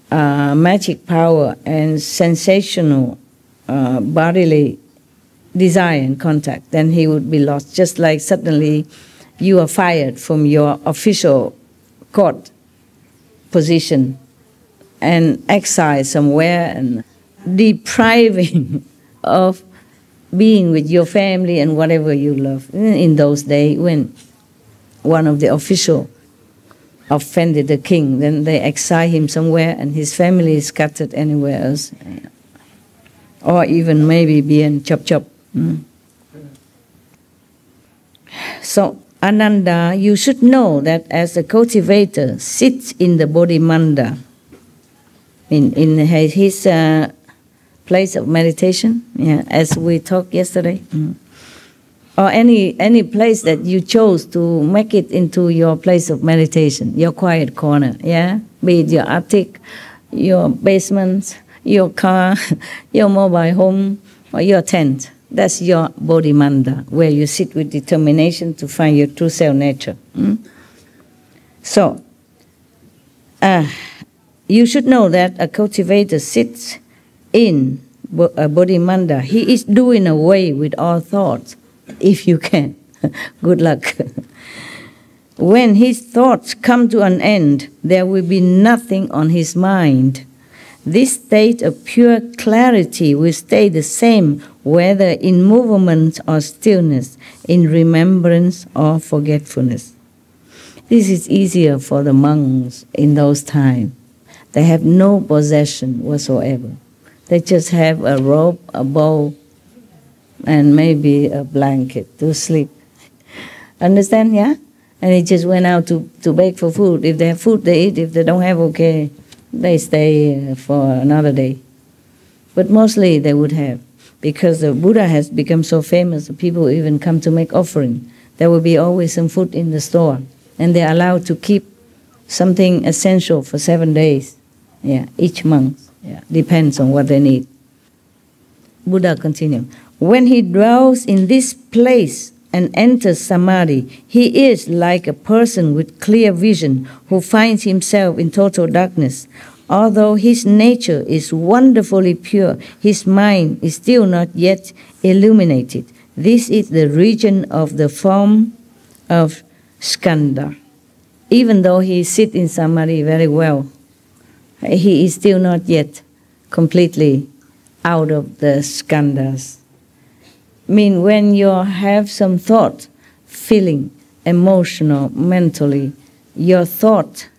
magic power and sensational bodily desire and contact, then he would be lost. Just like suddenly you are fired from your official court position and exiled somewhere and depriving of being with your family and whatever you love. In those days, when one of the officials offended the king, then they exile him somewhere and his family is scattered anywhere else. Or even maybe being chop. So, Ananda, you should know that as a cultivator sits in the Bodhimanda, in his place of meditation, as we talked yesterday, or any place that you chose to make it into your place of meditation, your quiet corner, be it your attic, your basement, your car, your mobile home, or your tent. That's your Bodhimanda, where you sit with determination to find your true self nature. So, you should know that a cultivator sits in a Bodhimanda. He is doing away with all thoughts, if you can. Good luck. When his thoughts come to an end, there will be nothing on his mind. This state of pure clarity will stay the same whether in movement or stillness, in remembrance or forgetfulness. This is easier for the monks in those times. They have no possession whatsoever. They just have a robe, a bowl, and maybe a blanket to sleep. Understand, yeah? And they just went out to beg for food. If they have food, they eat. If they don't have, okay, they stay for another day. But mostly they would have. Because the Buddha has become so famous, people even come to make offering. There will be always some food in the store. And they're allowed to keep something essential for 7 days. Each month. Depends on what they need. Buddha continued. When he dwells in this place and enters samadhi, he is like a person with clear vision who finds himself in total darkness. Although his nature is wonderfully pure, his mind is still not yet illuminated. This is the region of the form of skandha. Even though he sits in samadhi very well, he is still not yet completely out of the skandhas. When you have some thought, feeling, emotional, mentally, your thought,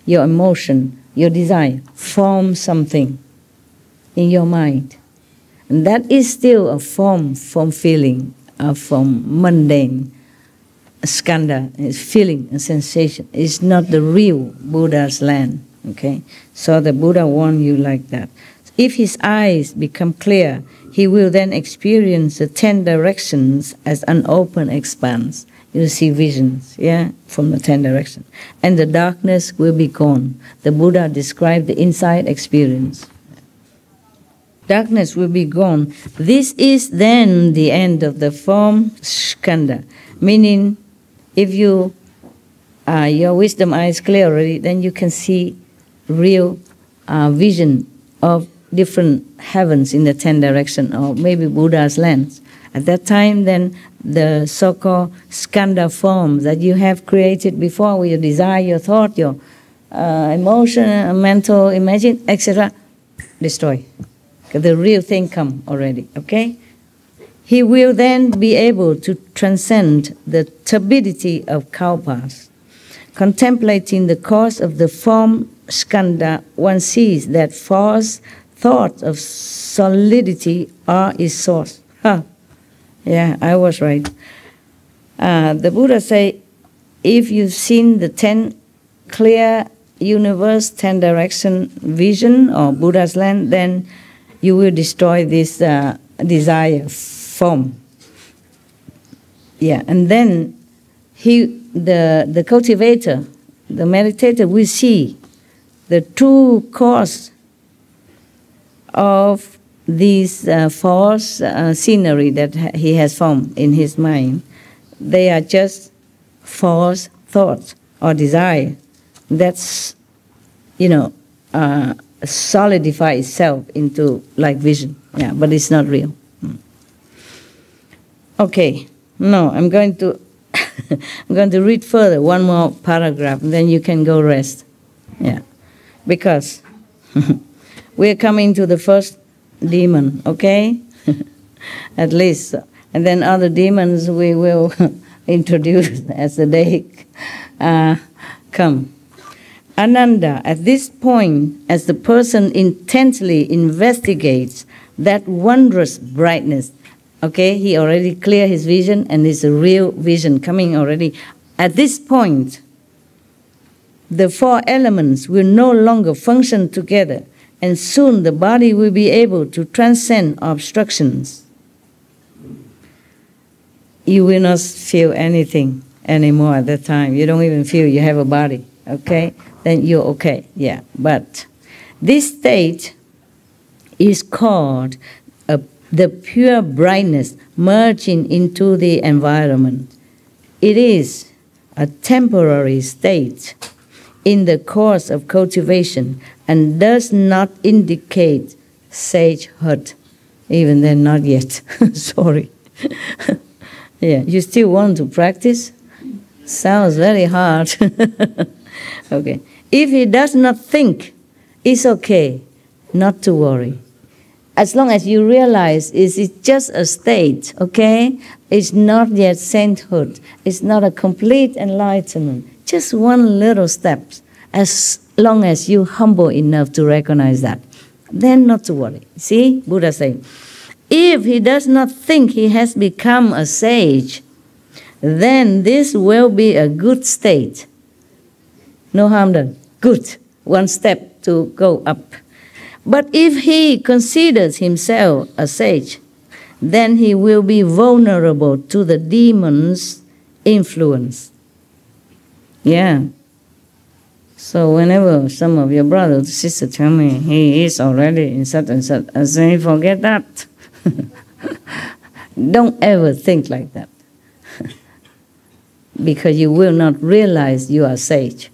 your emotion, your desire form something in your mind. And that is still a form from feeling, from mundane. Skandha is feeling, a sensation. It's not the real Buddha's land. Okay? So the Buddha warned you like that. If his eyes become clear, he will then experience the 10 directions as an open expanse. You see visions, from the 10 directions. And the darkness will be gone. The Buddha described the inside experience. Darkness will be gone. This is then the end of the form skandha. Meaning, if your wisdom eye is clear already, then you can see real vision of different heavens in the 10 directions, or maybe Buddha's lands. At that time, then the so-called skandha forms that you have created before with your desire, your thought, your emotion, mental, imagine, etc., destroy. The real thing come already, okay? He will then be able to transcend the turbidity of kalpas. Contemplating the cause of the form skandha, one sees that false thoughts of solidity are its source. Yeah, I was right. The Buddha say, if you've seen the 10 clear universe, 10 direction vision, or Buddha's land, then you will destroy this desire form. And then the cultivator, the meditator, will see the true cause of these false scenery that he has formed in his mind. They are just false thoughts or desire. That's, solidify itself into like vision. Yeah, but it's not real. Okay, no, I'm going to I'm going to read further, one more paragraph, and then you can go rest. Yeah, because we're coming to the first demon, okay? At least. And then other demons we will introduce as the day come. Ananda, at this point, as the person intently investigates that wondrous brightness, okay, he already cleared his vision and it's a real vision coming already. At this point, the four elements will no longer function together, and soon the body will be able to transcend obstructions. You will not feel anything anymore at that time. You don't even feel you have a body, okay? Then you're okay, yeah. But this state is called the pure brightness merging into the environment. It is a temporary state in the course of cultivation and does not indicate sagehood. Even then, not yet. Sorry. Yeah, you still want to practice? Sounds very hard. Okay. If he does not think, it's okay not to worry. As long as you realize it's just a state, okay? It's not yet sainthood. It's not a complete enlightenment. Just one little step. As long as you're humble enough to recognize that, then not to worry. See, Buddha saying, if he does not think he has become a sage, then this will be a good state. No harm done. Good. One step to go up. But if he considers himself a sage, then he will be vulnerable to the demon's influence. Yeah. So whenever some of your brothers or sisters tell me he is already in such and such, I say, forget that. Don't ever think like that. Because you will not realize you are sage.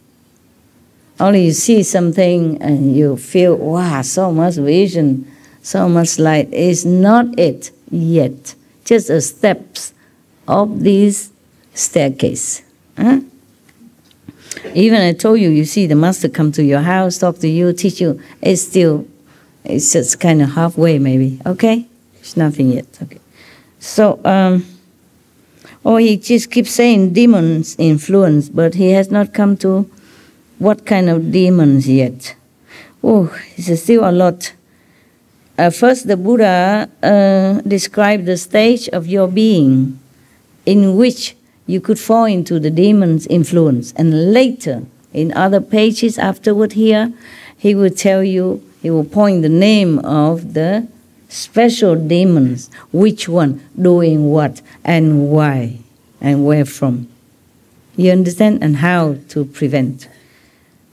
Only you see something and you feel, wow, so much vision, so much light. It's not it yet. Just a steps of this staircase. Huh? Even I told you, you see the master come to your house, talk to you, teach you. It's just kind of halfway maybe. Okay? It's nothing yet. Okay. So, he just keeps saying demons influence, but he has not come to what kind of demons yet. Oh, it's still a lot. First, the Buddha described the stage of your being in which you could fall into the demon's influence. And later, in other pages afterward here, he will tell you, he will point the name of the special demons, which one, doing what, and why, and where from. You understand? And how to prevent.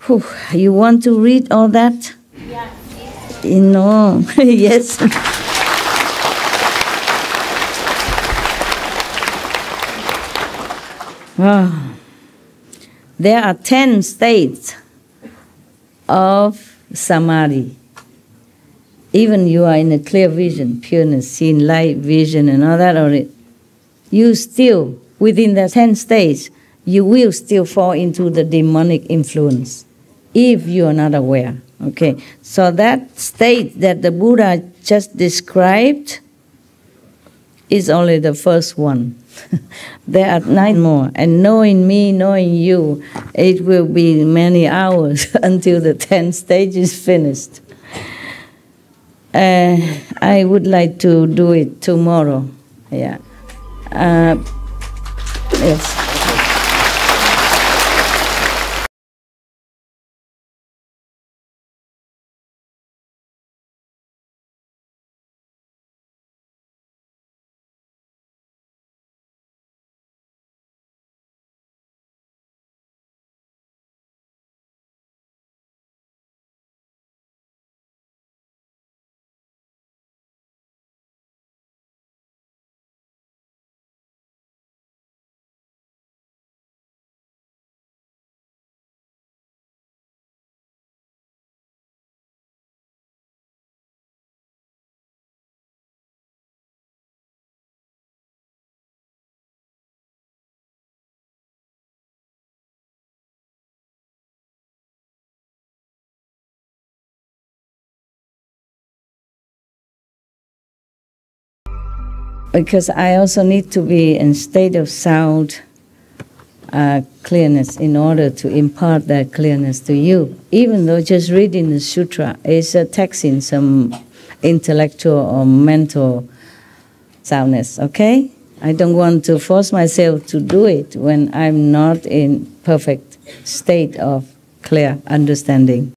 Whew, you want to read all that? Yeah. You know, yes. There are 10 states of samadhi. Even you are in a clear vision, pureness, seeing light, vision, and all that already. You still, within the 10 states, you will still fall into the demonic influence if you are not aware. Okay, so that state that the Buddha just described is only the first one. There are 9 more, and knowing me, knowing you, it will be many hours until the 10 stage is finished. I would like to do it tomorrow. Yeah. Yes. because I also need to be in state of sound clearness in order to impart that clearness to you. Even though just reading the sutra is taxing some intellectual or mental soundness, okay? I don't want to force myself to do it when I'm not in perfect state of clear understanding.